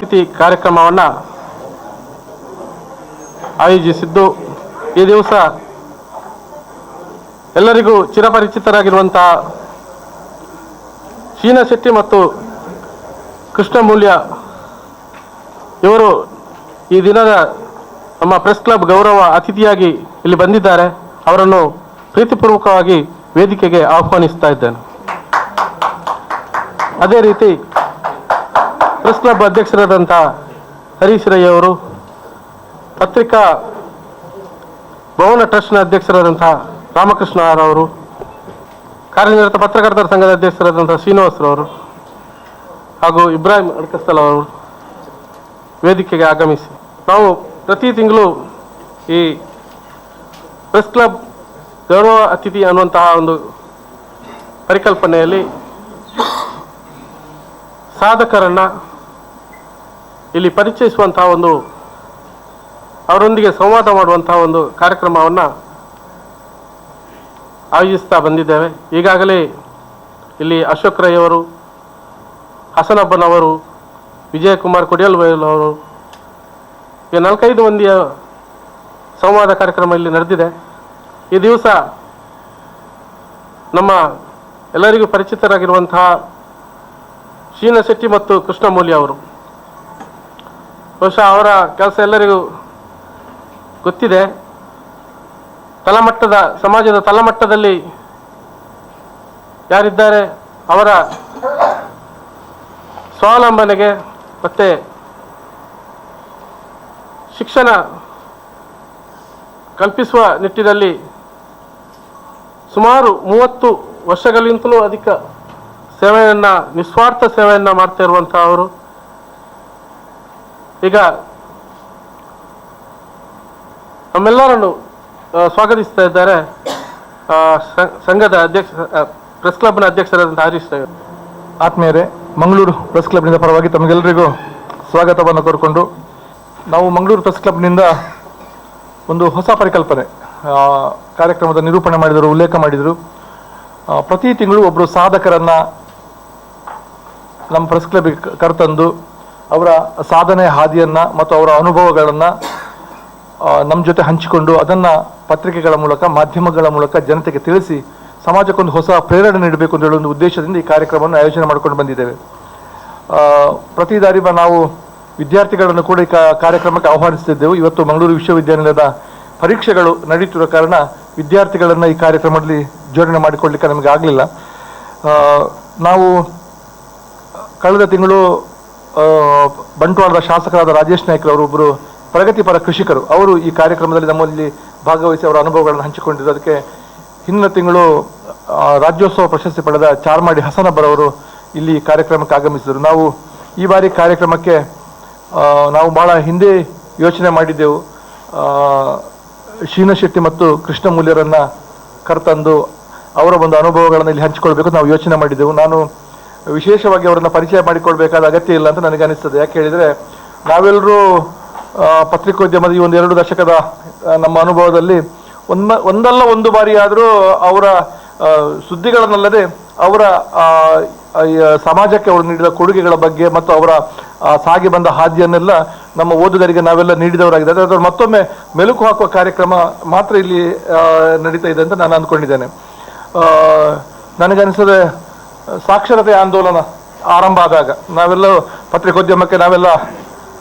ಅತಿಥಿ ಕಾರ್ಯಕ್ರಮವನ್ನು ಆಯೋಜಿಸಿದ್ದು, ಈ ದಿವಸ ಎಲ್ಲರಿಗೂ ಚಿರಪರಿಚಿತರಾಗಿರುವಂತಹ ಶೀನಾ ಶೆಟ್ಟಿ ಮತ್ತು ಕೃಷ್ಣಮೂಲ್ಯ ಇವರು ಈ ದಿನದ ನಮ್ಮ ಪ್ರೆಸ್ ಕ್ಲಬ್ ಗೌರವ ಅತಿಥಿಯಾಗಿ ಇಲ್ಲಿ ಬಂದಿದ್ದಾರೆ. ಅವರನ್ನು ಪ್ರೀತಿಪೂರ್ವಕವಾಗಿ ವೇದಿಕೆಗೆ ಆಹ್ವಾನಿಸ್ತಾ ಇದ್ದೇನೆ. ಅದೇ ರೀತಿ ಪ್ರೆಸ್ ಕ್ಲಬ್ ಅಧ್ಯಕ್ಷರಾದಂಥ ಹರೀಶ್ ರೈ ಅವರು, ಪತ್ರಿಕಾ ಭವನ ಟ್ರಸ್ಟ್ನ ಅಧ್ಯಕ್ಷರಾದಂಥ ರಾಮಕೃಷ್ಣ ಆರ್ ಅವರು, ಕಾರ್ಯನಿರತ ಪತ್ರಕರ್ತರ ಸಂಘದ ಅಧ್ಯಕ್ಷರಾದಂಥ ಶ್ರೀನಿವಾಸರವರು ಹಾಗೂ ಇಬ್ರಾಹಿಂ ಅಡ್ಕಸ್ತಲ್ ಅವರು ವೇದಿಕೆಗೆ ಆಗಮಿಸಿ, ನಾವು ಪ್ರತಿ ತಿಂಗಳು ಈ ಪ್ರೆಸ್ ಕ್ಲಬ್ ಗೌರವ ಅತಿಥಿ ಅನ್ನುವಂತಹ ಒಂದು ಪರಿಕಲ್ಪನೆಯಲ್ಲಿ ಸಾಧಕರನ್ನು ಇಲ್ಲಿ ಪರಿಚಯಿಸುವಂತಹ ಒಂದು, ಅವರೊಂದಿಗೆ ಸಂವಾದ ಮಾಡುವಂತಹ ಒಂದು ಕಾರ್ಯಕ್ರಮವನ್ನು ಆಯೋಜಿಸ್ತಾ ಬಂದಿದ್ದೇವೆ. ಈಗಾಗಲೇ ಇಲ್ಲಿ ಅಶೋಕ್ ರೈ ಅವರು, ಹಸನಬ್ಬನವರು, ವಿಜಯಕುಮಾರ್ ಕೊಡಿಯಲ್ಬೈಲ್ ಅವರು, ಈಗ 4-5 ಮಂದಿಯ ಸಂವಾದ ಕಾರ್ಯಕ್ರಮ ಇಲ್ಲಿ ನಡೆದಿದೆ. ಈ ದಿವಸ ನಮ್ಮ ಎಲ್ಲರಿಗೂ ಪರಿಚಿತರಾಗಿರುವಂತಹ ಶೀನಾ ಶೆಟ್ಟಿ ಮತ್ತು ಕೃಷ್ಣಮೂಲ್ಯ ಅವರು, ಬಹುಶಃ ಅವರ ಕೆಲಸ ಎಲ್ಲರಿಗೂ ಗೊತ್ತಿದೆ. ತಳಮಟ್ಟದ ಸಮಾಜದ ತಳಮಟ್ಟದಲ್ಲಿ ಯಾರಿದ್ದಾರೆ ಅವರ ಸ್ವಾವಲಂಬನೆಗೆ ಮತ್ತು ಶಿಕ್ಷಣ ಕಲ್ಪಿಸುವ ನಿಟ್ಟಿನಲ್ಲಿ ಸುಮಾರು 30 ವರ್ಷಗಳಿಗಿಂತಲೂ ಅಧಿಕ ಸೇವೆಯನ್ನು, ನಿಸ್ವಾರ್ಥ ಸೇವೆಯನ್ನು ಮಾಡ್ತಾ ಇರುವಂತಹ ಅವರು ಈಗ ನಮ್ಮೆಲ್ಲರನ್ನು ಸ್ವಾಗತಿಸ್ತಾ ಇದ್ದಾರೆ. ಸಂಘದ ಅಧ್ಯಕ್ಷ, ಪ್ರೆಸ್ ಕ್ಲಬ್ನ ಅಧ್ಯಕ್ಷರಾದಂಥ ಹರೀಶ್ ರೈ. ಆತ್ಮೀಯರೇ, ಮಂಗಳೂರು ಪ್ರೆಸ್ ಕ್ಲಬ್ನಿಂದ ಪರವಾಗಿ ತಮಗೆಲ್ಲರಿಗೂ ಸ್ವಾಗತವನ್ನು ಕೋರಿಕೊಂಡು, ನಾವು ಮಂಗಳೂರು ಪ್ರೆಸ್ ಕ್ಲಬ್ನಿಂದ ಒಂದು ಹೊಸ ಪರಿಕಲ್ಪನೆ ಕಾರ್ಯಕ್ರಮದ ನಿರೂಪಣೆ ಮಾಡಿದರು, ಉಲ್ಲೇಖ ಮಾಡಿದರು. ಪ್ರತಿ ತಿಂಗಳು ಒಬ್ಬರು ಸಾಧಕರನ್ನು ನಮ್ಮ ಪ್ರೆಸ್ ಕ್ಲಬ್ಗೆ ಕರೆತಂದು ಅವರ ಸಾಧನೆ ಹಾದಿಯನ್ನು ಮತ್ತು ಅವರ ಅನುಭವಗಳನ್ನು ನಮ್ಮ ಜೊತೆ ಹಂಚಿಕೊಂಡು ಅದನ್ನು ಪತ್ರಿಕೆಗಳ ಮೂಲಕ, ಮಾಧ್ಯಮಗಳ ಮೂಲಕ ಜನತೆಗೆ ತಿಳಿಸಿ ಸಮಾಜಕ್ಕೊಂದು ಹೊಸ ಪ್ರೇರಣೆ ನೀಡಬೇಕು ಅಂತ ಹೇಳೋ ಒಂದು ಉದ್ದೇಶದಿಂದ ಈ ಕಾರ್ಯಕ್ರಮವನ್ನು ಆಯೋಜನೆ ಮಾಡಿಕೊಂಡು ಬಂದಿದ್ದೇವೆ. ಪ್ರತಿ ದಾರಿ ನಾವು ವಿದ್ಯಾರ್ಥಿಗಳನ್ನು ಕೂಡ ಈ ಕಾರ್ಯಕ್ರಮಕ್ಕೆ ಆಹ್ವಾನಿಸುತ್ತಿದ್ದೆವು. ಇವತ್ತು ಮಂಗಳೂರು ವಿಶ್ವವಿದ್ಯಾನಿಲಯದ ಪರೀಕ್ಷೆಗಳು ನಡೀತಿರೋ ಕಾರಣ ವಿದ್ಯಾರ್ಥಿಗಳನ್ನು ಈ ಕಾರ್ಯಕ್ರಮದಲ್ಲಿ ಜೋಡಣೆ ಮಾಡಿಕೊಳ್ಳಲಿಕ್ಕೆ ನಮಗೆ ಆಗಲಿಲ್ಲ. ನಾವು ಕಳೆದ ತಿಂಗಳು ಬಂಟ್ವಾಳದ ಶಾಸಕರಾದ ರಾಜೇಶ್ ನಾಯ್ಕರ್ ಅವರು, ಒಬ್ಬರು ಪ್ರಗತಿಪರ ಕೃಷಿಕರು, ಅವರು ಈ ಕಾರ್ಯಕ್ರಮದಲ್ಲಿ ನಮ್ಮಲ್ಲಿ ಭಾಗವಹಿಸಿ ಅವರ ಅನುಭವಗಳನ್ನು ಹಂಚಿಕೊಂಡಿದ್ದರು. ಅದಕ್ಕೆ ಹಿಂದಿನ ತಿಂಗಳು ರಾಜ್ಯೋತ್ಸವ ಪ್ರಶಸ್ತಿ ಪಡೆದ ಚಾರ್ಮಾಡಿ ಹಸನಬ್ಬರವರು ಇಲ್ಲಿ ಕಾರ್ಯಕ್ರಮಕ್ಕೆ ಆಗಮಿಸಿದರು. ನಾವು ಈ ಬಾರಿ ಕಾರ್ಯಕ್ರಮಕ್ಕೆ ನಾವು ಭಾಳ ಹಿಂದೆ ಯೋಚನೆ ಮಾಡಿದ್ದೆವು. ಶೀನಾ ಶೆಟ್ಟಿ ಮತ್ತು ಕೃಷ್ಣಮೂಲ್ಯರನ್ನು ಕರೆತಂದು ಅವರ ಒಂದು ಅನುಭವಗಳನ್ನು ಇಲ್ಲಿ ಹಂಚಿಕೊಳ್ಬೇಕು ನಾವು ಯೋಚನೆ ಮಾಡಿದ್ದೆವು. ನಾನು ವಿಶೇಷವಾಗಿ ಅವರನ್ನು ಪರಿಚಯ ಮಾಡಿಕೊಳ್ಬೇಕಾದ ಅಗತ್ಯ ಇಲ್ಲ ಅಂತ ನನಗೆ ಅನಿಸ್ತದೆ. ಯಾಕೆ ಹೇಳಿದರೆ, ನಾವೆಲ್ಲರೂ ಪತ್ರಿಕೋದ್ಯಮದ ಈ 1-2 ದಶಕದ ನಮ್ಮ ಅನುಭವದಲ್ಲಿ ಒಂದಲ್ಲ ಒಂದು ಬಾರಿ ಆದರೂ ಅವರ ಸುದ್ದಿಗಳನ್ನಲ್ಲದೆ ಅವರ ಸಮಾಜಕ್ಕೆ ಅವರು ನೀಡಿದ ಕೊಡುಗೆಗಳ ಬಗ್ಗೆ ಮತ್ತು ಅವರ ಸಾಗಿ ಬಂದ ಹಾದಿಯನ್ನೆಲ್ಲ ನಮ್ಮ ಓದುಗರಿಗೆ ನಾವೆಲ್ಲ ನೀಡಿದವರಾಗಿದೆ. ಅದರ ಮತ್ತೊಮ್ಮೆ ಮೆಲುಕು ಹಾಕುವ ಕಾರ್ಯಕ್ರಮ ಮಾತ್ರ ಇಲ್ಲಿ ನಡೀತಾ ಇದೆ ಅಂತ ನಾನು ಅಂದ್ಕೊಂಡಿದ್ದೇನೆ. ನನಗನ್ನಿಸದೆ, ಸಾಕ್ಷರತೆ ಆಂದೋಲನ ಆರಂಭ ಆದಾಗ ನಾವೆಲ್ಲ ಪತ್ರಿಕೋದ್ಯಮಕ್ಕೆ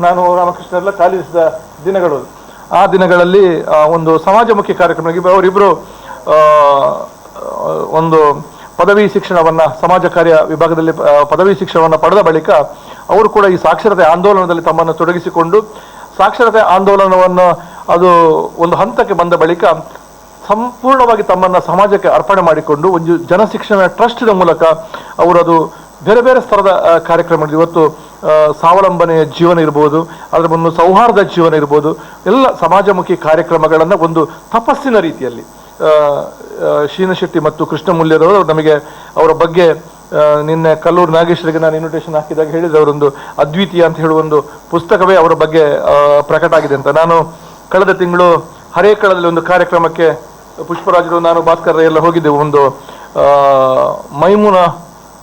ನಾನು ರಾಮಕೃಷ್ಣ ಎಲ್ಲ ಕಾಲಿಸಿದ ದಿನಗಳು. ಆ ದಿನಗಳಲ್ಲಿ ಒಂದು ಸಮಾಜಮುಖಿ ಕಾರ್ಯಕ್ರಮ, ಅವರಿಬ್ಬರು ಒಂದು ಪದವಿ ಶಿಕ್ಷಣವನ್ನು, ಸಮಾಜ ಕಾರ್ಯ ವಿಭಾಗದಲ್ಲಿ ಪದವಿ ಶಿಕ್ಷಣವನ್ನು ಪಡೆದ ಬಳಿಕ ಅವರು ಕೂಡ ಈ ಸಾಕ್ಷರತೆ ಆಂದೋಲನದಲ್ಲಿ ತಮ್ಮನ್ನು ತೊಡಗಿಸಿಕೊಂಡು, ಸಾಕ್ಷರತೆ ಆಂದೋಲನವನ್ನು ಅದು ಒಂದು ಹಂತಕ್ಕೆ ಬಂದ ಬಳಿಕ ಸಂಪೂರ್ಣವಾಗಿ ತಮ್ಮನ್ನು ಸಮಾಜಕ್ಕೆ ಅರ್ಪಣೆ ಮಾಡಿಕೊಂಡು ಒಂದು ಜನಶಿಕ್ಷಣ ಟ್ರಸ್ಟಿನ ಮೂಲಕ ಅವರು ಅದು ಬೇರೆ ಬೇರೆ ಸ್ತರದ ಕಾರ್ಯಕ್ರಮಗಳು, ಇವತ್ತು ಸ್ವಾವಲಂಬನೆಯ ಜೀವನ ಇರ್ಬೋದು, ಅದರ ಒಂದು ಸೌಹಾರ್ದ ಜೀವನ ಇರ್ಬೋದು, ಎಲ್ಲ ಸಮಾಜಮುಖಿ ಕಾರ್ಯಕ್ರಮಗಳನ್ನು ಒಂದು ತಪಸ್ಸಿನ ರೀತಿಯಲ್ಲಿ ಶೀನಾ ಶೆಟ್ಟಿ ಮತ್ತು ಕೃಷ್ಣಮೂಲ್ಯರವರು ನಮಗೆ ಅವರ ಬಗ್ಗೆ ನಿನ್ನೆ ಕಲ್ಲೂರು ನಾಗೇಶ್ವರಿಗೆ ನಾನು ಇನ್ವಿಟೇಷನ್ ಹಾಕಿದಾಗ ಹೇಳಿದರೆ, ಅವರೊಂದು ಅದ್ವಿತೀಯ ಅಂತ ಹೇಳುವ ಒಂದು ಪುಸ್ತಕವೇ ಅವರ ಬಗ್ಗೆ ಪ್ರಕಟ ಆಗಿದೆ ಅಂತ. ನಾನು ಕಳೆದ ತಿಂಗಳು ಹರೇಕಳದಲ್ಲಿ ಒಂದು ಕಾರ್ಯಕ್ರಮಕ್ಕೆ ಪುಷ್ಪರಾಜರು, ನಾನು ಭಾಸ್ಕರ್ ಎಲ್ಲ ಹೋಗಿದ್ದೆವು. ಒಂದು ಮೈಮೂನ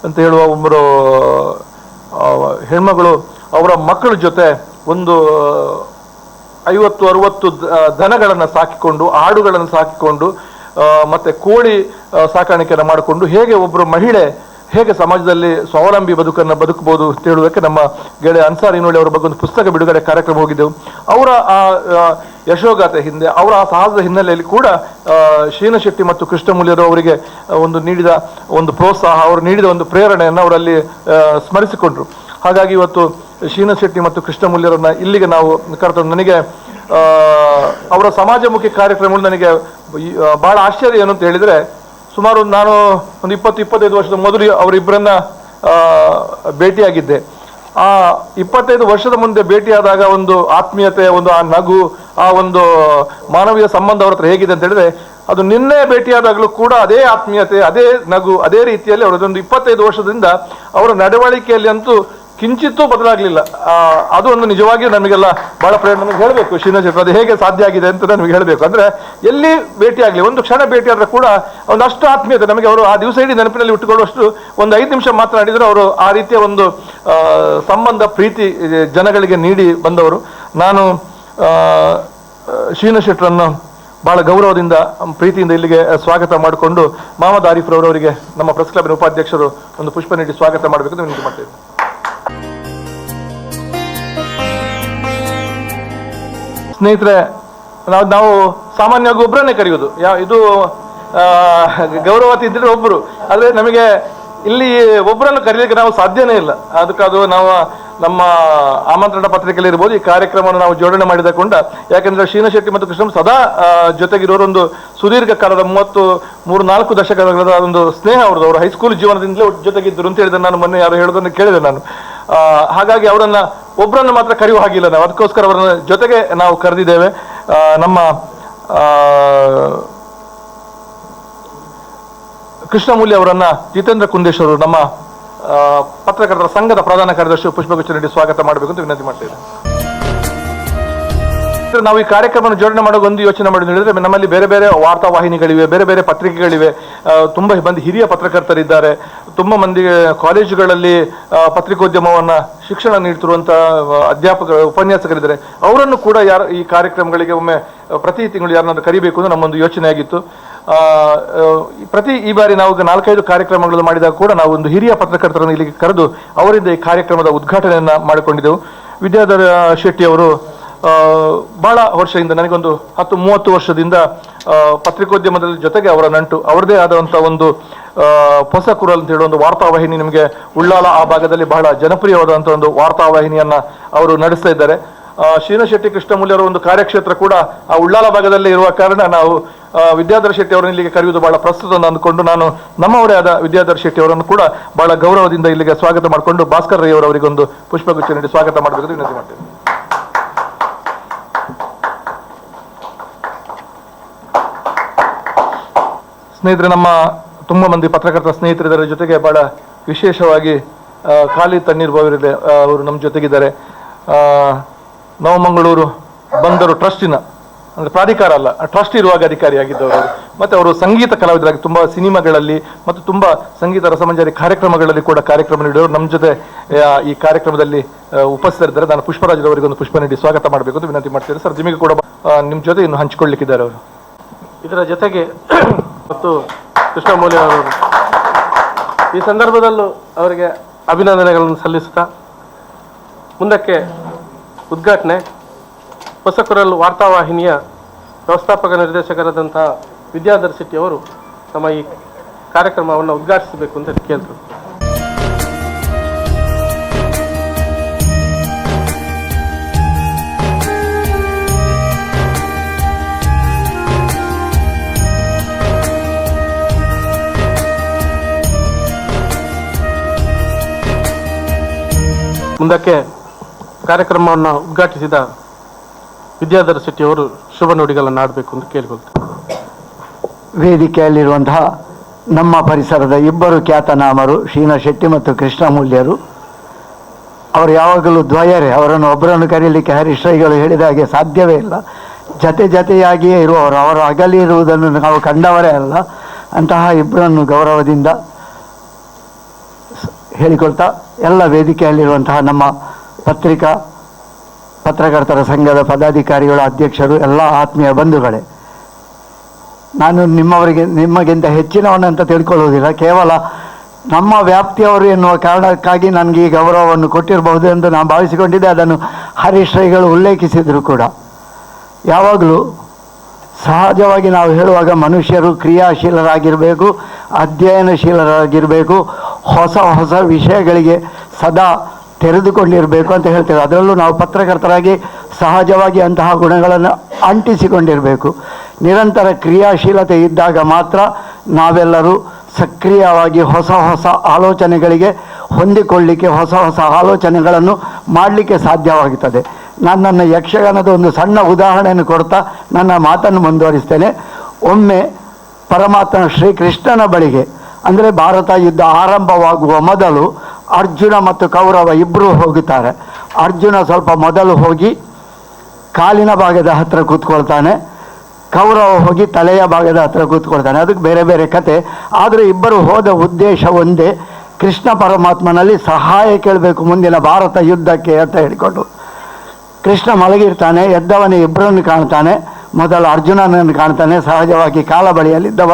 ಅಂತ ಹೇಳುವ ಒಬ್ಬರು ಹೆಣ್ಮಗಳು ಅವರ ಮಕ್ಕಳ ಜೊತೆ ಒಂದು 50-60 ದನಗಳನ್ನು ಸಾಕಿಕೊಂಡು, ಆಡುಗಳನ್ನು ಸಾಕಿಕೊಂಡು, ಮತ್ತೆ ಕೋಳಿ ಸಾಕಾಣಿಕೆಯನ್ನು ಮಾಡಿಕೊಂಡು ಹೇಗೆ ಒಬ್ಬರು ಮಹಿಳೆ ಹೇಗೆ ಸಮಾಜದಲ್ಲಿ ಸ್ವಾವಲಂಬಿ ಬದುಕನ್ನು ಬದುಕಬಹುದು ಅಂತ ಹೇಳುವುದಕ್ಕೆ ನಮ್ಮ ಗೆಳೆಯ ಅನ್ಸಾರ್ ಇನೋಳಿ ಅವರ ಬಗ್ಗೆ ಒಂದು ಪುಸ್ತಕ ಬಿಡುಗಡೆ ಕಾರ್ಯಕ್ರಮ ಹೋಗಿದ್ದೆವು. ಅವರ ಆ ಯಶೋಗಾಥೆ ಹಿಂದೆ, ಅವರ ಆ ಸಾಹಸದ ಹಿನ್ನೆಲೆಯಲ್ಲಿ ಕೂಡ ಶೀನಾ ಶೆಟ್ಟಿ ಮತ್ತು ಕೃಷ್ಣಮೂಲ್ಯರು ಅವರಿಗೆ ಒಂದು ನೀಡಿದ ಒಂದು ಪ್ರೋತ್ಸಾಹ, ಅವರು ನೀಡಿದ ಒಂದು ಪ್ರೇರಣೆಯನ್ನು ಅವರಲ್ಲಿ ಸ್ಮರಿಸಿಕೊಂಡ್ರು. ಹಾಗಾಗಿ ಇವತ್ತು ಶೀನಾ ಶೆಟ್ಟಿ ಮತ್ತು ಕೃಷ್ಣಮೂಲ್ಯರನ್ನ ಇಲ್ಲಿಗೆ ನಾವು ಕರೆತಂದು, ನನಗೆ ಅವರ ಸಮಾಜಮುಖಿ ಕಾರ್ಯಕ್ರಮಗಳು ನನಗೆ ಬಹಳ ಆಶ್ಚರ್ಯ ಏನು ಅಂತ ಹೇಳಿದರೆ, ಸುಮಾರು ನಾನು ಒಂದು 20-25 ವರ್ಷದ ಮೊದಲು ಅವರಿಬ್ಬರನ್ನ ಭೇಟಿಯಾಗಿದ್ದೆ. ಆ 25 ವರ್ಷದ ಮುಂದೆ ಭೇಟಿಯಾದಾಗ ಒಂದು ಆತ್ಮೀಯತೆ, ಒಂದು ಆ ನಗು, ಆ ಒಂದು ಮಾನವೀಯ ಸಂಬಂಧ ಅವ್ರ ಹತ್ರ ಹೇಗಿದೆ ಅಂತ ಹೇಳಿದ್ರೆ, ಅದು ನಿನ್ನೆ ಭೇಟಿಯಾದಾಗಲೂ ಕೂಡ ಅದೇ ಆತ್ಮೀಯತೆ, ಅದೇ ನಗು, ಅದೇ ರೀತಿಯಲ್ಲಿ ಅವರದೊಂದು 25 ವರ್ಷದಿಂದ ಅವರ ನಡವಳಿಕೆಯಲ್ಲಿ ಅಂತೂ ಕಿಂಚಿತ್ತೂ ಬದಲಾಗಲಿಲ್ಲ. ಅದು ಒಂದು ನಿಜವಾಗಿಯೂ ನಮಗೆಲ್ಲ ಬಹಳ ಪ್ರೇರಣೆ. ನಮಗೆ ಹೇಳಬೇಕು ಶೀನಾ ಶೆಟ್ಟಿ ಅದು ಹೇಗೆ ಸಾಧ್ಯ ಆಗಿದೆ ಅಂತ ನಮಗೆ ಹೇಳಬೇಕು. ಅಂದರೆ ಎಲ್ಲಿ ಭೇಟಿಯಾಗಲಿ, ಒಂದು ಕ್ಷಣ ಭೇಟಿಯಾದ್ರೆ ಕೂಡ ಒಂದಷ್ಟು ಆತ್ಮೀಯತೆ ನಮಗೆ. ಅವರು ಆ ದಿವಸ ಇಡೀ ನೆನಪಿನಲ್ಲಿ ಇಟ್ಟುಕೊಳ್ಳುವಷ್ಟು ಒಂದು 5 ನಿಮಿಷ ಮಾತನಾಡಿದರೆ ಅವರು ಆ ರೀತಿಯ ಒಂದು ಸಂಬಂಧ, ಪ್ರೀತಿ ಜನಗಳಿಗೆ ನೀಡಿ ಬಂದವರು. ನಾನು ಶೀನಾ ಶೆಟ್ಟರನ್ನು ಬಹಳ ಗೌರವದಿಂದ, ಪ್ರೀತಿಯಿಂದ ಇಲ್ಲಿಗೆ ಸ್ವಾಗತ ಮಾಡಿಕೊಂಡು ಮಹಮ್ಮದ್ ಆರಿಫ್ ರವರವರಿಗೆ ನಮ್ಮ ಪ್ರೆಸ್ ಕ್ಲಬ್ನ ಉಪಾಧ್ಯಕ್ಷರು ಒಂದು ಪುಷ್ಪ ನೀಡಿ ಸ್ವಾಗತ ಮಾಡಬೇಕು ಅಂತ ವಿನಂತಿ ಮಾಡ್ತೇವೆ. ಸ್ನೇಹಿತರೆ, ನಾವು ಸಾಮಾನ್ಯವಾಗಿ ಒಬ್ಬರನ್ನೇ ಕರೆಯೋದು. ಇದು ಗೌರವತಿ ಇದ್ದರೆ ಒಬ್ಬರು, ಆದರೆ ನಮಗೆ ಇಲ್ಲಿ ಒಬ್ಬರನ್ನು ಕರೀಲಿಕ್ಕೆ ನಾವು ಸಾಧ್ಯನೇ ಇಲ್ಲ. ಅದಕ್ಕೆ ಅದು ನಾವು ನಮ್ಮ ಆಮಂತ್ರಣ ಪತ್ರಿಕೆಯಲ್ಲಿ ಇರ್ಬೋದು, ಈ ಕಾರ್ಯಕ್ರಮವನ್ನು ನಾವು ಜೋಡಣೆ ಮಾಡಿದಕೊಂಡ. ಯಾಕೆಂದ್ರೆ ಶೀನಾ ಶೆಟ್ಟಿ ಮತ್ತು ಕೃಷ್ಣ ಸದಾ ಜೊತೆಗಿರೋರು, ಒಂದು ಸುದೀರ್ಘ ಕಾಲದ 33-4 ದಶಕಗಳ ಒಂದು ಸ್ನೇಹ ಅವ್ರದ್ದು. ಅವರು ಹೈಸ್ಕೂಲ್ ಜೀವನದಿಂದಲೇ ಜೊತೆಗಿದ್ದರು ಅಂತ ಹೇಳಿದ್ರೆ ನಾನು ಮೊನ್ನೆ ಯಾರು ಹೇಳೋದನ್ನು ಕೇಳಿದೆ ನಾನು. ಹಾಗಾಗಿ ಅವರನ್ನ ಒಬ್ಬರನ್ನು ಮಾತ್ರ ಕರೆಯುವ ಹಾಗಿಲ್ಲ ನಾವು, ಅದಕ್ಕೋಸ್ಕರ ಅವರನ್ನ ಜೊತೆಗೆ ನಾವು ಕರೆದಿದ್ದೇವೆ. ನಮ್ಮ ಕೃಷ್ಣಮೂಲ್ಯ ಅವರನ್ನ ಜಿತೇಂದ್ರ ಕುಂದೇಶ್ ಅವರು, ನಮ್ಮ ಪತ್ರಕರ್ತರ ಸಂಘದ ಪ್ರಧಾನ ಕಾರ್ಯದರ್ಶಿ, ಪುಷ್ಪಗುಚ್ಛ ನೀಡಿ ಸ್ವಾಗತ ಮಾಡಬೇಕು ಅಂತ ವಿನಂತಿ ಮಾಡ್ತೇವೆ. ನಾವು ಈ ಕಾರ್ಯಕ್ರಮವನ್ನು ಜೋಡಣೆ ಮಾಡೋಕೆ ಒಂದು ಯೋಚನೆ ಮಾಡಿ ಹೇಳಿದ್ರೆ, ನಮ್ಮಲ್ಲಿ ಬೇರೆ ಬೇರೆ ವಾರ್ತಾವಾಹಿನಿಗಳಿವೆ, ಬೇರೆ ಬೇರೆ ಪತ್ರಿಕೆಗಳಿವೆ, ತುಂಬ ಮಂದಿ ಹಿರಿಯ ಪತ್ರಕರ್ತರಿದ್ದಾರೆ, ತುಂಬ ಮಂದಿ ಕಾಲೇಜುಗಳಲ್ಲಿ ಪತ್ರಿಕೋದ್ಯಮವನ್ನು ಶಿಕ್ಷಣ ನೀಡ್ತಿರುವಂಥ ಅಧ್ಯಾಪಕರು, ಉಪನ್ಯಾಸಕರಿದ್ದಾರೆ. ಅವರನ್ನು ಕೂಡ ಈ ಕಾರ್ಯಕ್ರಮಗಳಿಗೆ ಒಮ್ಮೆ ಪ್ರತಿ ತಿಂಗಳು ಯಾರನ್ನಾದ್ರೂ ಕರಿಬೇಕು ಅಂತ ನಮ್ಮೊಂದು ಯೋಚನೆ ಆಗಿತ್ತು. ಈ ಬಾರಿ ನಾವು 4-5 ಕಾರ್ಯಕ್ರಮಗಳನ್ನು ಮಾಡಿದಾಗ ಕೂಡ ನಾವು ಒಂದು ಹಿರಿಯ ಪತ್ರಕರ್ತರನ್ನು ಇಲ್ಲಿಗೆ ಕರೆದು ಅವರಿಂದ ಈ ಕಾರ್ಯಕ್ರಮದ ಉದ್ಘಾಟನೆಯನ್ನು ಮಾಡಿಕೊಂಡಿದ್ದೆವು. ವಿದ್ಯಾಧರ ಶೆಟ್ಟಿ ಅವರು ಬಹಳ ವರ್ಷದಿಂದ, ನನಗೊಂದು 10-30 ವರ್ಷದಿಂದ ಪತ್ರಿಕೋದ್ಯಮದ ಜೊತೆಗೆ ಅವರ ನಂಟು. ಅವರದೇ ಆದಂಥ ಒಂದು ಹೊಸ ಕುರಲ್ ಅಂತ ಹೇಳುವ ಒಂದು ವಾರ್ತಾವಾಹಿನಿ ನಿಮಗೆ ಉಳ್ಳಾಲ ಆ ಭಾಗದಲ್ಲಿ ಬಹಳ ಜನಪ್ರಿಯವಾದಂಥ ಒಂದು ವಾರ್ತಾವಾಹಿನಿಯನ್ನ ಅವರು ನಡೆಸ್ತಾ ಇದ್ದಾರೆ. ಶೀನಾ ಶೆಟ್ಟಿ ಕೃಷ್ಣಮೂಲ್ಯರ ಒಂದು ಕಾರ್ಯಕ್ಷೇತ್ರ ಕೂಡ ಆ ಉಳ್ಳಾಲ ಭಾಗದಲ್ಲಿ ಇರುವ ಕಾರಣ ನಾವು ವಿದ್ಯಾಧರ ಶೆಟ್ಟಿ ಅವರನ್ನು ಇಲ್ಲಿಗೆ ಕರೆಯುವುದು ಬಹಳ ಪ್ರಸ್ತುತ ಅಂತ ಅಂದ್ಕೊಂಡು ನಾನು ನಮ್ಮವರೇ ಆದ ವಿದ್ಯಾಧರ ಶೆಟ್ಟಿ ಅವರನ್ನು ಕೂಡ ಬಹಳ ಗೌರವದಿಂದ ಇಲ್ಲಿಗೆ ಸ್ವಾಗತ ಮಾಡಿಕೊಂಡು ಭಾಸ್ಕರ್ ರೈ ಅವರಿಗೆ ಒಂದು ಪುಷ್ಪಗುಚ್ಛ ನೀಡಿ ಸ್ವಾಗತ ಮಾಡಬೇಕು ಅಂತ ವಿನಂತಿ ಮಾಡ್ತೇನೆ. ಸ್ನೇಹಿತರೆ, ನಮ್ಮ ತುಂಬ ಮಂದಿ ಪತ್ರಕರ್ತರ ಸ್ನೇಹಿತರಿದ್ದಾರೆ, ಜೊತೆಗೆ ಬಹಳ ವಿಶೇಷವಾಗಿ ಖಾಲಿದ್ ತಣ್ಣೀರ್ ಬಾವಿರಿದೆ, ಅವರು ನಮ್ಮ ಜೊತೆಗಿದ್ದಾರೆ. ನವಮಂಗಳೂರು ಬಂದರು ಟ್ರಸ್ಟಿನ, ಅಂದರೆ ಪ್ರಾಧಿಕಾರ ಅಲ್ಲ, ಟ್ರಸ್ಟ್ ಇರುವಾಗ ಅಧಿಕಾರಿಯಾಗಿದ್ದವರು. ಮತ್ತು ಅವರು ಸಂಗೀತ ಕಲಾವಿದರಾಗಿ ತುಂಬ ಸಿನಿಮಾಗಳಲ್ಲಿ ಮತ್ತು ತುಂಬ ಸಂಗೀತ ರಸಮಂಜರಿ ಕಾರ್ಯಕ್ರಮಗಳಲ್ಲಿ ಕೂಡ ಕಾರ್ಯಕ್ರಮ ನೀಡಿದವರು. ನಮ್ಮ ಜೊತೆ ಈ ಕಾರ್ಯಕ್ರಮದಲ್ಲಿ ಉಪಸ್ಥಿತರಿದ್ದಾರೆ. ನಾನು ಪುಷ್ಪರಾಜ್ ಅವರಿಗೆ ಒಂದು ಪುಷ್ಪ ನೀಡಿ ಸ್ವಾಗತ ಮಾಡಬೇಕು ಅಂತ ವಿನಂತಿ ಮಾಡ್ತೇನೆ. ಸರ್, ನಿಮಗೆ ಕೂಡ ನಿಮ್ಮ ಜೊತೆ ಇನ್ನು ಹಂಚಿಕೊಳ್ಳಿಕ್ಕಿದ್ದಾರೆ ಅವರು. ಇದರ ಜೊತೆಗೆ ಮತ್ತು ಕೃಷ್ಣಮೂಲ್ಯ ಅವರು ಈ ಸಂದರ್ಭದಲ್ಲೂ ಅವರಿಗೆ ಅಭಿನಂದನೆಗಳನ್ನು ಸಲ್ಲಿಸುತ್ತಾ, ಮುಂದಕ್ಕೆ ಉದ್ಘಾಟನೆ ಹೊಸಕುರಲ್ ವಾರ್ತಾವಾಹಿನಿಯ ವ್ಯವಸ್ಥಾಪಕ ನಿರ್ದೇಶಕರಾದಂತಹ ವಿದ್ಯಾಧರ ಶೆಟ್ಟಿ ಅವರು ನಮ್ಮ ಈ ಕಾರ್ಯಕ್ರಮವನ್ನು ಉದ್ಘಾಟಿಸಬೇಕು ಅಂತ ಕೇಳ್ತಾರೆ. ಮುಂದಕ್ಕೆ ಕಾರ್ಯಕ್ರಮವನ್ನು ಉದ್ಘಾಟಿಸಿದ ವಿದ್ಯಾಧರ ಶೆಟ್ಟಿ ಅವರು ಶುಭ ನುಡಿಗಳನ್ನು ಆಡಬೇಕು ಅಂತ ಕೇಳಿಕೊಳ್ತಾರೆ. ವೇದಿಕೆಯಲ್ಲಿರುವಂತಹ ನಮ್ಮ ಪರಿಸರದ ಇಬ್ಬರು ಖ್ಯಾತನಾಮರು ಶೀನಾ ಶೆಟ್ಟಿ ಮತ್ತು ಕೃಷ್ಣಮೂಲ್ಯರು. ಅವರು ಯಾವಾಗಲೂ ದ್ವಯರೇ, ಅವರನ್ನು ಒಬ್ಬರನ್ನು ಕರೀಲಿಕ್ಕೆ ಹರೀಶ್ ರೈಗಳು ಹೇಳಿದ ಹಾಗೆ ಸಾಧ್ಯವೇ ಇಲ್ಲ. ಜತೆಯಾಗಿಯೇ ಇರುವವರು, ಅವರು ಅಗಲಿ ಇರುವುದನ್ನು ನಾವು ಕಂಡವರೇ ಅಲ್ಲ. ಅಂತಹ ಇಬ್ಬರನ್ನು ಗೌರವದಿಂದ ಹೇಳಿಕೊಳ್ತಾ, ಎಲ್ಲ ವೇದಿಕೆಯಲ್ಲಿರುವಂತಹ ನಮ್ಮ ಪತ್ರಕರ್ತರ ಸಂಘದ ಪದಾಧಿಕಾರಿಗಳು, ಅಧ್ಯಕ್ಷರು, ಎಲ್ಲ ಆತ್ಮೀಯ ಬಂಧುಗಳೇ, ನಾನು ನಿಮಗಿಂತ ಹೆಚ್ಚಿನವನಂತ ತಿಳ್ಕೊಳ್ಳುವುದಿಲ್ಲ. ಕೇವಲ ನಮ್ಮ ವ್ಯಾಪ್ತಿಯವರು ಎನ್ನುವ ಕಾರಣಕ್ಕಾಗಿ ನನಗೆ ಈ ಗೌರವವನ್ನು ಕೊಟ್ಟಿರಬಹುದು ಎಂದು ನಾನು ಭಾವಿಸಿಕೊಂಡಿದ್ದೆ. ಅದನ್ನು ಹರೀಶ್ ರೈಗಳು ಉಲ್ಲೇಖಿಸಿದರು ಕೂಡ. ಯಾವಾಗಲೂ ಸಹಜವಾಗಿ ನಾವು ಹೇಳುವಾಗ ಮನುಷ್ಯರು ಕ್ರಿಯಾಶೀಲರಾಗಿರಬೇಕು, ಅಧ್ಯಯನಶೀಲರಾಗಿರಬೇಕು, ಹೊಸ ಹೊಸ ವಿಷಯಗಳಿಗೆ ಸದಾ ತೆರೆದುಕೊಂಡಿರಬೇಕು ಅಂತ ಹೇಳ್ತೇವೆ. ಅದರಲ್ಲೂ ನಾವು ಪತ್ರಕರ್ತರಾಗಿ ಸಹಜವಾಗಿ ಅಂತಹ ಗುಣಗಳನ್ನು ಅಂಟಿಸಿಕೊಂಡಿರಬೇಕು. ನಿರಂತರ ಕ್ರಿಯಾಶೀಲತೆ ಇದ್ದಾಗ ಮಾತ್ರ ನಾವೆಲ್ಲರೂ ಸಕ್ರಿಯವಾಗಿ ಹೊಸ ಹೊಸ ಆಲೋಚನೆಗಳಿಗೆ ಹೊಂದಿಕೊಳ್ಳಲಿಕ್ಕೆ, ಹೊಸ ಹೊಸ ಆಲೋಚನೆಗಳನ್ನು ಮಾಡಲಿಕ್ಕೆ ಸಾಧ್ಯವಾಗುತ್ತದೆ. ನಾನು ನನ್ನ ಯಕ್ಷಗಾನದ ಒಂದು ಸಣ್ಣ ಉದಾಹರಣೆಯನ್ನು ಕೊಡ್ತಾ ನನ್ನ ಮಾತನ್ನು ಮುಂದುವರಿಸ್ತೇನೆ. ಒಮ್ಮೆ ಪರಮಾತ್ಮ ಶ್ರೀಕೃಷ್ಣನ ಬಳಿಗೆ, ಅಂದರೆ ಭಾರತ ಯುದ್ಧ ಆರಂಭವಾಗುವ ಮೊದಲು ಅರ್ಜುನ ಮತ್ತು ಕೌರವ ಇಬ್ಬರೂ ಹೋಗುತ್ತಾರೆ. ಅರ್ಜುನ ಸ್ವಲ್ಪ ಮೊದಲು ಹೋಗಿ ಕಾಲಿನ ಭಾಗದ ಹತ್ತಿರ ಕೂತ್ಕೊಳ್ತಾನೆ, ಕೌರವ ಹೋಗಿ ತಲೆಯ ಭಾಗದ ಹತ್ತಿರ ಕೂತ್ಕೊಳ್ತಾನೆ. ಅದಕ್ಕೆ ಬೇರೆ ಬೇರೆ ಕತೆ. ಆದರೆ ಇಬ್ಬರು ಹೋದ ಉದ್ದೇಶ ಒಂದೇ, ಕೃಷ್ಣ ಪರಮಾತ್ಮನಲ್ಲಿ ಸಹಾಯ ಕೇಳಬೇಕು ಮುಂದಿನ ಭಾರತ ಯುದ್ಧಕ್ಕೆ ಅಂತ ಹೇಳಿಕೊಂಡು. ಕೃಷ್ಣ ಮಲಗಿರ್ತಾನೆ, ಎದ್ದವನೇ ಇಬ್ಬರನ್ನು ಕಾಣ್ತಾನೆ. ಮೊದಲು ಅರ್ಜುನನನ್ನು ಕಾಣ್ತಾನೆ, ಸಹಜವಾಗಿ ಕಾಲ ಬಳಿಯಲ್ಲಿದ್ದವ,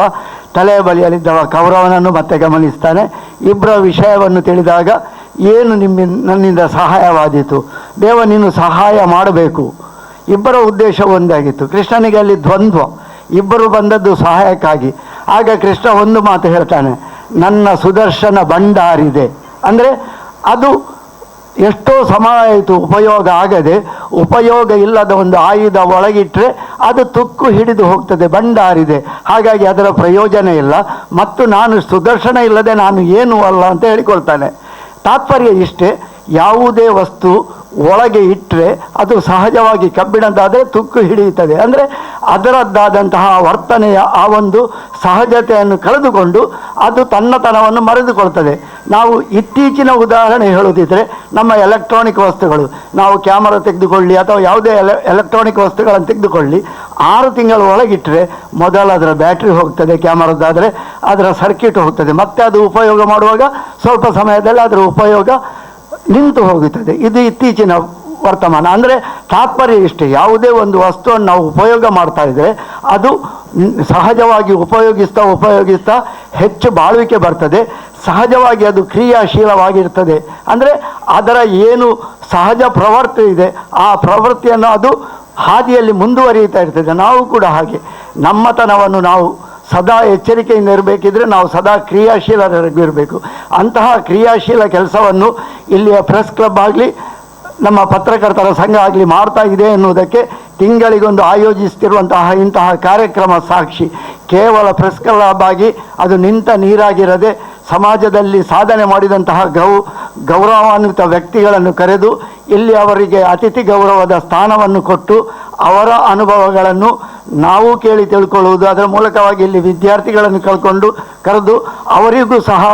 ತಲೆಯ ಬಳಿಯಲ್ಲಿದ್ದವ ಕೌರವನನ್ನು ಮತ್ತೆ ಗಮನಿಸ್ತಾನೆ. ಇಬ್ಬರ ವಿಷಯವನ್ನು ತಿಳಿದಾಗ, ಏನು ನನ್ನಿಂದ ಸಹಾಯವಾದೀತು, ದೇವ ನೀನು ಸಹಾಯ ಮಾಡಬೇಕು. ಇಬ್ಬರ ಉದ್ದೇಶ ಒಂದಾಗಿತ್ತು. ಕೃಷ್ಣನಿಗೆ ಅಲ್ಲಿ ದ್ವಂದ್ವ, ಇಬ್ಬರು ಬಂದದ್ದು ಸಹಾಯಕ್ಕಾಗಿ. ಆಗ ಕೃಷ್ಣ ಒಂದು ಮಾತು ಹೇಳ್ತಾನೆ, ನನ್ನ ಸುದರ್ಶನ ಭಂಡಾರಿದೆ. ಅಂದರೆ ಅದು ಎಷ್ಟೋ ಸಮಯ ಆಯಿತು ಉಪಯೋಗ ಆಗದೆ, ಉಪಯೋಗ ಇಲ್ಲದ ಒಂದು ಆಯುಧ ಒಳಗಿಟ್ಟರೆ ಅದು ತುಕ್ಕು ಹಿಡಿದು ಹೋಗ್ತದೆ, ಭಂಡಾರಿದೆ, ಹಾಗಾಗಿ ಅದರ ಪ್ರಯೋಜನ ಇಲ್ಲ, ಮತ್ತು ನಾನು ಸುದರ್ಶನ ಇಲ್ಲದೆ ನಾನು ಏನೂ ಅಲ್ಲ ಅಂತ ಹೇಳಿಕೊಳ್ತಾನೆ. ತಾತ್ಪರ್ಯ ಇಷ್ಟೇ, ಯಾವುದೇ ವಸ್ತು ಒಳಗೆ ಇಟ್ಟರೆ ಅದು ಸಹಜವಾಗಿ ಕಬ್ಬಿಣದ್ದಾದರೆ ತುಕ್ಕು ಹಿಡಿಯುತ್ತದೆ. ಅಂದರೆ ಅದರದ್ದಾದಂತಹ ವರ್ತನೆಯ ಆ ಒಂದು ಸಹಜತೆಯನ್ನು ಕಳೆದುಕೊಂಡು ಅದು ತನ್ನತನವನ್ನು ಮರೆದುಕೊಳ್ತದೆ. ನಾವು ಇತ್ತೀಚಿನ ಉದಾಹರಣೆ ಹೇಳುತ್ತಿದ್ದರೆ ನಮ್ಮ ಎಲೆಕ್ಟ್ರಾನಿಕ್ ವಸ್ತುಗಳು, ನಾವು ಕ್ಯಾಮರಾ ತೆಗೆದುಕೊಳ್ಳಿ ಅಥವಾ ಯಾವುದೇ ಎಲೆಕ್ಟ್ರಾನಿಕ್ ವಸ್ತುಗಳನ್ನು ತೆಗೆದುಕೊಳ್ಳಿ, 6 ತಿಂಗಳ ಒಳಗಿಟ್ಟರೆ ಮೊದಲು ಅದರ ಬ್ಯಾಟ್ರಿ ಹೋಗ್ತದೆ, ಕ್ಯಾಮರಾದಾದರೆ ಅದರ ಸರ್ಕ್ಯೂಟ್ ಹೋಗ್ತದೆ, ಮತ್ತೆ ಅದು ಉಪಯೋಗ ಮಾಡುವಾಗ ಸ್ವಲ್ಪ ಸಮಯದಲ್ಲಿ ಅದರ ಉಪಯೋಗ ನಿಂತು ಹೋಗುತ್ತದೆ. ಇದು ಇತ್ತೀಚಿನ ವರ್ತಮಾನ. ಅಂದರೆ ತಾತ್ಪರ್ಯ ಇಷ್ಟೇ, ಯಾವುದೇ ಒಂದು ವಸ್ತುವನ್ನು ನಾವು ಉಪಯೋಗ ಮಾಡ್ತಾ ಇದ್ದರೆ ಅದು ಸಹಜವಾಗಿ ಉಪಯೋಗಿಸ್ತಾ ಹೆಚ್ಚು ಬಾಳುವಿಕೆ ಬರ್ತದೆ, ಸಹಜವಾಗಿ ಅದು ಕ್ರಿಯಾಶೀಲವಾಗಿರ್ತದೆ. ಅಂದರೆ ಅದರ ಏನು ಸಹಜ ಪ್ರವೃತ್ತಿ ಇದೆ ಆ ಪ್ರವೃತ್ತಿಯನ್ನು ಅದು ಹಾದಿಯಲ್ಲಿ ಮುಂದುವರಿಯುತ್ತಾ ಇರ್ತದೆ. ನಾವು ಕೂಡ ಹಾಗೆ ನಮ್ಮತನವನ್ನು ನಾವು ಸದಾ ಎಚ್ಚರಿಕೆಯಿಂದ ಇರಬೇಕಿದ್ರೆ ನಾವು ಸದಾ ಕ್ರಿಯಾಶೀಲರಾಗಿರಬೇಕು. ಅಂತಹ ಕ್ರಿಯಾಶೀಲ ಕೆಲಸವನ್ನು ಇಲ್ಲಿಯ ಪ್ರೆಸ್ ಕ್ಲಬ್ ಆಗಲಿ ನಮ್ಮ ಪತ್ರಕರ್ತರ ಸಂಘ ಆಗಲಿ ಮಾಡ್ತಾ ಇದೆ ಎನ್ನುವುದಕ್ಕೆ ತಿಂಗಳಿಗೊಂದು ಆಯೋಜಿಸ್ತಿರುವಂತಹ ಇಂತಹ ಕಾರ್ಯಕ್ರಮ ಸಾಕ್ಷಿ. ಕೇವಲ ಪ್ರೆಸ್ ಕ್ಲಬ್ ಆಗಿ ಅದು ನಿಂತ ನೀರಾಗಿರದೆ ಸಮಾಜದಲ್ಲಿ ಸಾಧನೆ ಮಾಡಿದಂತಹ ಗೌರವಾನ್ವಿತ ವ್ಯಕ್ತಿಗಳನ್ನು ಕರೆದು ಇಲ್ಲಿ ಅವರಿಗೆ ಅತಿಥಿ ಗೌರವದ ಸ್ಥಾನವನ್ನು ಕೊಟ್ಟು ಅವರ ಅನುಭವಗಳನ್ನು ನಾವು ಕೇಳಿ ತಿಳ್ಕೊಳ್ಳುವುದು, ಅದರ ಮೂಲಕವಾಗಿ ಇಲ್ಲಿ ವಿದ್ಯಾರ್ಥಿಗಳನ್ನು ಕರೆದು ಅವರಿಗೂ ಸಹ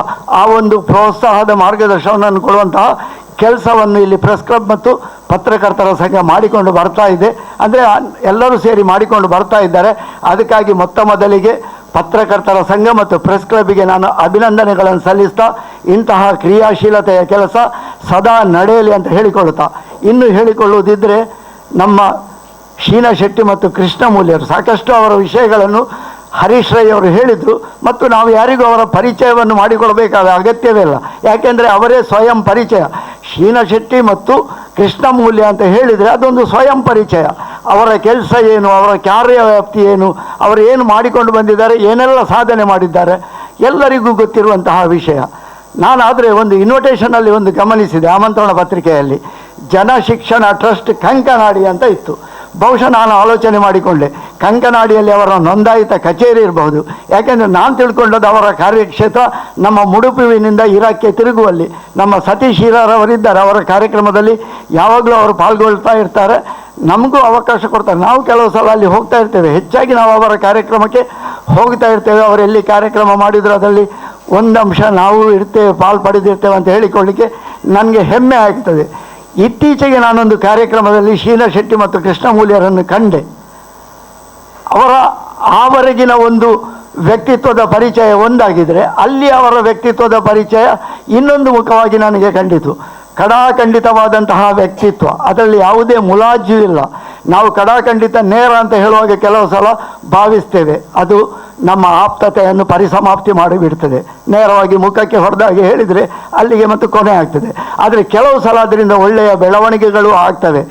ಆ ಒಂದು ಪ್ರೋತ್ಸಾಹದ ಮಾರ್ಗದರ್ಶನವನ್ನು ಕೊಡುವಂತಹ ಕೆಲಸವನ್ನು ಇಲ್ಲಿ ಪ್ರೆಸ್ ಕ್ಲಬ್ ಮತ್ತು ಪತ್ರಕರ್ತರ ಸಂಘ ಮಾಡಿಕೊಂಡು ಬರ್ತಾ ಇದೆ. ಅಂದರೆ ಎಲ್ಲರೂ ಸೇರಿ ಮಾಡಿಕೊಂಡು ಬರ್ತಾ ಇದ್ದಾರೆ. ಅದಕ್ಕಾಗಿ ಮೊದಲಿಗೆ ಪತ್ರಕರ್ತರ ಸಂಘ ಮತ್ತು ಪ್ರೆಸ್ ಕ್ಲಬ್ಬಿಗೆ ನಾನು ಅಭಿನಂದನೆಗಳನ್ನು ಸಲ್ಲಿಸ್ತಾ ಇಂತಹ ಕ್ರಿಯಾಶೀಲತೆಯ ಕೆಲಸ ಸದಾ ನಡೆಯಲಿ ಅಂತ ಹೇಳಿಕೊಳ್ಳುತ್ತಾ, ಇನ್ನು ಹೇಳಿಕೊಳ್ಳುವುದಿದ್ದರೆ ನಮ್ಮ ಶೀನಾ ಶೆಟ್ಟಿ ಮತ್ತು ಕೃಷ್ಣಮೂಲ್ಯರು ಸಾಕಷ್ಟು ಅವರ ವಿಷಯಗಳನ್ನು ಹರೀಶ್ ರೈ ಅವರು ಹೇಳಿದರು, ಮತ್ತು ನಾವು ಯಾರಿಗೂ ಅವರ ಪರಿಚಯವನ್ನು ಮಾಡಿಕೊಳ್ಬೇಕಾದ ಅಗತ್ಯವೇ ಇಲ್ಲ. ಯಾಕೆಂದರೆ ಅವರೇ ಸ್ವಯಂ ಪರಿಚಯ. ಶೀನಾ ಶೆಟ್ಟಿ ಮತ್ತು ಕೃಷ್ಣಮೂಲ್ಯ ಅಂತ ಹೇಳಿದರೆ ಅದೊಂದು ಸ್ವಯಂ ಪರಿಚಯ. ಅವರ ಕೆಲಸ ಏನು, ಅವರ ಕಾರ್ಯವ್ಯಾಪ್ತಿ ಏನು, ಅವರು ಏನು ಮಾಡಿಕೊಂಡು ಬಂದಿದ್ದಾರೆ, ಏನೆಲ್ಲ ಸಾಧನೆ ಮಾಡಿದ್ದಾರೆ ಎಲ್ಲರಿಗೂ ಗೊತ್ತಿರುವಂತಹ ವಿಷಯ. ನಾನಾದರೆ ಒಂದು ಇನ್ವಿಟೇಷನಲ್ಲಿ ಒಂದು ಗಮನಿಸಿದೆ, ಆಮಂತ್ರಣ ಪತ್ರಿಕೆಯಲ್ಲಿ ಜನಶಿಕ್ಷಣ ಟ್ರಸ್ಟ್ ಕಂಕನಾಡಿ ಅಂತ ಇತ್ತು. ಬಹುಶಃ ನಾನು ಆಲೋಚನೆ ಮಾಡಿಕೊಂಡೆ, ಕಂಕನಾಡಿಯಲ್ಲಿ ಅವರ ನೋಂದಾಯಿತ ಕಚೇರಿ ಇರಬಹುದು. ಯಾಕೆಂದರೆ ನಾನು ತಿಳ್ಕೊಂಡದ್ದು ಅವರ ಕಾರ್ಯಕ್ಷೇತ್ರ ನಮ್ಮ ಮುಡುಪುವಿನಿಂದ ಇರಾಕ್ಕೆ ತಿರುಗುವಲ್ಲಿ. ನಮ್ಮ ಸತೀಶ್ ಹೀರಾರವರಿದ್ದಾರೆ, ಅವರ ಕಾರ್ಯಕ್ರಮದಲ್ಲಿ ಯಾವಾಗಲೂ ಅವರು ಪಾಲ್ಗೊಳ್ತಾ ಇರ್ತಾರೆ, ನಮಗೂ ಅವಕಾಶ ಕೊಡ್ತಾರೆ. ನಾವು ಕೆಲವು ಸಲ ಅಲ್ಲಿ ಹೋಗ್ತಾ ಇರ್ತೇವೆ, ಹೆಚ್ಚಾಗಿ ನಾವು ಅವರ ಕಾರ್ಯಕ್ರಮಕ್ಕೆ ಹೋಗ್ತಾ ಇರ್ತೇವೆ. ಅವರೆಲ್ಲಿ ಕಾರ್ಯಕ್ರಮ ಮಾಡಿದ್ರು ಅದರಲ್ಲಿ ಒಂದು ಅಂಶ ನಾವು ಇರ್ತೇವೆ, ಪಾಲು ಪಡೆದಿರ್ತೇವೆ ಅಂತ ಹೇಳಿಕೊಳ್ಳಿಕ್ಕೆ ನನಗೆ ಹೆಮ್ಮೆ ಆಗ್ತದೆ. ಇತ್ತೀಚೆಗೆ ನಾನೊಂದು ಕಾರ್ಯಕ್ರಮದಲ್ಲಿ ಶೀನಾ ಶೆಟ್ಟಿ ಮತ್ತು ಕೃಷ್ಣಮೂಲ್ಯರನ್ನು ಕಂಡೆ. ಅವರ ಆವರೆಗಿನ ಒಂದು ವ್ಯಕ್ತಿತ್ವದ ಪರಿಚಯ ಒಂದಾಗಿದ್ದರೆ ಅಲ್ಲಿ ಅವರ ವ್ಯಕ್ತಿತ್ವದ ಪರಿಚಯ ಇನ್ನೊಂದು ಮುಖವಾಗಿ ನನಗೆ ಕಂಡಿತು. ಕಡಾಖಂಡಿತವಾದಂತಹ ವ್ಯಕ್ತಿತ್ವ, ಅದರಲ್ಲಿ ಯಾವುದೇ ಮುಲಾಜು ಇಲ್ಲ. ನಾವು ಕಡಾಖಂಡಿತ ನೇರ ಅಂತ ಹೇಳುವಾಗ ಕೆಲವು ಸಲ ಭಾವಿಸ್ತೇವೆ, ಅದು ನಮ್ಮ ಆಪ್ತತೆಯನ್ನು ಪರಿಸಮಾಪ್ತಿ ಮಾಡಿಬಿಡ್ತದೆ. ನೇರವಾಗಿ ಮುಖಕ್ಕೆ ಹೊಡೆದಾಗಿ ಹೇಳಿದರೆ ಅಲ್ಲಿಗೆ ಮತ್ತು ಕೊನೆ ಆಗ್ತದೆ. ಆದರೆ ಕೆಲವು ಸಲ ಅದರಿಂದ ಒಳ್ಳೆಯ ಬೆಳವಣಿಗೆಗಳು ಆಗ್ತವೆ.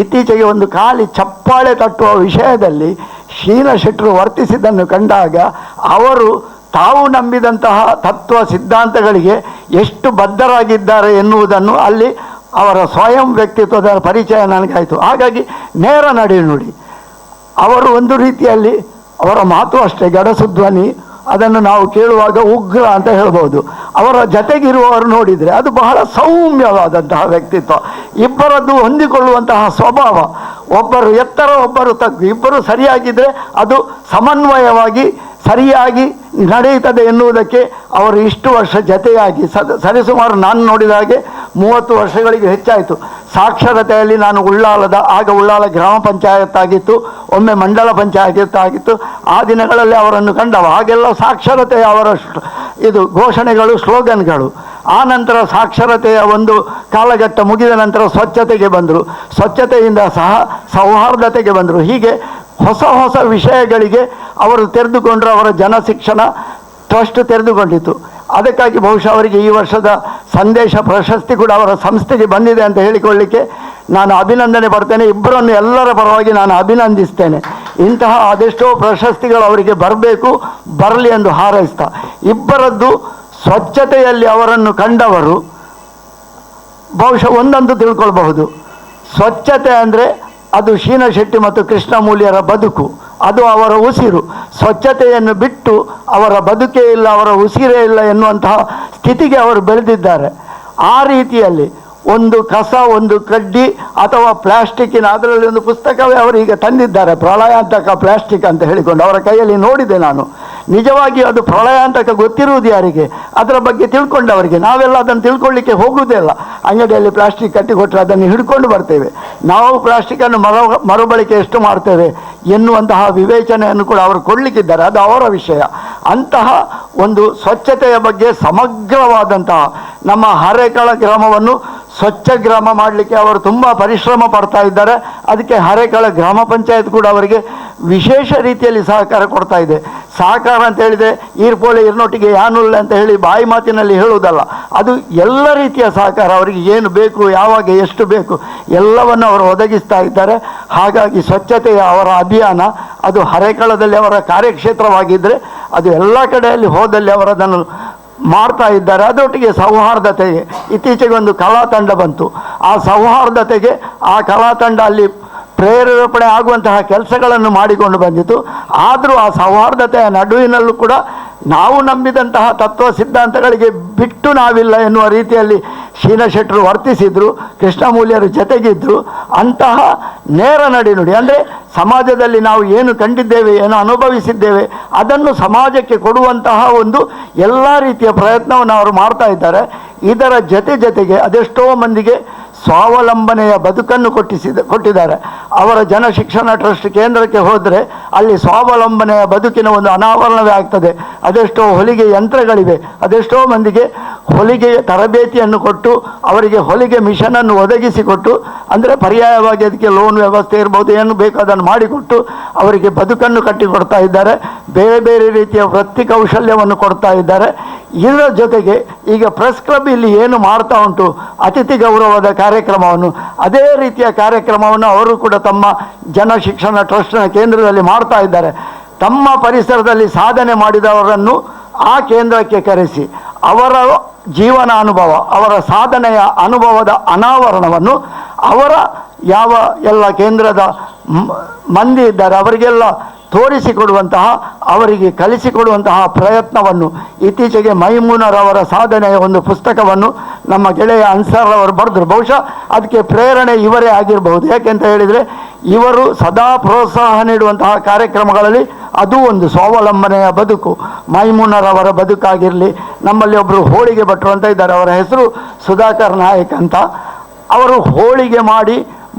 ಇತ್ತೀಚೆಗೆ ಒಂದು ಖಾಲಿ ಚಪ್ಪಾಳೆ ತಟ್ಟುವ ವಿಷಯದಲ್ಲಿ ಶೀನಾ ಶೆಟ್ಟರು ವರ್ತಿಸಿದ್ದನ್ನು ಕಂಡಾಗ ಅವರು ತಾವು ನಂಬಿದಂತಹ ತತ್ವ ಸಿದ್ಧಾಂತಗಳಿಗೆ ಎಷ್ಟು ಬದ್ಧರಾಗಿದ್ದಾರೆ ಎನ್ನುವುದನ್ನು ಅಲ್ಲಿ ಅವರ ಸ್ವಯಂ ವ್ಯಕ್ತಿತ್ವದ ಪರಿಚಯ ನನಗಾಯಿತು. ಹಾಗಾಗಿ ನೇರ ನಡೆನುಡಿ, ಅವರು ಒಂದು ರೀತಿಯಲ್ಲಿ ಅವರ ಮಾತು ಅಷ್ಟೇ ಗಡಸು ಧ್ವನಿ, ಅದನ್ನು ನಾವು ಕೇಳುವಾಗ ಉಗ್ರ ಅಂತ ಹೇಳ್ಬೋದು. ಅವರ ಜತೆಗಿರುವವರು ನೋಡಿದರೆ ಅದು ಬಹಳ ಸೌಮ್ಯವಾದಂತಹ ವ್ಯಕ್ತಿತ್ವ, ಇಬ್ಬರದ್ದು ಹೊಂದಿಕೊಳ್ಳುವಂತಹ ಸ್ವಭಾವ. ಒಬ್ಬರು ಎತ್ತರ ಒಬ್ಬರು ತಗ್ಗು, ಇಬ್ಬರು ಸರಿಯಾಗಿದ್ದರೆ ಅದು ಸಮನ್ವಯವಾಗಿ ಸರಿಯಾಗಿ ನಡೆಯುತ್ತದೆ ಎನ್ನುವುದಕ್ಕೆ ಅವರು ಇಷ್ಟು ವರ್ಷ ಜತೆಯಾಗಿ ಸರಿಸುಮಾರು ನಾನು ನೋಡಿದ ಹಾಗೆ 30 ವರ್ಷಗಳಿಗೆ ಹೆಚ್ಚಾಯಿತು. ಸಾಕ್ಷರತೆಯಲ್ಲಿ ನಾನು ಆಗ ಉಳ್ಳಾಲ ಗ್ರಾಮ ಪಂಚಾಯತ್ ಆಗಿತ್ತು, ಒಮ್ಮೆ ಮಂಡಲ ಪಂಚಾಯತ್ ಆಗಿತ್ತು. ಆ ದಿನಗಳಲ್ಲಿ ಅವರನ್ನು ಕಂಡವ. ಹಾಗೆಲ್ಲ ಸಾಕ್ಷರತೆಯ ಅವರ ಇದು ಘೋಷಣೆಗಳು, ಸ್ಲೋಗನ್ಗಳು. ಆ ನಂತರ ಸಾಕ್ಷರತೆಯ ಒಂದು ಕಾಲಘಟ್ಟ ಮುಗಿದ ನಂತರ ಸ್ವಚ್ಛತೆಗೆ ಬಂದರು, ಸ್ವಚ್ಛತೆಯಿಂದ ಸಹ ಸೌಹಾರ್ದತೆಗೆ ಬಂದರು. ಹೀಗೆ ಹೊಸ ಹೊಸ ವಿಷಯಗಳಿಗೆ ಅವರು ತೆರೆದುಕೊಂಡರು. ಅವರ ಜನಶಿಕ್ಷಣ ಟ್ರಸ್ಟ್ ತೆರೆದುಕೊಂಡಿತು. ಅದಕ್ಕಾಗಿ ಬಹುಶಃ ಅವರಿಗೆ ಈ ವರ್ಷದ ಸಂದೇಶ ಪ್ರಶಸ್ತಿ ಕೂಡ ಅವರ ಸಂಸ್ಥೆಗೆ ಬಂದಿದೆ ಅಂತ ಹೇಳಿಕೊಳ್ಳಲಿಕ್ಕೆ ನಾನು ಅಭಿನಂದನೆ ಪಡ್ತೇನೆ. ಇಬ್ಬರನ್ನು ಎಲ್ಲರ ಪರವಾಗಿ ನಾನು ಅಭಿನಂದಿಸ್ತೇನೆ. ಇಂತಹ ಅದೆಷ್ಟೋ ಪ್ರಶಸ್ತಿಗಳು ಅವರಿಗೆ ಬರಬೇಕು, ಬರಲಿ ಎಂದು ಹಾರೈಸ್ತಾ, ಇಬ್ಬರದ್ದು ಸ್ವಚ್ಛತೆಯಲ್ಲಿ ಅವರನ್ನು ಕಂಡವರು ಬಹುಶಃ ಒಂದಂತೂ ತಿಳ್ಕೊಳ್ಬಹುದು, ಸ್ವಚ್ಛತೆ ಅಂದರೆ ಅದು ಶೀನಾ ಶೆಟ್ಟಿ ಮತ್ತು ಕೃಷ್ಣಮೂಲ್ಯರ ಬದುಕು, ಅದು ಅವರ ಉಸಿರು. ಸ್ವಚ್ಛತೆಯನ್ನು ಬಿಟ್ಟು ಅವರ ಬದುಕೇ ಇಲ್ಲ, ಅವರ ಉಸಿರೇ ಇಲ್ಲ ಎನ್ನುವಂತಹ ಸ್ಥಿತಿಗೆ ಅವರು ಬೆಳೆದಿದ್ದಾರೆ. ಆ ರೀತಿಯಲ್ಲಿ ಒಂದು ಕಸ, ಒಂದು ಕಡ್ಡಿ ಅಥವಾ ಪ್ಲಾಸ್ಟಿಕ್ಕಿನ ಅದರಲ್ಲಿ ಒಂದು ಪುಸ್ತಕವೇ ಅವರು ಈಗ ತಂದಿದ್ದಾರೆ, ಪ್ರಳಯಾಂತಕ ಪ್ಲಾಸ್ಟಿಕ್ ಅಂತ ಹೇಳಿಕೊಂಡು. ಅವರ ಕೈಯಲ್ಲಿ ನೋಡಿದೆ ನಾನು. ನಿಜವಾಗಿ ಅದು ಪ್ರಳಯಾಂತಕ ಗೊತ್ತಿರುವುದು ಯಾರಿಗೆ? ಅದರ ಬಗ್ಗೆ ತಿಳ್ಕೊಂಡವರಿಗೆ. ನಾವೆಲ್ಲ ಅದನ್ನು ತಿಳ್ಕೊಳ್ಳಿಕ್ಕೆ ಹೋಗುವುದೇ ಇಲ್ಲ. ಅಂಗಡಿಯಲ್ಲಿ ಪ್ಲಾಸ್ಟಿಕ್ ಕಟ್ಟಿಕೊಟ್ಟರೆ ಅದನ್ನು ಹಿಡ್ಕೊಂಡು ಬರ್ತೇವೆ. ನಾವು ಪ್ಲಾಸ್ಟಿಕ್ಕನ್ನು ಮರುಬಳಕೆ ಎಷ್ಟು ಮಾಡ್ತೇವೆ ಎನ್ನುವಂತಹ ವಿವೇಚನೆಯನ್ನು ಕೂಡ ಅವರು ಕೊಡಲಿಕ್ಕಿದ್ದಾರೆ, ಅದು ಅವರ ವಿಷಯ. ಅಂತಹ ಒಂದು ಸ್ವಚ್ಛತೆಯ ಬಗ್ಗೆ ಸಮಗ್ರವಾದಂತಹ ನಮ್ಮ ಹರೇಕಳ ಗ್ರಾಮವನ್ನು ಸ್ವಚ್ಛ ಗ್ರಾಮ ಮಾಡಲಿಕ್ಕೆ ಅವರು ತುಂಬ ಪರಿಶ್ರಮ ಪಡ್ತಾ ಇದ್ದಾರೆ. ಅದಕ್ಕೆ ಹರೇಕಳ ಗ್ರಾಮ ಪಂಚಾಯತ್ ಕೂಡ ಅವರಿಗೆ ವಿಶೇಷ ರೀತಿಯಲ್ಲಿ ಸಹಕಾರ ಕೊಡ್ತಾ ಇದೆ. ಸಹಕಾರ ಅಂತ ಹೇಳಿದರೆ ಈರ್ಪೋಳೆ ಇರ್ನೊಟ್ಟಿಗೆ ಯಾನುಲ್ಲ ಅಂತ ಹೇಳಿ ಬಾಯಿ ಮಾತಿನಲ್ಲಿ ಹೇಳುವುದಲ್ಲ, ಅದು ಎಲ್ಲ ರೀತಿಯ ಸಹಕಾರ. ಅವರಿಗೆ ಏನು ಬೇಕು, ಯಾವಾಗ ಎಷ್ಟು ಬೇಕು ಎಲ್ಲವನ್ನು ಅವರು ಒದಗಿಸ್ತಾ ಇದ್ದಾರೆ. ಹಾಗಾಗಿ ಸ್ವಚ್ಛತೆಯ ಅವರ ಅಭಿಯಾನ ಅದು ಹರೇಕಳದಲ್ಲಿ ಅವರ ಕಾರ್ಯಕ್ಷೇತ್ರವಾಗಿದ್ದರೆ ಅದು ಎಲ್ಲ ಕಡೆಯಲ್ಲಿ ಹೋದಲ್ಲಿ ಅವರದನ್ನು ಮಾಡ್ತಾ ಇದ್ದಾರೆ. ಅದರೊಟ್ಟಿಗೆ ಸೌಹಾರ್ದತೆಗೆ ಇತ್ತೀಚೆಗೆ ಒಂದು ಕಲಾ ತಂಡ ಬಂತು. ಆ ಸೌಹಾರ್ದತೆಗೆ ಆ ಕಲಾ ತಂಡ ಅಲ್ಲಿ ಪ್ರೇರೇಪಣೆ ಆಗುವಂತಹ ಕೆಲಸಗಳನ್ನು ಮಾಡಿಕೊಂಡು ಬಂದಿತು. ಆದರೂ ಆ ಸೌಹಾರ್ದತೆಯ ನಡುವಿನಲ್ಲೂ ಕೂಡ ನಾವು ನಂಬಿದಂತಹ ತತ್ವ ಸಿದ್ಧಾಂತಗಳಿಗೆ ಬಿಟ್ಟು ನಾವಿಲ್ಲ ಎನ್ನುವ ರೀತಿಯಲ್ಲಿ ಶೀನಾ ಶೆಟ್ಟರು ವರ್ತಿಸಿದರು, ಕೃಷ್ಣಮೂಲ್ಯರು ಜೊತೆಗಿದ್ದರು. ಅಂತಹ ನೇರ ನಡೆನುಡಿ ಅಂದರೆ ಸಮಾಜದಲ್ಲಿ ನಾವು ಏನು ಕಂಡಿದ್ದೇವೆ, ಏನು ಅನುಭವಿಸಿದ್ದೇವೆ ಅದನ್ನು ಸಮಾಜಕ್ಕೆ ಕೊಡುವಂತಹ ಒಂದು ಎಲ್ಲ ರೀತಿಯ ಪ್ರಯತ್ನವನ್ನು ಅವರು ಮಾಡ್ತಾ ಇದ್ದಾರೆ. ಇದರ ಜೊತೆಗೆ ಅದೆಷ್ಟೋ ಮಂದಿಗೆ ಸ್ವಾವಲಂಬನೆಯ ಬದುಕನ್ನು ಕೊಟ್ಟಿದ್ದಾರೆ. ಅವರ ಜನಶಿಕ್ಷಣ ಟ್ರಸ್ಟ್ ಕೇಂದ್ರಕ್ಕೆ ಹೋದರೆ ಅಲ್ಲಿ ಸ್ವಾವಲಂಬನೆಯ ಬದುಕಿನ ಒಂದು ಅನಾವರಣವೇ ಆಗ್ತದೆ. ಅದೆಷ್ಟೋ ಹೊಲಿಗೆ ಯಂತ್ರಗಳಿವೆ, ಅದೆಷ್ಟೋ ಮಂದಿಗೆ ಹೊಲಿಗೆ ತರಬೇತಿಯನ್ನು ಕೊಟ್ಟು ಅವರಿಗೆ ಹೊಲಿಗೆ ಮಿಷನನ್ನು ಒದಗಿಸಿಕೊಟ್ಟು, ಅಂದರೆ ಪರ್ಯಾಯವಾಗಿ ಅದಕ್ಕೆ ಲೋನ್ ವ್ಯವಸ್ಥೆ ಇರ್ಬೋದು, ಏನು ಬೇಕು ಅದನ್ನು ಮಾಡಿಕೊಟ್ಟು ಅವರಿಗೆ ಬದುಕನ್ನು ಕಟ್ಟಿಕೊಡ್ತಾ ಇದ್ದಾರೆ. ಬೇರೆ ಬೇರೆ ರೀತಿಯ ವೃತ್ತಿ ಕೌಶಲ್ಯವನ್ನು ಕೊಡ್ತಾ ಇದ್ದಾರೆ. ಇದರ ಜೊತೆಗೆ ಈಗ ಪ್ರೆಸ್ ಕ್ಲಬ್ ಇಲ್ಲಿ ಏನು ಮಾಡ್ತಾ ಉಂಟು, ಅತಿಥಿ ಗೌರವದ ಕಾರ್ಯಕ್ರಮವನ್ನು, ಅದೇ ರೀತಿಯ ಕಾರ್ಯಕ್ರಮವನ್ನು ಅವರು ಕೂಡ ತಮ್ಮ ಜನಶಿಕ್ಷಣ ಟ್ರಸ್ಟ್ನ ಕೇಂದ್ರದಲ್ಲಿ ಮಾಡ್ತಾ ಇದ್ದಾರೆ. ತಮ್ಮ ಪರಿಸರದಲ್ಲಿ ಸಾಧನೆ ಮಾಡಿದವರನ್ನು ಆ ಕೇಂದ್ರಕ್ಕೆ ಕರೆಸಿ ಅವರ ಜೀವನ ಅನುಭವ, ಅವರ ಸಾಧನೆಯ ಅನುಭವದ ಅನಾವರಣವನ್ನು ಅವರ ಯಾವ ಎಲ್ಲ ಕೇಂದ್ರದ ಮಂದಿ ಇದ್ದಾರೆ ಅವರಿಗೆಲ್ಲ ತೋರಿಸಿಕೊಡುವಂತಹ, ಅವರಿಗೆ ಕಲಿಸಿಕೊಡುವಂತಹ ಪ್ರಯತ್ನವನ್ನು ಇತ್ತೀಚೆಗೆ ಮೈಮೂನರವರ ಸಾಧನೆಯ ಒಂದು ಪುಸ್ತಕವನ್ನು ನಮ್ಮ ಗೆಳೆಯ ಅನ್ಸರ್ ಅವರು ಬರೆದರು. ಬಹುಶಃ ಅದಕ್ಕೆ ಪ್ರೇರಣೆ ಇವರೇ ಆಗಿರಬಹುದು. ಯಾಕೆಂತ ಹೇಳಿದರೆ ಇವರು ಸದಾ ಪ್ರೋತ್ಸಾಹ ನೀಡುವಂತಹ ಕಾರ್ಯಕ್ರಮಗಳಲ್ಲಿ ಅದು ಒಂದು ಸ್ವಾವಲಂಬನೆಯ ಬದುಕು. ಮೈಮೂನರವರ ಬದುಕಾಗಿರಲಿ, ನಮ್ಮಲ್ಲಿ ಒಬ್ಬರು ಹೋಳಿಗೆ ಭಟ್ರು ಅಂತ ಇದ್ದಾರೆ, ಅವರ ಹೆಸರು ಸುಧಾಕರ್ ನಾಯಕ್ ಅಂತ. ಅವರು ಹೋಳಿಗೆ ಮಾಡಿ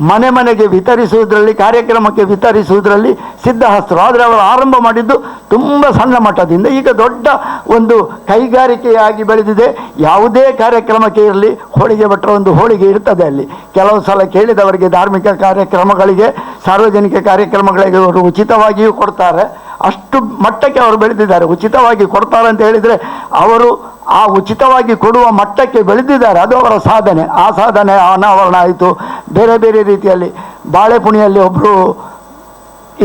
ಮನೆ ಮನೆಗೆ ವಿತರಿಸುವುದರಲ್ಲಿ, ಕಾರ್ಯಕ್ರಮಕ್ಕೆ ವಿತರಿಸುವುದರಲ್ಲಿ ಸಿದ್ಧಹಸ್ತರು. ಆದರೆ ಅವರು ಆರಂಭ ಮಾಡಿದ್ದು ತುಂಬ ಸಣ್ಣ ಮಟ್ಟದಿಂದ, ಈಗ ದೊಡ್ಡ ಒಂದು ಕೈಗಾರಿಕೆಯಾಗಿ ಬೆಳೆದಿದೆ. ಯಾವುದೇ ಕಾರ್ಯಕ್ರಮಕ್ಕೆ ಇರಲಿ, ಹೋಳಿಗೆ ಭಟ್ರ ಒಂದು ಹೋಳಿಗೆ ಇರ್ತದೆ ಅಲ್ಲಿ. ಕೆಲವು ಸಲ ಕೇಳಿದವರಿಗೆ ಧಾರ್ಮಿಕ ಕಾರ್ಯಕ್ರಮಗಳಿಗೆ, ಸಾರ್ವಜನಿಕ ಕಾರ್ಯಕ್ರಮಗಳಿಗೆ ಅವರು ಉಚಿತವಾಗಿಯೂ ಕೊಡ್ತಾರೆ. ಅಷ್ಟು ಮಟ್ಟಕ್ಕೆ ಅವರು ಬೆಳೆದಿದ್ದಾರೆ. ಉಚಿತವಾಗಿ ಕೊಡ್ತಾರೆ ಅಂತ ಹೇಳಿದರೆ ಅವರು ಆ ಉಚಿತವಾಗಿ ಕೊಡುವ ಮಟ್ಟಕ್ಕೆ ಬೆಳೆದಿದ್ದಾರೆ. ಅದು ಅವರ ಸಾಧನೆ. ಆ ಸಾಧನೆ ಅನಾವರಣ ಆಯಿತು. ಬೇರೆ ಬೇರೆ ರೀತಿಯಲ್ಲಿ ಬಾಳೆಪುಣಿಯಲ್ಲಿ ಒಬ್ಬರು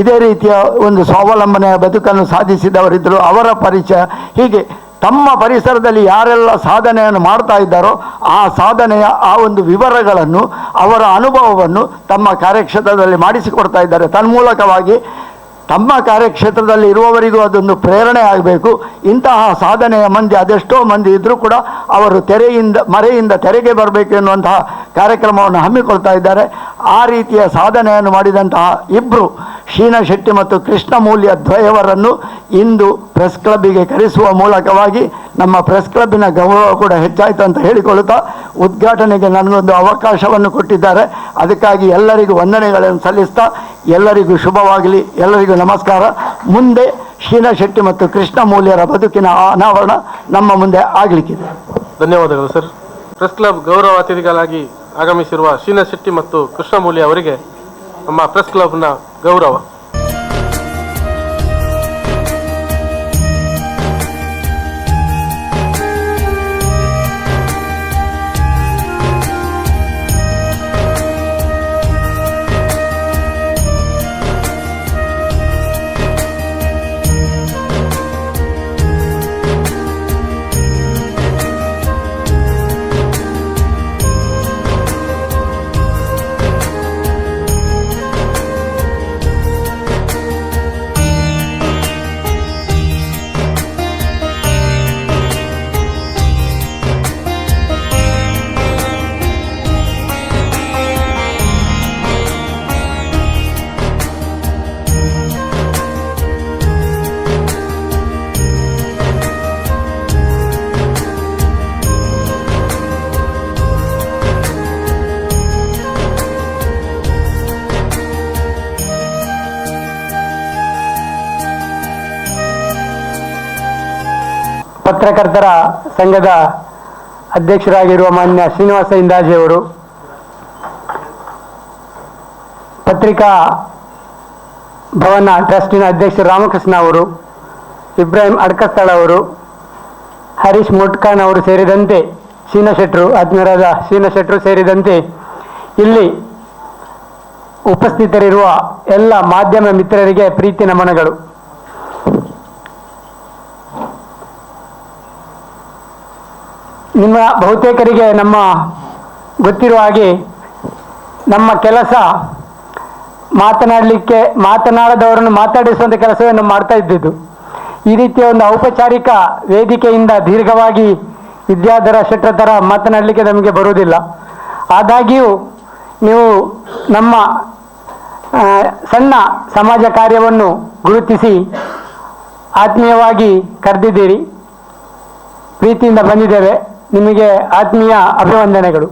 ಇದೇ ರೀತಿಯ ಒಂದು ಸ್ವಾವಲಂಬನೆಯ ಬದುಕನ್ನು ಸಾಧಿಸಿದವರಿದ್ದರು, ಅವರ ಪರಿಚಯ. ಹೀಗೆ ತಮ್ಮ ಪರಿಸರದಲ್ಲಿ ಯಾರೆಲ್ಲ ಸಾಧನೆಯನ್ನು ಮಾಡ್ತಾ ಇದ್ದಾರೋ ಆ ಸಾಧನೆಯ ಆ ಒಂದು ವಿವರಗಳನ್ನು, ಅವರ ಅನುಭವವನ್ನು ತಮ್ಮ ಕಾರ್ಯಕ್ಷೇತ್ರದಲ್ಲಿ ಮಾಡಿಸಿಕೊಡ್ತಾ ಇದ್ದಾರೆ. ತನ್ಮೂಲಕವಾಗಿ ತಮ್ಮ ಕಾರ್ಯಕ್ಷೇತ್ರದಲ್ಲಿ ಇರುವವರಿಗೂ ಅದೊಂದು ಪ್ರೇರಣೆ ಆಗಬೇಕು. ಇಂತಹ ಸಾಧನೆಯ ಮಂದಿ ಅದೆಷ್ಟೋ ಮಂದಿ ಇದ್ದರೂ ಕೂಡ ಅವರು ಮರೆಯಿಂದ ತೆರೆಗೆ ಬರಬೇಕು ಎನ್ನುವಂತಹ ಕಾರ್ಯಕ್ರಮವನ್ನು ಹಮ್ಮಿಕೊಳ್ತಾ ಇದ್ದಾರೆ. ಆ ರೀತಿಯ ಸಾಧನೆಯನ್ನು ಮಾಡಿದಂತಹ ಇಬ್ಬರು ಶೀನಾ ಶೆಟ್ಟಿ ಮತ್ತು ಕೃಷ್ಣಮೂಲ್ಯ ದ್ವಯವರನ್ನು ಇಂದು ಪ್ರೆಸ್ ಕ್ಲಬ್ಬಿಗೆ ಕರೆಸುವ ಮೂಲಕವಾಗಿ ನಮ್ಮ ಪ್ರೆಸ್ ಕ್ಲಬ್ಬಿನ ಗೌರವ ಕೂಡ ಹೆಚ್ಚಾಯಿತು ಅಂತ ಹೇಳಿಕೊಳ್ಳುತ್ತಾ, ಉದ್ಘಾಟನೆಗೆ ನನಗೊಂದು ಅವಕಾಶವನ್ನು ಕೊಟ್ಟಿದ್ದಾರೆ. ಅದಕ್ಕಾಗಿ ಎಲ್ಲರಿಗೂ ವಂದನೆಗಳನ್ನು ಸಲ್ಲಿಸ್ತಾ, ಎಲ್ಲರಿಗೂ ಶುಭವಾಗಲಿ, ಎಲ್ಲರಿಗೂ ನಮಸ್ಕಾರ. ಮುಂದೆ ಶೀನಾ ಶೆಟ್ಟಿ ಮತ್ತು ಕೃಷ್ಣಮೂಲ್ಯರ ಬದುಕಿನ ಅನಾವರಣ ನಮ್ಮ ಮುಂದೆ ಆಗಲಿಕ್ಕಿದೆ. ಧನ್ಯವಾದಗಳು ಸರ್. ಪ್ರೆಸ್ ಕ್ಲಬ್ ಗೌರವ ಅತಿಥಿಗಳಾಗಿ ಆಗಮಿಸಿರುವ ಶೀನಾ ಶೆಟ್ಟಿ ಮತ್ತು ಕೃಷ್ಣಮೂಲ್ಯ ಅವರಿಗೆ ನಮ್ಮ ಪ್ರೆಸ್ ಕ್ಲಬ್ನ ಗೌರವ. ಪತ್ರಕರ್ತರ ಸಂಘದ ಅಧ್ಯಕ್ಷರಾಗಿರುವ ಮಾನ್ಯ ಶ್ರೀನಿವಾಸ ಇಂದಾಜಿಯವರು, ಪತ್ರಿಕಾ ಭವನ ಟ್ರಸ್ಟಿನ ಅಧ್ಯಕ್ಷ ರಾಮಕೃಷ್ಣ ಅವರು, ಇಬ್ರಾಹಿಂ ಅಡ್ಕಸ್ಥಳ ಅವರು, ಹರೀಶ್ ಮುಟ್ಕಾನ್ ಅವರು ಸೇರಿದಂತೆ ಶೀನಾ ಶೆಟ್ರು, ಆತ್ಮೀಯರಾದ ಶೀನಾ ಶೆಟ್ರು ಸೇರಿದಂತೆ ಇಲ್ಲಿ ಉಪಸ್ಥಿತರಿರುವ ಎಲ್ಲ ಮಾಧ್ಯಮ ಮಿತ್ರರಿಗೆ ಪ್ರೀತಿ ನಮನಗಳು. ನಿಮ್ಮ ಬಹುತೇಕರಿಗೆ ಗೊತ್ತಿರುವ ಹಾಗೆ ನಮ್ಮ ಕೆಲಸ ಮಾತನಾಡದವರನ್ನು ಮಾತಾಡಿಸುವಂಥ ಕೆಲಸವನ್ನು ಮಾಡ್ತಾ ಇದ್ದಿದ್ದು. ಈ ರೀತಿಯ ಒಂದು ಔಪಚಾರಿಕ ವೇದಿಕೆಯಿಂದ ದೀರ್ಘವಾಗಿ ವಿದ್ಯಾಧರ ಶೆಟ್ಟರ ಥರ ಮಾತನಾಡಲಿಕ್ಕೆ ನಮಗೆ ಬರುವುದಿಲ್ಲ. ಆದಾಗ್ಯೂ ನೀವು ನಮ್ಮ ಸಣ್ಣ ಸಮಾಜ ಕಾರ್ಯವನ್ನು ಗುರುತಿಸಿ ಆತ್ಮೀಯವಾಗಿ ಕರೆದಿದ್ದೀರಿ. ಪ್ರೀತಿಯಿಂದ ಬಂದಿದ್ದೇವೆ. ನಿಮಗೆ ಆತ್ಮೀಯ ಅಭಿವಂದನೆಗಳು.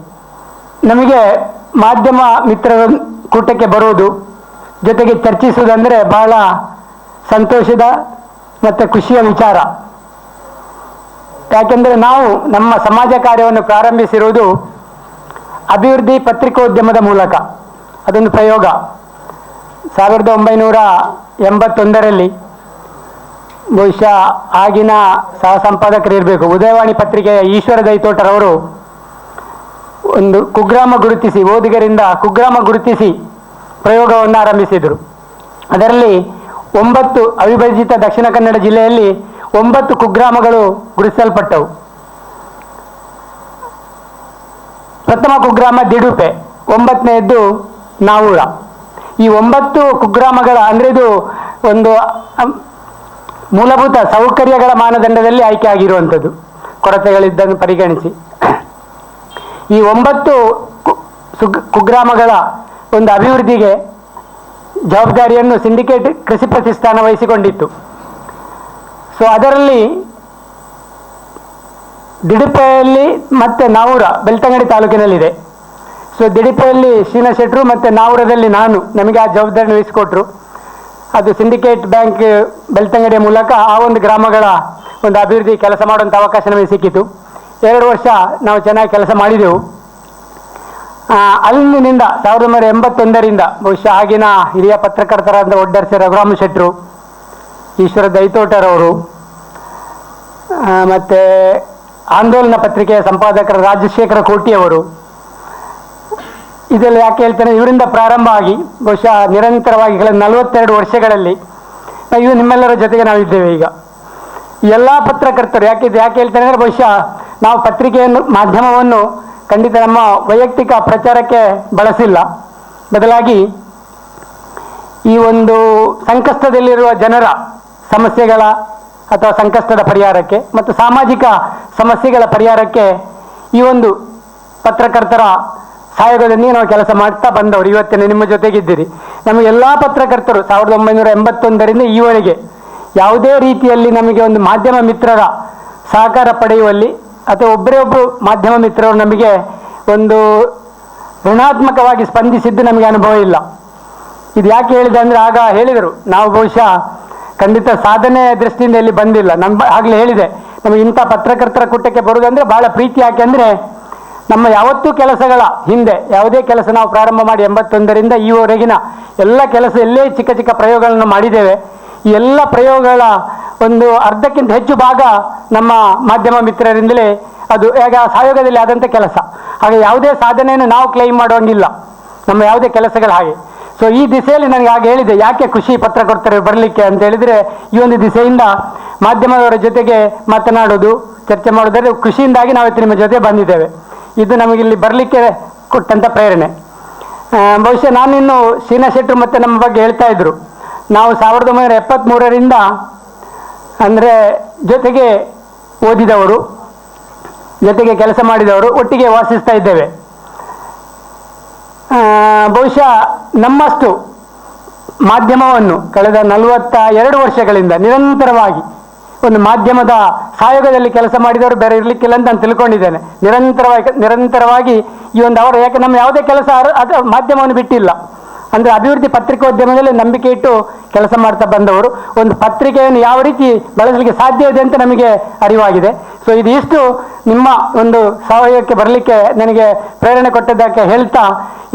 ನಮಗೆ ಮಾಧ್ಯಮ ಮಿತ್ರರ ಕೂಟಕ್ಕೆ ಬರುವುದು, ಜೊತೆಗೆ ಚರ್ಚಿಸುವುದಂದರೆ ಬಹಳ ಸಂತೋಷದ ಮತ್ತು ಖುಷಿಯ ವಿಚಾರ. ಯಾಕೆಂದರೆ ನಾವು ನಮ್ಮ ಸಮಾಜ ಕಾರ್ಯವನ್ನು ಪ್ರಾರಂಭಿಸಿರುವುದು ಅಭಿವೃದ್ಧಿ ಪತ್ರಿಕೋದ್ಯಮದ ಮೂಲಕ. ಅದೊಂದು ಪ್ರಯೋಗ 1981ರಲ್ಲಿ ಬಹುಶಃ ಆಗಿನ ಸಹ ಸಂಪಾದಕರು ಇರಬೇಕು, ಉದಯವಾಣಿ ಪತ್ರಿಕೆಯ ಈಶ್ವರ ದೈತೋಟರವರು ಒಂದು ಕುಗ್ರಾಮ ಗುರುತಿಸಿ, ಓದುಗರಿಂದ ಕುಗ್ರಾಮ ಗುರುತಿಸಿ ಪ್ರಯೋಗವನ್ನು ಆರಂಭಿಸಿದರು. ಅದರಲ್ಲಿ 9 ಅವಿಭಜಿತ ದಕ್ಷಿಣ ಕನ್ನಡ ಜಿಲ್ಲೆಯಲ್ಲಿ 9 ಕುಗ್ರಾಮಗಳು ಗುರುತಿಸಲ್ಪಟ್ಟವು. ಪ್ರಥಮ ಕುಗ್ರಾಮ ದಿಡುಪೆ, 9ನೇದ್ದು ನಾವೂರ. ಈ 9 ಕುಗ್ರಾಮಗಳ ಅಂದರೆ ಇದು ಒಂದು ಮೂಲಭೂತ ಸೌಕರ್ಯಗಳ ಮಾನದಂಡದಲ್ಲಿ ಆಯ್ಕೆ ಆಗಿರುವಂಥದ್ದು, ಕೊರತೆಗಳಿದ್ದನ್ನು ಪರಿಗಣಿಸಿ. ಈ 9 ಕುಗ್ರಾಮಗಳ ಒಂದು ಅಭಿವೃದ್ಧಿಗೆ ಜವಾಬ್ದಾರಿಯನ್ನು ಸಿಂಡಿಕೇಟ್ ಕೃಷಿ ಪ್ರತಿಷ್ಠಾನ ವಹಿಸಿಕೊಂಡಿತ್ತು. ಸೊ ಅದರಲ್ಲಿ ದಿಡುಪೆಯಲ್ಲಿ ಮತ್ತು ನಾವೂರ ಬೆಳ್ತಂಗಡಿ ತಾಲೂಕಿನಲ್ಲಿದೆ. ಸೊ ದಿಡಿಪೆಯಲ್ಲಿ ಶ್ರೀನಿವಾಸ್ ಶೆಟ್ಟರು ಮತ್ತು ನಾವೂರದಲ್ಲಿ ನಮಗೆ ಆ ಜವಾಬ್ದಾರಿ ವಹಿಸಿಕೊಟ್ರು. ಅದು ಸಿಂಡಿಕೇಟ್ ಬ್ಯಾಂಕ್ ಬೆಳ್ತಂಗಡಿಯ ಮೂಲಕ ಆ ಒಂದು ಗ್ರಾಮಗಳ ಒಂದು ಅಭಿವೃದ್ಧಿ ಕೆಲಸ ಮಾಡುವಂಥ ಅವಕಾಶ ನಮಗೆ ಸಿಕ್ಕಿತು. 2 ವರ್ಷ ನಾವು ಚೆನ್ನಾಗಿ ಕೆಲಸ ಮಾಡಿದೆವು. ಅಲ್ಲಿನಿಂದ 1981ರಿಂದ ಬಹುಶಃ ಆಗಿನ ಹಿರಿಯ ಪತ್ರಕರ್ತರಾದ ಒಡ್ಡರ್ಸೆ ರಘುರಾಮ ಶೆಟ್ಟರು, ಈಶ್ವರ ದೈತೋಟರವರು, ಮತ್ತು ಆಂದೋಲನ ಪತ್ರಿಕೆಯ ಸಂಪಾದಕರ ರಾಜಶೇಖರ ಕೋಟಿಯವರು, ಇದೆಲ್ಲ ಯಾಕೆ ಹೇಳ್ತೇನೆ, ಇವರಿಂದ ಪ್ರಾರಂಭ ಆಗಿ ಬಹುಶಃ ನಿರಂತರವಾಗಿ 42 ವರ್ಷಗಳಲ್ಲಿ ಇವು ನಿಮ್ಮೆಲ್ಲರ ಜೊತೆಗೆ ನಾವಿದ್ದೇವೆ. ಈಗ ಎಲ್ಲ ಪತ್ರಕರ್ತರು ಯಾಕೆ ಹೇಳ್ತೇನೆ ಅಂದರೆ, ಬಹುಶಃ ನಾವು ಪತ್ರಿಕೆಯನ್ನು ಮಾಧ್ಯಮವನ್ನು ಖಂಡಿತ ನಮ್ಮ ವೈಯಕ್ತಿಕ ಪ್ರಚಾರಕ್ಕೆ ಬಳಸಿಲ್ಲ, ಬದಲಾಗಿ ಈ ಒಂದು ಸಂಕಷ್ಟದಲ್ಲಿರುವ ಜನರ ಸಮಸ್ಯೆಗಳ ಅಥವಾ ಸಂಕಷ್ಟದ ಪರಿಹಾರಕ್ಕೆ ಮತ್ತು ಸಾಮಾಜಿಕ ಸಮಸ್ಯೆಗಳ ಪರಿಹಾರಕ್ಕೆ ಈ ಒಂದು ಪತ್ರಕರ್ತರ ಸಹಯೋಗದೊಂದಿಗೆ ನಾವು ಕೆಲಸ ಮಾಡ್ತಾ ಬಂದವರು. ಇವತ್ತಿನ ನಿಮ್ಮ ಜೊತೆಗಿದ್ದೀರಿ. ನಮಗೆಲ್ಲ ಪತ್ರಕರ್ತರು 1981ರಿಂದ ಈವರೆಗೆ ಯಾವುದೇ ರೀತಿಯಲ್ಲಿ ನಮಗೆ ಒಂದು ಮಾಧ್ಯಮ ಮಿತ್ರರ ಸಹಕಾರ ಪಡೆಯುವಲ್ಲಿ ಅಥವಾ ಒಬ್ಬರೇ ಮಾಧ್ಯಮ ಮಿತ್ರರು ನಮಗೆ ಒಂದು ಋಣಾತ್ಮಕವಾಗಿ ಸ್ಪಂದಿಸಿದ್ದು ನಮಗೆ ಅನುಭವ ಇಲ್ಲ. ಇದು ಯಾಕೆ ಹೇಳಿದೆ ಅಂದರೆ, ಆಗ ಹೇಳಿದರು ನಾವು ಬಹುಶಃ ಖಂಡಿತ ಸಾಧನೆ ದೃಷ್ಟಿಯಿಂದ ಇಲ್ಲಿ ಬಂದಿಲ್ಲ. ಆಗಲೇ ಹೇಳಿದೆ, ನಮಗೆ ಇಂಥ ಪತ್ರಕರ್ತರ ಕೂಟಕ್ಕೆ ಬರುವುದಂದರೆ ಭಾಳ ಪ್ರೀತಿ. ಯಾಕೆ ಅಂದರೆ ನಮ್ಮ ಯಾವತ್ತೂ ಕೆಲಸಗಳ ಹಿಂದೆ ಯಾವುದೇ ಕೆಲಸ ನಾವು ಪ್ರಾರಂಭ ಮಾಡಿ 81ರಿಂದ ಈವರೆಗಿನ ಎಲ್ಲ ಕೆಲಸ ಎಲ್ಲೇ ಚಿಕ್ಕ ಚಿಕ್ಕ ಪ್ರಯೋಗಗಳನ್ನು ಮಾಡಿದ್ದೇವೆ. ಈ ಎಲ್ಲ ಪ್ರಯೋಗಗಳ ಒಂದು ಅರ್ಧಕ್ಕಿಂತ ಹೆಚ್ಚು ಭಾಗ ನಮ್ಮ ಮಾಧ್ಯಮ ಮಿತ್ರರಿಂದಲೇ ಅದು ಹೇಗೆ ಆ ಸಹಯೋಗದಲ್ಲಿ ಆದಂಥ ಕೆಲಸ. ಹಾಗೆ ಯಾವುದೇ ಸಾಧನೆಯನ್ನು ನಾವು ಕ್ಲೈಮ್ ಮಾಡುವಂಗಿಲ್ಲ ನಮ್ಮ ಯಾವುದೇ ಕೆಲಸಗಳು ಹಾಗೆ. ಸೊ ಈ ದಿಸೆಯಲ್ಲಿ ನನಗೆ ಹಾಗೆ ಹೇಳಿದೆ, ಯಾಕೆ ಖುಷಿ ಪತ್ರಕರ್ತರು ಬರಲಿಕ್ಕೆ ಅಂತ ಹೇಳಿದರೆ, ಈ ಒಂದು ದಿಸೆಯಿಂದ ಮಾಧ್ಯಮದವರ ಜೊತೆಗೆ ಮಾತನಾಡೋದು, ಚರ್ಚೆ ಮಾಡೋದಾದ್ರೆ ಖುಷಿಯಿಂದಾಗಿ ನಾವಿತ್ತು ನಿಮ್ಮ ಜೊತೆ ಬಂದಿದ್ದೇವೆ. ಇದು ನಮಗಿಲ್ಲಿ ಬರಲಿಕ್ಕೆ ಕೊಟ್ಟಂಥ ಪ್ರೇರಣೆ. ಬಹುಶಃ ನಾನಿನ್ನು ಶ್ರೀನಿವಾಸ್ ಶೆಟ್ಟರು ಮತ್ತು ನಮ್ಮ ಬಗ್ಗೆ ಹೇಳ್ತಾ ಇದ್ರು, ನಾವು 1973ರಿಂದ ಅಂದರೆ ಜೊತೆಗೆ ಓದಿದವರು, ಜೊತೆಗೆ ಕೆಲಸ ಮಾಡಿದವರು, ಒಟ್ಟಿಗೆ ವಾಸಿಸ್ತಾ ಇದ್ದೇವೆ. ಬಹುಶಃ ನಮ್ಮಷ್ಟು ಮಾಧ್ಯಮವನ್ನು ಕಳೆದ 42 ವರ್ಷಗಳಿಂದ ನಿರಂತರವಾಗಿ ಒಂದು ಮಾಧ್ಯಮದ ಸಹಯೋಗದಲ್ಲಿ ಕೆಲಸ ಮಾಡಿದವರು ಬೇರೆ ಇರಲಿಕ್ಕಿಲ್ಲ ಅಂತ ನಾನು ತಿಳ್ಕೊಂಡಿದ್ದೇನೆ. ನಿರಂತರವಾಗಿ ಈ ಒಂದು ಅವರು, ಯಾಕೆ ನಮ್ಮ ಯಾವುದೇ ಕೆಲಸ ಅದು ಮಾಧ್ಯಮವನ್ನು ಬಿಟ್ಟಿಲ್ಲ. ಅಂದರೆ ಅಭಿವೃದ್ಧಿ ಪತ್ರಿಕೋದ್ಯಮದಲ್ಲಿ ನಂಬಿಕೆ ಇಟ್ಟು ಕೆಲಸ ಮಾಡ್ತಾ ಬಂದವರು. ಒಂದು ಪತ್ರಿಕೆಯನ್ನು ಯಾವ ರೀತಿ ಬಳಸಲಿಕ್ಕೆ ಸಾಧ್ಯ ಇದೆ ಅಂತ ನಮಗೆ ಅರಿವಾಗಿದೆ. ಸೊ ಇದು ಇಷ್ಟು ನಿಮ್ಮ ಒಂದು ಸಹಯೋಗಕ್ಕೆ ಬರಲಿಕ್ಕೆ ನನಗೆ ಪ್ರೇರಣೆ ಕೊಟ್ಟದ್ದಕ್ಕೆ ಹೇಳ್ತಾ,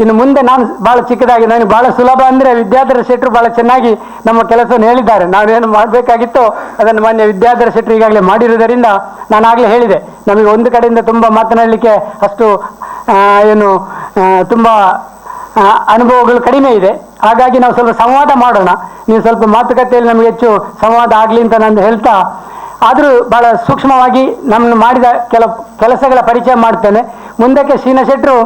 ಇನ್ನು ಮುಂದೆ ನಾನು ಭಾಳ ಚಿಕ್ಕದಾಗಿ, ನನಗೆ ಭಾಳ ಸುಲಭ ಅಂದರೆ ವಿದ್ಯಾಧರ ಶೆಟ್ಟರು ಭಾಳ ಚೆನ್ನಾಗಿ ನಮ್ಮ ಕೆಲಸವನ್ನು ಹೇಳಿದ್ದಾರೆ. ನಾವೇನು ಮಾಡಬೇಕಾಗಿತ್ತೋ ಅದನ್ನು ಮಾನ್ಯ ವಿದ್ಯಾಧರ ಶೆಟ್ಟರು ಈಗಾಗಲೇ ಮಾಡಿರುವುದರಿಂದ ನಾನು ಆಗಲೇ ಹೇಳಿದೆ, ನಮಗೆ ಒಂದು ಕಡೆಯಿಂದ ತುಂಬ ಮಾತನಾಡಲಿಕ್ಕೆ ಅಷ್ಟು ತುಂಬ ಅನುಭವಗಳು ಕಡಿಮೆ ಇದೆ. ಹಾಗಾಗಿ ನಾವು ಸ್ವಲ್ಪ ಸಂವಾದ ಮಾಡೋಣ, ನೀವು ಸ್ವಲ್ಪ ಮಾತುಕತೆಯಲ್ಲಿ ನಮಗೆ ಹೆಚ್ಚು ಸಂವಾದ ಆಗಲಿ ಅಂತ ನಾನು ಹೇಳ್ತಾ, ಆದರೂ ಭಾಳ ಸೂಕ್ಷ್ಮವಾಗಿ ನಮ್ಮನ್ನು ಮಾಡಿದ ಕೆಲಸಗಳ ಪರಿಚಯ ಮಾಡ್ತೇನೆ. ಮುಂದಕ್ಕೆ ಶ್ರೀನಿವಾಸ್ ಶೆಟ್ಟರು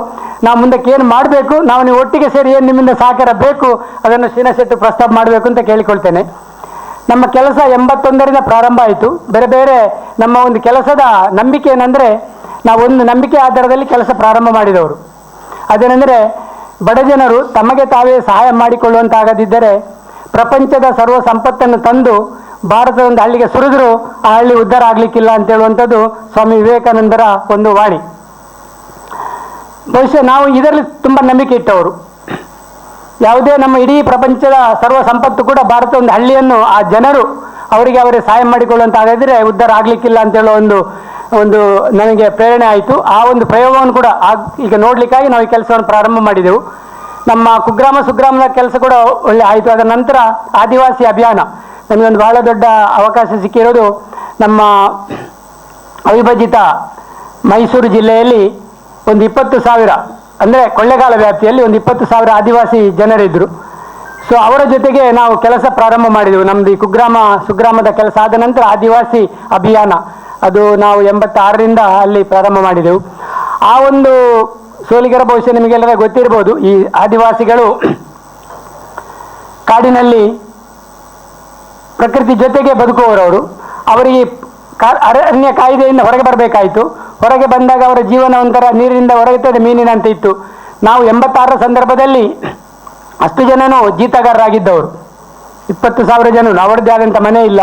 ನಾವು ಮುಂದಕ್ಕೆ ಏನು ಮಾಡಬೇಕು, ನಾವು ನೀವು ಒಟ್ಟಿಗೆ ಸೇರಿ ಏನು ನಿಮ್ಮಿಂದ ಸಹಕಾರ ಬೇಕು ಅದನ್ನು ಶ್ರೀನಿವಾಸ್ ಶೆಟ್ಟರು ಪ್ರಸ್ತಾಪ ಮಾಡಬೇಕು ಅಂತ ಕೇಳಿಕೊಳ್ತೇನೆ. ನಮ್ಮ ಕೆಲಸ 81ರಿಂದ ಪ್ರಾರಂಭ ಆಯಿತು. ಬೇರೆ ಬೇರೆ ನಮ್ಮ ಒಂದು ಕೆಲಸದ ನಂಬಿಕೆ ಏನಂದರೆ, ನಾವು ಒಂದು ನಂಬಿಕೆ ಆಧಾರದಲ್ಲಿ ಕೆಲಸ ಪ್ರಾರಂಭ ಮಾಡಿದವರು. ಅದೇನೆಂದರೆ, ಬಡ ಜನರು ತಮಗೆ ತಾವೇ ಸಹಾಯ ಮಾಡಿಕೊಳ್ಳುವಂತಾಗದಿದ್ದರೆ ಪ್ರಪಂಚದ ಸರ್ವ ಸಂಪತ್ತನ್ನು ತಂದು ಭಾರತದ ಒಂದು ಹಳ್ಳಿಗೆ ಸುರಿದ್ರು ಆ ಹಳ್ಳಿ ಉದ್ಧಾರ ಆಗಲಿಕ್ಕಿಲ್ಲ ಅಂತ ಹೇಳುವಂಥದ್ದು ಸ್ವಾಮಿ ವಿವೇಕಾನಂದರ ಒಂದು ವಾಣಿ. ಬಹುಶಃ ನಾವು ಇದರಲ್ಲಿ ತುಂಬ ನಂಬಿಕೆ ಇಟ್ಟವರು. ಯಾವುದೇ ನಮ್ಮ ಇಡೀ ಪ್ರಪಂಚದ ಸರ್ವ ಸಂಪತ್ತು ಕೂಡ ಭಾರತ ಒಂದು ಹಳ್ಳಿಯನ್ನು ಆ ಜನರು ಅವರೇ ಸಹಾಯ ಮಾಡಿಕೊಳ್ಳುವಂತಾಗಿದ್ದರೆ ಉದ್ಧಾರ ಆಗಲಿಕ್ಕಿಲ್ಲ ಅಂತ ಹೇಳೋ ಒಂದು ನನಗೆ ಪ್ರೇರಣೆ ಆಯಿತು. ಆ ಒಂದು ಪ್ರಯೋಗವನ್ನು ಕೂಡ ಈಗ ನೋಡಲಿಕ್ಕಾಗಿ ನಾವು ಈ ಕೆಲಸವನ್ನು ಪ್ರಾರಂಭ ಮಾಡಿದೆವು. ನಮ್ಮ ಕುಗ್ರಾಮ ಸುಗ್ರಾಮದ ಕೆಲಸ ಕೂಡ ಒಳ್ಳೆ ಆಯಿತು. ಅದರ ನಂತರ ಆದಿವಾಸಿ ಅಭಿಯಾನ ನಮಗೊಂದು ಬಹಳ ದೊಡ್ಡ ಅವಕಾಶ ಸಿಕ್ಕಿರೋದು. ನಮ್ಮ ಅವಿಭಜಿತ ಮೈಸೂರು ಜಿಲ್ಲೆಯಲ್ಲಿ ಒಂದು 20,000 ಅಂದರೆ ಕೊಳ್ಳೆಗಾಲ ವ್ಯಾಪ್ತಿಯಲ್ಲಿ ಒಂದು 20,000 ಆದಿವಾಸಿ ಜನರಿದ್ದರು. ಸೊ ಅವರ ಜೊತೆಗೆ ನಾವು ಕೆಲಸ ಪ್ರಾರಂಭ ಮಾಡಿದೆವು. ನಮ್ಮದು ಈ ಕುಗ್ರಾಮ ಸುಗ್ರಾಮದ ಕೆಲಸ ಆದ ನಂತರ ಆದಿವಾಸಿ ಅಭಿಯಾನ ಅದು ನಾವು 86ರಿಂದ ಅಲ್ಲಿ ಪ್ರಾರಂಭ ಮಾಡಿದೆವು. ಆ ಒಂದು ಸೋಲಿಗರ ಬಹುಶಃ ನಿಮಗೆಲ್ಲರ ಗೊತ್ತಿರ್ಬೋದು. ಈ ಆದಿವಾಸಿಗಳು ಕಾಡಿನಲ್ಲಿ ಪ್ರಕೃತಿ ಜೊತೆಗೆ ಬದುಕುವವರು. ಅವರಿಗೆ ಅರಣ್ಯ ಕಾಯ್ದೆಯಿಂದ ಹೊರಗೆ ಬರಬೇಕಾಯಿತು. ಹೊರಗೆ ಬಂದಾಗ ಅವರ ಜೀವನ ಒಂಥರ ನೀರಿನಿಂದ ಹೊರಗುತ್ತದೆ ಮೀನಿನಂತೆ ಇತ್ತು. ನಾವು 86ರ ಸಂದರ್ಭದಲ್ಲಿ ಅಷ್ಟು ಜನನು ಜೀತಗಾರರಾಗಿದ್ದವರು, 20,000 ಜನ. ಅವರದ್ದೇ ಆದಂಥ ಮನೆ ಇಲ್ಲ,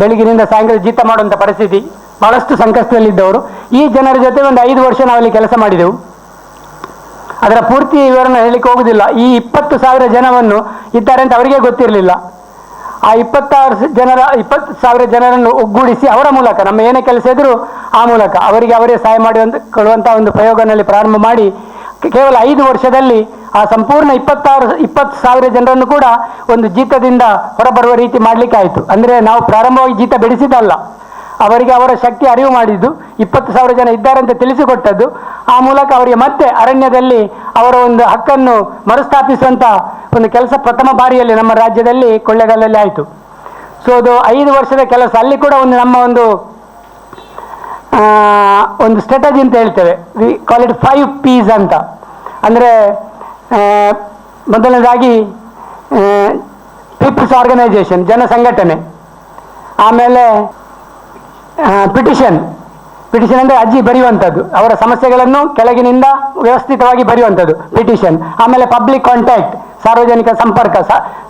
ಬೆಳಗಿನಿಂದ ಸಾಯಂಕಾಲ ಜೀತ ಮಾಡುವಂಥ ಪರಿಸ್ಥಿತಿ, ಬಹಳಷ್ಟು ಸಂಕಷ್ಟದಲ್ಲಿದ್ದವರು. ಈ ಜನರ ಜೊತೆ ಒಂದು 5 ವರ್ಷ ನಾವಲ್ಲಿ ಕೆಲಸ ಮಾಡಿದೆವು. ಅದರ ಪೂರ್ತಿ ವಿವರಣ ಹೇಳಲಿಕ್ಕೆ ಹೋಗುದಿಲ್ಲ. ಈ 20,000 ಜನವನ್ನು ಇದ್ದಾರೆ ಅಂತ ಅವರಿಗೆ ಗೊತ್ತಿರಲಿಲ್ಲ. ಆ 20,000 ಜನರನ್ನು ಒಗ್ಗೂಡಿಸಿ ಅವರ ಮೂಲಕ ನಮ್ಮ ಏನೇ ಕೆಲಸ ಇದ್ರೂ ಆ ಮೂಲಕ ಅವರಿಗೆ ಅವರೇ ಸಹಾಯ ಕೊಡುವಂಥ ಒಂದು ಪ್ರಯೋಗನಲ್ಲಿ ಪ್ರಾರಂಭ ಮಾಡಿ ಕೇವಲ 5 ವರ್ಷದಲ್ಲಿ ಆ ಸಂಪೂರ್ಣ 20,000 ಜನರನ್ನು ಕೂಡ ಒಂದು ಜೀತದಿಂದ ಹೊರಬರುವ ರೀತಿ ಮಾಡಲಿಕ್ಕೆ ಆಯಿತು. ಅಂದರೆ ನಾವು ಪ್ರಾರಂಭವಾಗಿ ಜೀತ ಬೆಳೆಸಿದ್ದಲ್ಲ, ಅವರಿಗೆ ಅವರ ಶಕ್ತಿ ಅರಿವು ಮಾಡಿದ್ದು, 20,000 ಜನ ಇದ್ದಾರಂತೆ ತಿಳಿಸಿಕೊಟ್ಟದ್ದು. ಆ ಮೂಲಕ ಅವರಿಗೆ ಮತ್ತೆ ಅರಣ್ಯದಲ್ಲಿ ಅವರ ಒಂದು ಹಕ್ಕನ್ನು ಮರುಸ್ಥಾಪಿಸುವಂಥ ಒಂದು ಕೆಲಸ ಪ್ರಥಮ ಬಾರಿಯಲ್ಲಿ ನಮ್ಮ ರಾಜ್ಯದಲ್ಲಿ ಕೊಳ್ಳೇಗಾಲದಲ್ಲಿ ಆಯಿತು. ಸೊ ಅದು 5 ವರ್ಷದ ಕೆಲಸ. ಅಲ್ಲಿ ಕೂಡ ಒಂದು ನಮ್ಮ ಒಂದು ಸ್ಟ್ರಾಟಜಿ ಅಂತ ಹೇಳ್ತೇವೆ, ವಿ ಕಾಲ್ ಇಟ್ 5 Ps ಅಂತ. ಅಂದರೆ ಮೊದಲನೇದಾಗಿ ಪೀಪಲ್ಸ್ ಆರ್ಗನೈಸೇಷನ್, ಜನ ಸಂಘಟನೆ. ಆಮೇಲೆ ಪಿಟಿಷನ್ ಅಂದರೆ ಅರ್ಜಿ ಬರೆಯುವಂಥದ್ದು, ಅವರ ಸಮಸ್ಯೆಗಳನ್ನು ಕೆಳಗಿನಿಂದ ವ್ಯವಸ್ಥಿತವಾಗಿ ಬರೆಯುವಂಥದ್ದು ಪಿಟಿಷನ್. ಆಮೇಲೆ ಪಬ್ಲಿಕ್ ಕಾಂಟ್ಯಾಕ್ಟ್, ಸಾರ್ವಜನಿಕ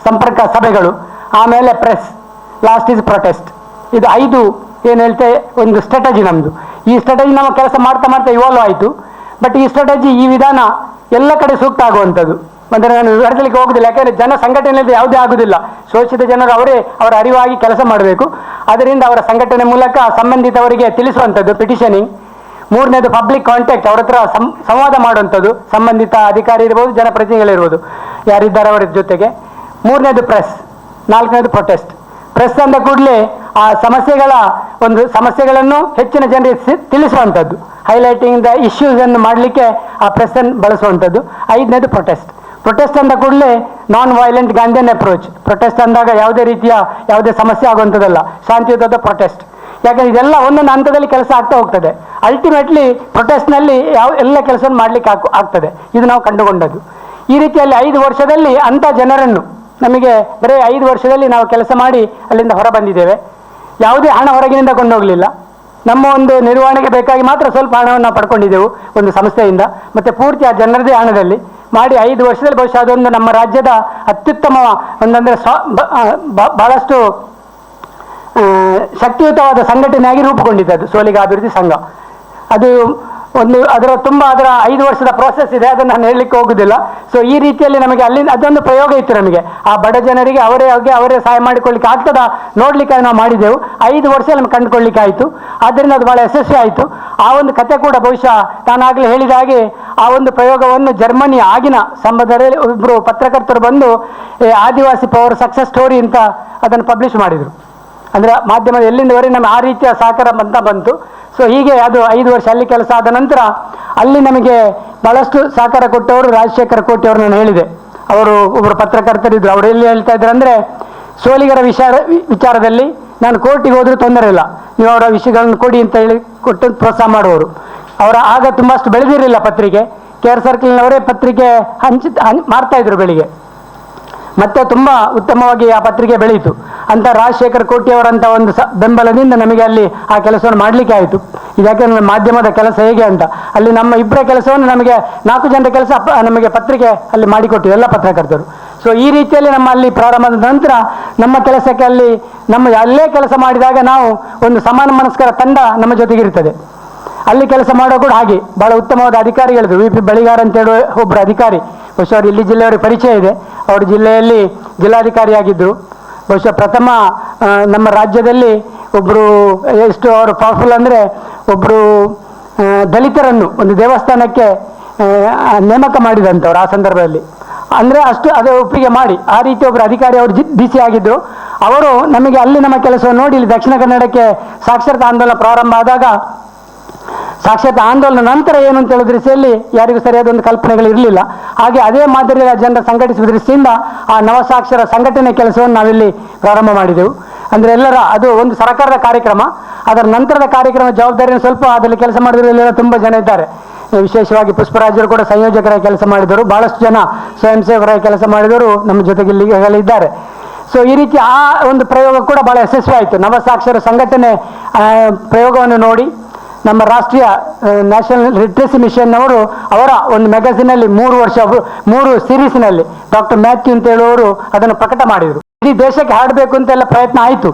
ಸಂಪರ್ಕ ಸಭೆಗಳು. ಆಮೇಲೆ ಪ್ರೆಸ್, ಲಾಸ್ಟ್ ಈಸ್ ಪ್ರೊಟೆಸ್ಟ್. ಇದು 5 ಏನು ಹೇಳ್ತೇವೆ ಒಂದು ಸ್ಟ್ರಾಟಜಿ ನಮ್ಮದು. ಈ ಸ್ಟ್ರಾಟಜಿ ನಮ್ಮ ಕೆಲಸ ಮಾಡ್ತಾ ಇವಾಲ್ವ್ ಆಯಿತು. ಬಟ್ ಈ ಸ್ಟ್ರಾಟಜಿ, ಈ ವಿಧಾನ ಎಲ್ಲ ಕಡೆ ಸೂಕ್ತ ಆಗುವಂಥದ್ದು. ಅಂದರೆ ನಾನು ವಿವರಿಸಲಿಕ್ಕೆ ಹೋಗುದಿಲ್ಲ, ಯಾಕೆಂದರೆ ಜನ ಸಂಘಟನೆಯಲ್ಲಿ ಯಾವುದೇ ಆಗುದಿಲ್ಲ. ಶೋಷಿತ ಜನರು ಅವರ ಅರಿವಾಗಿ ಕೆಲಸ ಮಾಡಬೇಕು. ಅದರಿಂದ ಅವರ ಸಂಘಟನೆ ಮೂಲಕ ಸಂಬಂಧಿತವರಿಗೆ ತಿಳಿಸುವಂಥದ್ದು ಪಿಟಿಷನಿಂಗ್. 3ನೇದು ಪಬ್ಲಿಕ್ ಕಾಂಟ್ಯಾಕ್ಟ್, ಅವರ ಹತ್ರ ಸಂವಾದ ಮಾಡುವಂಥದ್ದು, ಸಂಬಂಧಿತ ಅಧಿಕಾರಿ ಇರ್ಬೋದು, ಜನಪ್ರತಿನಿಧಿಗಳಿರ್ಬೋದು, ಯಾರಿದ್ದಾರೆ ಅವರ ಜೊತೆಗೆ. 3ನೇದು ಪ್ರೆಸ್, 4ನೇದು ಪ್ರೊಟೆಸ್ಟ್. ಪ್ರೆಸ್ ಅಂದ ಕೂಡಲೇ ಆ ಸಮಸ್ಯೆಗಳನ್ನು ಹೆಚ್ಚಿನ ಜನರಿಗೆ ತಿಳಿಸುವಂಥದ್ದು, ಹೈಲೈಟಿಂಗ್ ದ ಇಶ್ಯೂಸನ್ನು ಮಾಡಲಿಕ್ಕೆ ಆ ಪ್ರೆಸ್ಸನ್ನು ಬಳಸುವಂಥದ್ದು. 5ನೇದು ಪ್ರೊಟೆಸ್ಟ್ ಅಂದ ಕೂಡಲೇ ನಾನ್ ವೈಲೆಂಟ್ ಗಾಂಧಿಯನ್ ಅಪ್ರೋಚ್. ಪ್ರೊಟೆಸ್ಟ್ ಅಂದಾಗ ಯಾವುದೇ ಸಮಸ್ಯೆ ಆಗುವಂಥದ್ದಲ್ಲ, ಶಾಂತಿಯುತವಾದ ಪ್ರೊಟೆಸ್ಟ್. ಯಾಕಂದ್ರೆ ಇದೆಲ್ಲ ಒಂದೊಂದು ಹಂತದಲ್ಲಿ ಕೆಲಸ ಆಗ್ತಾ ಹೋಗ್ತದೆ. ಅಲ್ಟಿಮೇಟ್ಲಿ ಪ್ರೊಟೆಸ್ಟ್ನಲ್ಲಿ ಎಲ್ಲ ಕೆಲಸವನ್ನು ಮಾಡಲಿಕ್ಕೆ ಆಗ್ತದೆ. ಇದು ನಾವು ಕಂಡುಕೊಂಡದ್ದು. ಈ ರೀತಿಯಲ್ಲಿ 5 ವರ್ಷದಲ್ಲಿ ಅಂಥ ಜನರನ್ನು ನಮಗೆ ಬರೀ 5 ವರ್ಷದಲ್ಲಿ ನಾವು ಕೆಲಸ ಮಾಡಿ ಅಲ್ಲಿಂದ ಹೊರ ಬಂದಿದ್ದೇವೆ. ಯಾವುದೇ ಹಣ ಹೊರಗಿನಿಂದ ಕೊಂಡೋಗಲಿಲ್ಲ. ನಮ್ಮ ಒಂದು ನಿರ್ವಹಣೆಗೆ ಬೇಕಾಗಿ ಮಾತ್ರ ಸ್ವಲ್ಪ ಹಣವನ್ನು ನಾವು ಪಡ್ಕೊಂಡಿದ್ದೆವು ಒಂದು ಸಂಸ್ಥೆಯಿಂದ. ಮತ್ತು ಪೂರ್ತಿ ಆ ಜನರದೇ ಹಣದಲ್ಲಿ ಮಾಡಿ 5 ವರ್ಷದಲ್ಲಿ ಬಹುಶಃ ಅದೊಂದು ನಮ್ಮ ರಾಜ್ಯದ ಅತ್ಯುತ್ತಮ ಒಂದಂದರೆ ಬಹಳಷ್ಟು ಶಕ್ತಿಯುತವಾದ ಸಂಘಟನೆಯಾಗಿ ರೂಪುಗೊಂಡಿದ್ದು ಸೋಲಿಗ ಅಭಿವೃದ್ಧಿ ಸಂಘ. ಅದು ಅದರ 5 ವರ್ಷದ ಪ್ರೋಸೆಸ್ ಇದೆ, ಅದನ್ನು ನಾನು ಹೇಳಲಿಕ್ಕೆ ಹೋಗುದಿಲ್ಲ. ಸೊ ಈ ರೀತಿಯಲ್ಲಿ ನಮಗೆ ಅಲ್ಲಿಂದ ಅದೊಂದು ಪ್ರಯೋಗ ಇತ್ತು ನಮಗೆ. ಆ ಬಡ ಜನರಿಗೆ ಅವರೇ ಸಹಾಯ ಮಾಡಿಕೊಳ್ಳಿಕ್ಕೆ ಆಗ್ತದಾ ನೋಡ್ಲಿಕ್ಕೆ ನಾವು ಮಾಡಿದೆವು. 5 ವರ್ಷ ನಮಗೆ ಕಂಡುಕೊಳ್ಳಿಕ್ಕೆ ಆಯಿತು. ಆದ್ದರಿಂದ ಅದು ಬಹಳ ಯಶಸ್ವಿ ಆಯಿತು. ಆ ಒಂದು ಕತೆ ಕೂಡ ಬಹುಶಃ ನಾನಾಗಲೇ ಹೇಳಿದ ಹಾಗೆ ಆ ಒಂದು ಪ್ರಯೋಗವನ್ನು ಜರ್ಮನಿಯ ಆಗಿನ ಸಂಬಂಧದಲ್ಲಿ ಒಬ್ಬರು ಪತ್ರಕರ್ತರು ಬಂದು ಆದಿವಾಸಿ ಪವರ್ ಸಕ್ಸಸ್ ಸ್ಟೋರಿ ಅಂತ ಅದನ್ನು ಪಬ್ಲಿಷ್ ಮಾಡಿದರು. ಅಂದರೆ ಮಾಧ್ಯಮದ ಎಲ್ಲಿಂದವರೆಗೆ ನಮಗೆ ಆ ರೀತಿಯ ಸಹಕಾರ ಬಂತು. ಸೊ ಹೀಗೆ ಅದು 5 ವರ್ಷ ಅಲ್ಲಿ ಕೆಲಸ ಆದ ನಂತರ ಅಲ್ಲಿ ನಮಗೆ ಬಹಳಷ್ಟು ಸಹಕಾರ ಕೊಟ್ಟವರು ರಾಜಶೇಖರ ಕೋಟಿ ಅವರು ನಾನು ಹೇಳಿದೆ. ಅವರು ಒಬ್ಬರು ಪತ್ರಕರ್ತರಿದ್ದರು. ಅವರು ಎಲ್ಲಿ ಹೇಳ್ತಾ ಇದ್ರು ಅಂದರೆ, ಸೋಲಿಗರ ವಿಚಾರದಲ್ಲಿ ನಾನು ಕೋರ್ಟಿಗೆ ಹೋದರೂ ತೊಂದರೆ ಇಲ್ಲ, ನೀವು ಅವರ ವಿಷಯಗಳನ್ನು ಕೊಡಿ ಅಂತ ಹೇಳಿ ಕೊಟ್ಟು ಪ್ರೋತ್ಸಾಹ ಮಾಡುವವರು. ಆಗ ತುಂಬಷ್ಟು ಬೆಳೆದಿರಲಿಲ್ಲ ಪತ್ರಿಕೆ. KR ಸರ್ಕಲ್ನವರೇ ಪತ್ರಿಕೆ ಮಾಡ್ತಾಯಿದ್ರು ಬೆಳಿಗ್ಗೆ. ಮತ್ತೆ ತುಂಬ ಉತ್ತಮವಾಗಿ ಆ ಪತ್ರಿಕೆ ಬೆಳೆಯಿತು ಅಂತ ರಾಜಶೇಖರ ಕೋಟಿಯವರಂಥ ಒಂದು ಬೆಂಬಲದಿಂದ ನಮಗೆ ಅಲ್ಲಿ ಆ ಕೆಲಸವನ್ನು ಮಾಡಲಿಕ್ಕೆ ಆಯಿತು. ಇದಕ್ಕೆ ಮಾಧ್ಯಮದ ಕೆಲಸ ಹೇಗೆ ಅಂತ ಅಲ್ಲಿ ನಮ್ಮ ಇಬ್ಬರ ಕೆಲಸವನ್ನು ನಮಗೆ 4 ಜನರ ಕೆಲಸ ನಮಗೆ ಪತ್ರಿಕೆ ಅಲ್ಲಿ ಮಾಡಿಕೊಟ್ಟಿದೆ ಎಲ್ಲ ಪತ್ರಕರ್ತರು. ಸೊ ಈ ರೀತಿಯಲ್ಲಿ ನಮ್ಮ ಅಲ್ಲಿ ಪ್ರಾರಂಭದ ನಂತರ ನಮ್ಮ ಕೆಲಸಕ್ಕೆ ಅಲ್ಲೇ ಕೆಲಸ ಮಾಡಿದಾಗ ನಾವು ಒಂದು ಸಮಾನ ಮನಸ್ಕರ ತಂಡ ನಮ್ಮ ಜೊತೆಗಿರ್ತದೆ. ಅಲ್ಲಿ ಕೆಲಸ ಮಾಡೋ ಕೂಡ ಹಾಗೆ ಬಹಳ ಉತ್ತಮವಾದ ಅಧಿಕಾರಿಗಳಿದ್ರು. VP ಬಳಿಗಾರ್ ಅಂತ ಹೇಳುವ ಒಬ್ಬರು ಅಧಿಕಾರಿ, ಬಹುಶಃ ಅವರು ಇಲ್ಲಿ ಜಿಲ್ಲೆಯವರಿಗೆ ಪರಿಚಯ ಇದೆ. ಅವರು ಜಿಲ್ಲೆಯಲ್ಲಿ ಜಿಲ್ಲಾಧಿಕಾರಿಯಾಗಿದ್ದರು. ಬಹುಶಃ ಪ್ರಥಮ ನಮ್ಮ ರಾಜ್ಯದಲ್ಲಿ ಒಬ್ಬರು ಎಷ್ಟು ಅವರು ಪವರ್ಫುಲ್ ಅಂದರೆ ಒಬ್ಬರು ದಲಿತರನ್ನು ಒಂದು ದೇವಸ್ಥಾನಕ್ಕೆ ನೇಮಕ ಮಾಡಿದಂಥವ್ರು ಆ ಸಂದರ್ಭದಲ್ಲಿ. ಅಂದರೆ ಅಷ್ಟು ಅದೇ ಒಪ್ಪಿಗೆ ಮಾಡಿ ಆ ರೀತಿ ಒಬ್ಬರು ಅಧಿಕಾರಿ ಅವರು DC ಆಗಿದ್ದರು. ಅವರು ನಮಗೆ ಅಲ್ಲಿ ನಮ್ಮ ಕೆಲಸವನ್ನು ನೋಡಿ ಇಲ್ಲಿ ದಕ್ಷಿಣ ಕನ್ನಡಕ್ಕೆ ಸಾಕ್ಷರತಾ ಆಂದೋಲನ ಪ್ರಾರಂಭ ಆದಾಗ ಸಾಕ್ಷರತಾ ಆಂದೋಲನ ನಂತರ ಏನು ಅಂತ ಹೇಳೋ ದೃಷ್ಟಿಯಲ್ಲಿ ಯಾರಿಗೂ ಸರಿಯಾದ ಒಂದು ಕಲ್ಪನೆಗಳಿರಲಿಲ್ಲ. ಹಾಗೆ ಅದೇ ಮಾದರಿಯ ಜನರ ಸಂಘಟಿಸುವ ದೃಷ್ಟಿಯಿಂದ ಆ ನವಸಾಕ್ಷರ ಸಂಘಟನೆ ಕೆಲಸವನ್ನು ನಾವಿಲ್ಲಿ ಪ್ರಾರಂಭ ಮಾಡಿದೆವು. ಅಂದರೆ ಎಲ್ಲರ ಅದು ಒಂದು ಸರ್ಕಾರದ ಕಾರ್ಯಕ್ರಮ. ಅದರ ನಂತರದ ಕಾರ್ಯಕ್ರಮ ಜವಾಬ್ದಾರಿಯನ್ನು ಸ್ವಲ್ಪ ಅದರಲ್ಲಿ ಕೆಲಸ ಮಾಡಿದವರೆಲ್ಲ ತುಂಬ ಜನ ಇದ್ದಾರೆ. ವಿಶೇಷವಾಗಿ ಪುಷ್ಪರಾಜರು ಕೂಡ ಸಂಯೋಜಕರಾಗಿ ಕೆಲಸ ಮಾಡಿದರು. ಭಾಳಷ್ಟು ಜನ ಸ್ವಯಂ ಸೇವಕರಾಗಿ ಕೆಲಸ ಮಾಡಿದವರು ನಮ್ಮ ಜೊತೆಗೆ ಇದ್ದಾರೆ. ಸೊ ಈ ರೀತಿ ಆ ಒಂದು ಪ್ರಯೋಗ ಕೂಡ ಭಾಳ ಯಶಸ್ವಿ ಆಯಿತು. ನವಸಾಕ್ಷರ ಸಂಘಟನೆ ಪ್ರಯೋಗವನ್ನು ನೋಡಿ ನಮ್ಮ ರಾಷ್ಟ್ರೀಯ ನ್ಯಾಷನಲ್ ಲಿಟ್ರಸಿ ಮಿಷನ್ ಅವರು ಅವರ ಒಂದು ಮ್ಯಾಗಝಿನಲ್ಲಿ 3 ಸೀರೀಸ್ನಲ್ಲಿ ಡಾಕ್ಟರ್ ಮ್ಯಾಥ್ಯೂ ಅಂತ ಹೇಳುವವರು ಅದನ್ನು ಪ್ರಕಟ ಮಾಡಿದರು. ಇಡೀ ದೇಶಕ್ಕೆ ಹಾಡಬೇಕು ಅಂತೆಲ್ಲ ಪ್ರಯತ್ನ ಆಯಿತು.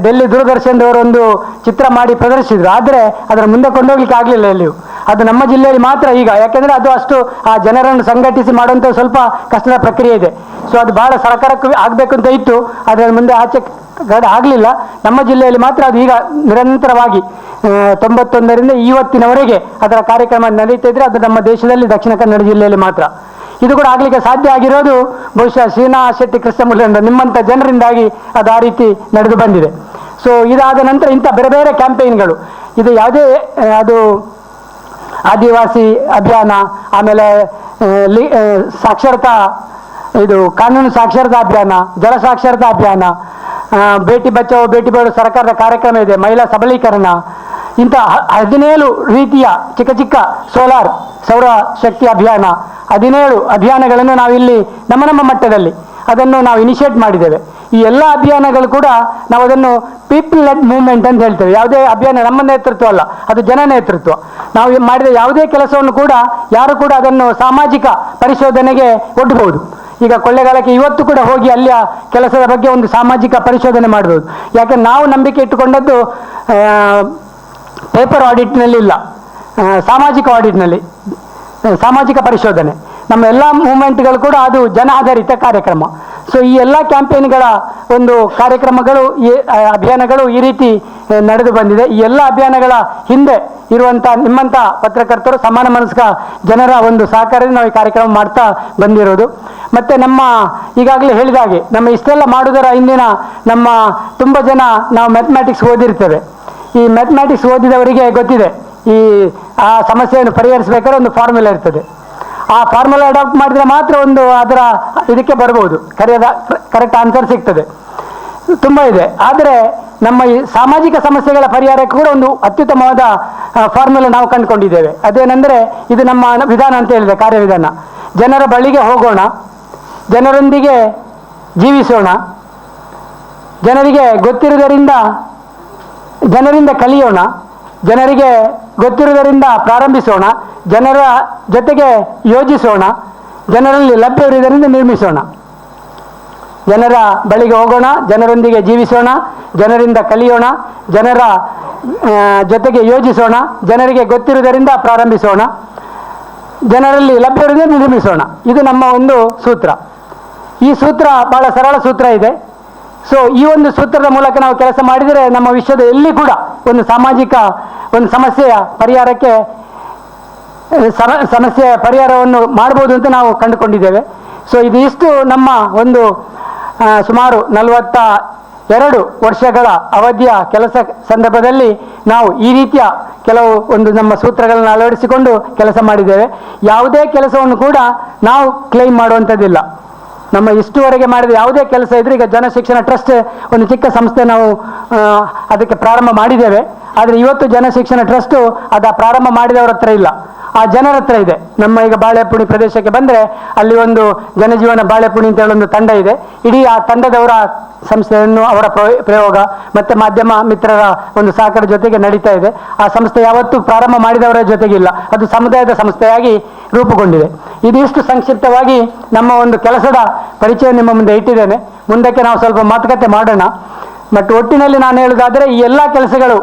ಡೆಲ್ಲಿ ದೂರದರ್ಶನದವರು ಒಂದು ಚಿತ್ರ ಮಾಡಿ ಪ್ರದರ್ಶಿಸಿದರು. ಆದರೆ ಅದರ ಮುಂದೆ ಕೊಂಡೋಗ್ಲಿಕ್ಕೆ ಆಗಲಿಲ್ಲ ಎಲ್ಲಿಯೂ. ಅದು ನಮ್ಮ ಜಿಲ್ಲೆಯಲ್ಲಿ ಮಾತ್ರ ಈಗ, ಯಾಕೆಂದರೆ ಅದು ಅಷ್ಟು ಆ ಜನರನ್ನು ಸಂಘಟಿಸಿ ಮಾಡುವಂಥ ಸ್ವಲ್ಪ ಕಷ್ಟದ ಪ್ರಕ್ರಿಯೆ ಇದೆ. ಸೊ ಅದು ಬಹಳ ಸರ್ಕಾರಕ್ಕೆ ಆಗಬೇಕು ಅಂತ ಇತ್ತು, ಅದರ ಮುಂದೆ ಆಚೆ ಆಗಲಿಲ್ಲ. ನಮ್ಮ ಜಿಲ್ಲೆಯಲ್ಲಿ ಮಾತ್ರ ಅದು ಈಗ ನಿರಂತರವಾಗಿ 91ರಿಂದ ಇವತ್ತಿನವರೆಗೆ ಅದರ ಕಾರ್ಯಕ್ರಮ ನಡೀತಾ ಇದ್ರೆ ಅದು ನಮ್ಮ ದೇಶದಲ್ಲಿ ದಕ್ಷಿಣ ಕನ್ನಡ ಜಿಲ್ಲೆಯಲ್ಲಿ ಮಾತ್ರ. ಇದು ಕೂಡ ಆಗಲಿಕ್ಕೆ ಸಾಧ್ಯ ಆಗಿರೋದು ಬಹುಶಃ ಶ್ರೀನಾ ಶೆಟ್ಟಿ ಕೃಷ್ಣಮೂಲ್ಯರಿಂದ, ನಿಮ್ಮಂಥ ಜನರಿಂದಾಗಿ ಅದು ಆ ರೀತಿ ನಡೆದು ಬಂದಿದೆ. ಸೊ ಇದಾದ ನಂತರ ಇಂಥ ಬೇರೆ ಬೇರೆ ಕ್ಯಾಂಪೇನ್ಗಳು, ಇದು ಯಾವುದೇ ಅದು ಆದಿವಾಸಿ ಅಭಿಯಾನ, ಆಮೇಲೆ ಸಾಕ್ಷರತಾ, ಇದು ಕಾನೂನು ಸಾಕ್ಷರತಾ ಅಭಿಯಾನ, ಜಲ ಸಾಕ್ಷರತಾ ಅಭಿಯಾನ, ಬೇಟಿ ಬಚಾವೋ ಬೇಟಿ ಪಡಾವೋ ಸರ್ಕಾರದ ಕಾರ್ಯಕ್ರಮ ಇದೆ, ಮಹಿಳಾ ಸಬಲೀಕರಣ, ಇಂಥ 17 ರೀತಿಯ ಚಿಕ್ಕ ಚಿಕ್ಕ ಸೌರ ಶಕ್ತಿ ಅಭಿಯಾನ, 17 ಅಭಿಯಾನಗಳನ್ನು ನಾವಿಲ್ಲಿ ನಮ್ಮ ಮಟ್ಟದಲ್ಲಿ ಅದನ್ನು ನಾವು ಇನಿಷಿಯೇಟ್ ಮಾಡಿದ್ದೇವೆ. ಈ ಎಲ್ಲ ಅಭಿಯಾನಗಳು ಕೂಡ ನಾವು ಅದನ್ನು ಪೀಪಲ್ ಲೆಡ್ ಮೂವ್ಮೆಂಟ್ ಅಂತ ಹೇಳ್ತೇವೆ. ಯಾವುದೇ ಅಭಿಯಾನ ನಮ್ಮ ನೇತೃತ್ವ ಅಲ್ಲ, ಅದು ಜನ ನೇತೃತ್ವ. ನಾವು ಮಾಡಿದ ಯಾವುದೇ ಕೆಲಸವನ್ನು ಕೂಡ ಯಾರು ಕೂಡ ಅದನ್ನು ಸಾಮಾಜಿಕ ಪರಿಶೋಧನೆಗೆ ಒಡ್ಡಬಹುದು. ಈಗ ಕೊಳ್ಳೇಗಾಲಕ್ಕೆ ಇವತ್ತು ಕೂಡ ಹೋಗಿ ಅಲ್ಲಿಯ ಕೆಲಸದ ಬಗ್ಗೆ ಒಂದು ಸಾಮಾಜಿಕ ಪರಿಶೋಧನೆ ಮಾಡಬಹುದು. ಯಾಕೆ ನಾವು ನಂಬಿಕೆ ಇಟ್ಟುಕೊಂಡದ್ದು ಪೇಪರ್ ಆಡಿಟ್ನಲ್ಲಿ ಇಲ್ಲ, ಸಾಮಾಜಿಕ ಆಡಿಟ್ನಲ್ಲಿ ಸಾಮಾಜಿಕ ಪರಿಶೋಧನೆ. ನಮ್ಮ ಎಲ್ಲ ಮೂವ್ಮೆಂಟ್ಗಳು ಕೂಡ ಅದು ಜನ ಆಧಾರಿತ ಕಾರ್ಯಕ್ರಮ. ಸೊ ಈ ಎಲ್ಲ ಕ್ಯಾಂಪೇನ್ಗಳ ಒಂದು ಕಾರ್ಯಕ್ರಮಗಳು, ಈ ಅಭಿಯಾನಗಳು ಈ ರೀತಿ ನಡೆದು ಬಂದಿದೆ. ಈ ಎಲ್ಲ ಅಭಿಯಾನಗಳ ಹಿಂದೆ ಇರುವಂಥ ನಿಮ್ಮಂಥ ಪತ್ರಕರ್ತರು, ಸಮಾನ ಮನಸ್ಕ ಜನರ ಒಂದು ಸಹಕಾರದಿಂದ ನಾವು ಈ ಕಾರ್ಯಕ್ರಮ ಮಾಡ್ತಾ ಬಂದಿರೋದು. ಮತ್ತು ನಮ್ಮ ಈಗಾಗಲೇ ಹೇಳಿದ ಹಾಗೆ ನಮ್ಮ ಇಷ್ಟೆಲ್ಲ ಮಾಡುವುದರ ಹಿಂದಿನ ನಮ್ಮ ತುಂಬ ಜನ ನಾವು ಮ್ಯಾಥಮ್ಯಾಟಿಕ್ಸ್ ಓದಿರ್ತೇವೆ. ಈ ಮ್ಯಾಥಮ್ಯಾಟಿಕ್ಸ್ ಓದಿದವರಿಗೆ ಗೊತ್ತಿದೆ, ಈ ಆ ಸಮಸ್ಯೆಯನ್ನು ಪರಿಹರಿಸಬೇಕಾದ್ರೆ ಒಂದು ಫಾರ್ಮುಲಾ ಇರ್ತದೆ. ಆ ಫಾರ್ಮುಲಾ ಅಡಾಪ್ಟ್ ಮಾಡಿದರೆ ಮಾತ್ರ ಒಂದು ಅದರ ಇದಕ್ಕೆ ಬರ್ಬೋದು, ಕರೆಕ್ಟ್ ಆನ್ಸರ್ ಸಿಗ್ತದೆ. ತುಂಬ ಇದೆ. ಆದರೆ ನಮ್ಮ ಈ ಸಾಮಾಜಿಕ ಸಮಸ್ಯೆಗಳ ಪರಿಹಾರಕ್ಕೆ ಕೂಡ ಒಂದು ಅತ್ಯುತ್ತಮವಾದ ಫಾರ್ಮುಲಾ ನಾವು ಕಂಡುಕೊಂಡಿದ್ದೇವೆ. ಅದೇನೆಂದರೆ ಇದು ನಮ್ಮ ವಿಧಾನ ಅಂತ ಹೇಳಿದೆ, ಕಾರ್ಯವಿಧಾನ. ಜನರ ಬಳಿಗೆ ಹೋಗೋಣ, ಜನರೊಂದಿಗೆ ಜೀವಿಸೋಣ, ಜನರಿಂದ ಕಲಿಯೋಣ, ಜನರಿಗೆ ಗೊತ್ತಿರುವುದರಿಂದ ಪ್ರಾರಂಭಿಸೋಣ, ಜನರ ಜೊತೆಗೆ ಯೋಜಿಸೋಣ, ಜನರಲ್ಲಿ ಲಭ್ಯವಿರುವುದರಿಂದ ನಿರ್ಮಿಸೋಣ. ಜನರ ಬಳಿಗೆ ಹೋಗೋಣ, ಜನರೊಂದಿಗೆ ಜೀವಿಸೋಣ, ಜನರಿಂದ ಕಲಿಯೋಣ, ಜನರ ಜೊತೆಗೆ ಯೋಜಿಸೋಣ, ಜನರಿಗೆ ಗೊತ್ತಿರುವುದರಿಂದ ಪ್ರಾರಂಭಿಸೋಣ, ಜನರಲ್ಲಿ ಲಭ್ಯವಿರುವುದರಿಂದ ನಿರ್ಮಿಸೋಣ. ಇದು ನಮ್ಮ ಒಂದು ಸೂತ್ರ. ಈ ಸೂತ್ರ ಬಹಳ ಸರಳ ಸೂತ್ರ ಇದೆ. ಸೊ ಈ ಒಂದು ಸೂತ್ರದ ಮೂಲಕ ನಾವು ಕೆಲಸ ಮಾಡಿದರೆ ನಮ್ಮ ವಿಶ್ವದ ಎಲ್ಲಿ ಕೂಡ ಒಂದು ಸಾಮಾಜಿಕ ಒಂದು ಸಮಸ್ಯೆಯ ಪರಿಹಾರವನ್ನು ಮಾಡ್ಬೋದು ಅಂತ ನಾವು ಕಂಡುಕೊಂಡಿದ್ದೇವೆ. ಸೊ ಇದು ಇಷ್ಟು ನಮ್ಮ ಒಂದು ಸುಮಾರು 42 ವರ್ಷಗಳ ಅವಧಿಯ ಕೆಲಸ ಸಂದರ್ಭದಲ್ಲಿ ನಾವು ಈ ರೀತಿಯ ಕೆಲವು ಒಂದು ನಮ್ಮ ಸೂತ್ರಗಳನ್ನು ಅಳವಡಿಸಿಕೊಂಡು ಕೆಲಸ ಮಾಡಿದ್ದೇವೆ. ಯಾವುದೇ ಕೆಲಸವನ್ನು ಕೂಡ ನಾವು ಕ್ಲೈಮ್ ಮಾಡುವಂಥದ್ದಿಲ್ಲ. ನಮ್ಮ ಇಷ್ಟುವರೆಗೆ ಮಾಡಿದ ಯಾವುದೇ ಕೆಲಸ ಇದ್ರೂ, ಈಗ ಜನಶಿಕ್ಷಣ ಟ್ರಸ್ಟ್ ಒಂದು ಚಿಕ್ಕ ಸಂಸ್ಥೆ ನಾವು ಅದಕ್ಕೆ ಪ್ರಾರಂಭ ಮಾಡಿದ್ದೇವೆ. ಆದರೆ ಇವತ್ತು ಜನಶಿಕ್ಷಣ ಟ್ರಸ್ಟು ಅದು ಪ್ರಾರಂಭ ಮಾಡಿದವರ ಹತ್ರ ಇಲ್ಲ, ಆ ಜನರ ಹತ್ರ ಇದೆ. ನಮ್ಮ ಈಗ ಬಾಳೆಪುಣಿ ಪ್ರದೇಶಕ್ಕೆ ಬಂದರೆ ಅಲ್ಲಿ ಒಂದು ಜನಜೀವನ ಬಾಳೆಪುಣಿ ಅಂತ ಹೇಳಿ ಒಂದು ತಂಡ ಇದೆ. ಇಡೀ ಆ ತಂಡದವರ ಸಂಸ್ಥೆಯನ್ನು ಅವರ ಪ್ರಯೋಗ ಮತ್ತು ಮಾಧ್ಯಮ ಮಿತ್ರರ ಒಂದು ಸಹಕಾರ ಜೊತೆಗೆ ನಡೀತಾ ಇದೆ. ಆ ಸಂಸ್ಥೆ ಯಾವತ್ತೂ ಪ್ರಾರಂಭ ಮಾಡಿದವರ ಜೊತೆಗಿಲ್ಲ, ಅದು ಸಮುದಾಯದ ಸಂಸ್ಥೆಯಾಗಿ ರೂಪುಗೊಂಡಿದೆ. ಇದಿಷ್ಟು ಸಂಕ್ಷಿಪ್ತವಾಗಿ ನಮ್ಮ ಒಂದು ಕೆಲಸದ ಪರಿಚಯ ನಿಮ್ಮ ಮುಂದೆ ಇಟ್ಟಿದ್ದೇನೆ. ಮುಂದಕ್ಕೆ ನಾವು ಸ್ವಲ್ಪ ಮಾತುಕತೆ ಮಾಡೋಣ. ಬಟ್ ಒಟ್ಟಿನಲ್ಲಿ ನಾನು ಹೇಳುವುದಾದರೆ ಈ ಎಲ್ಲ ಕೆಲಸಗಳು,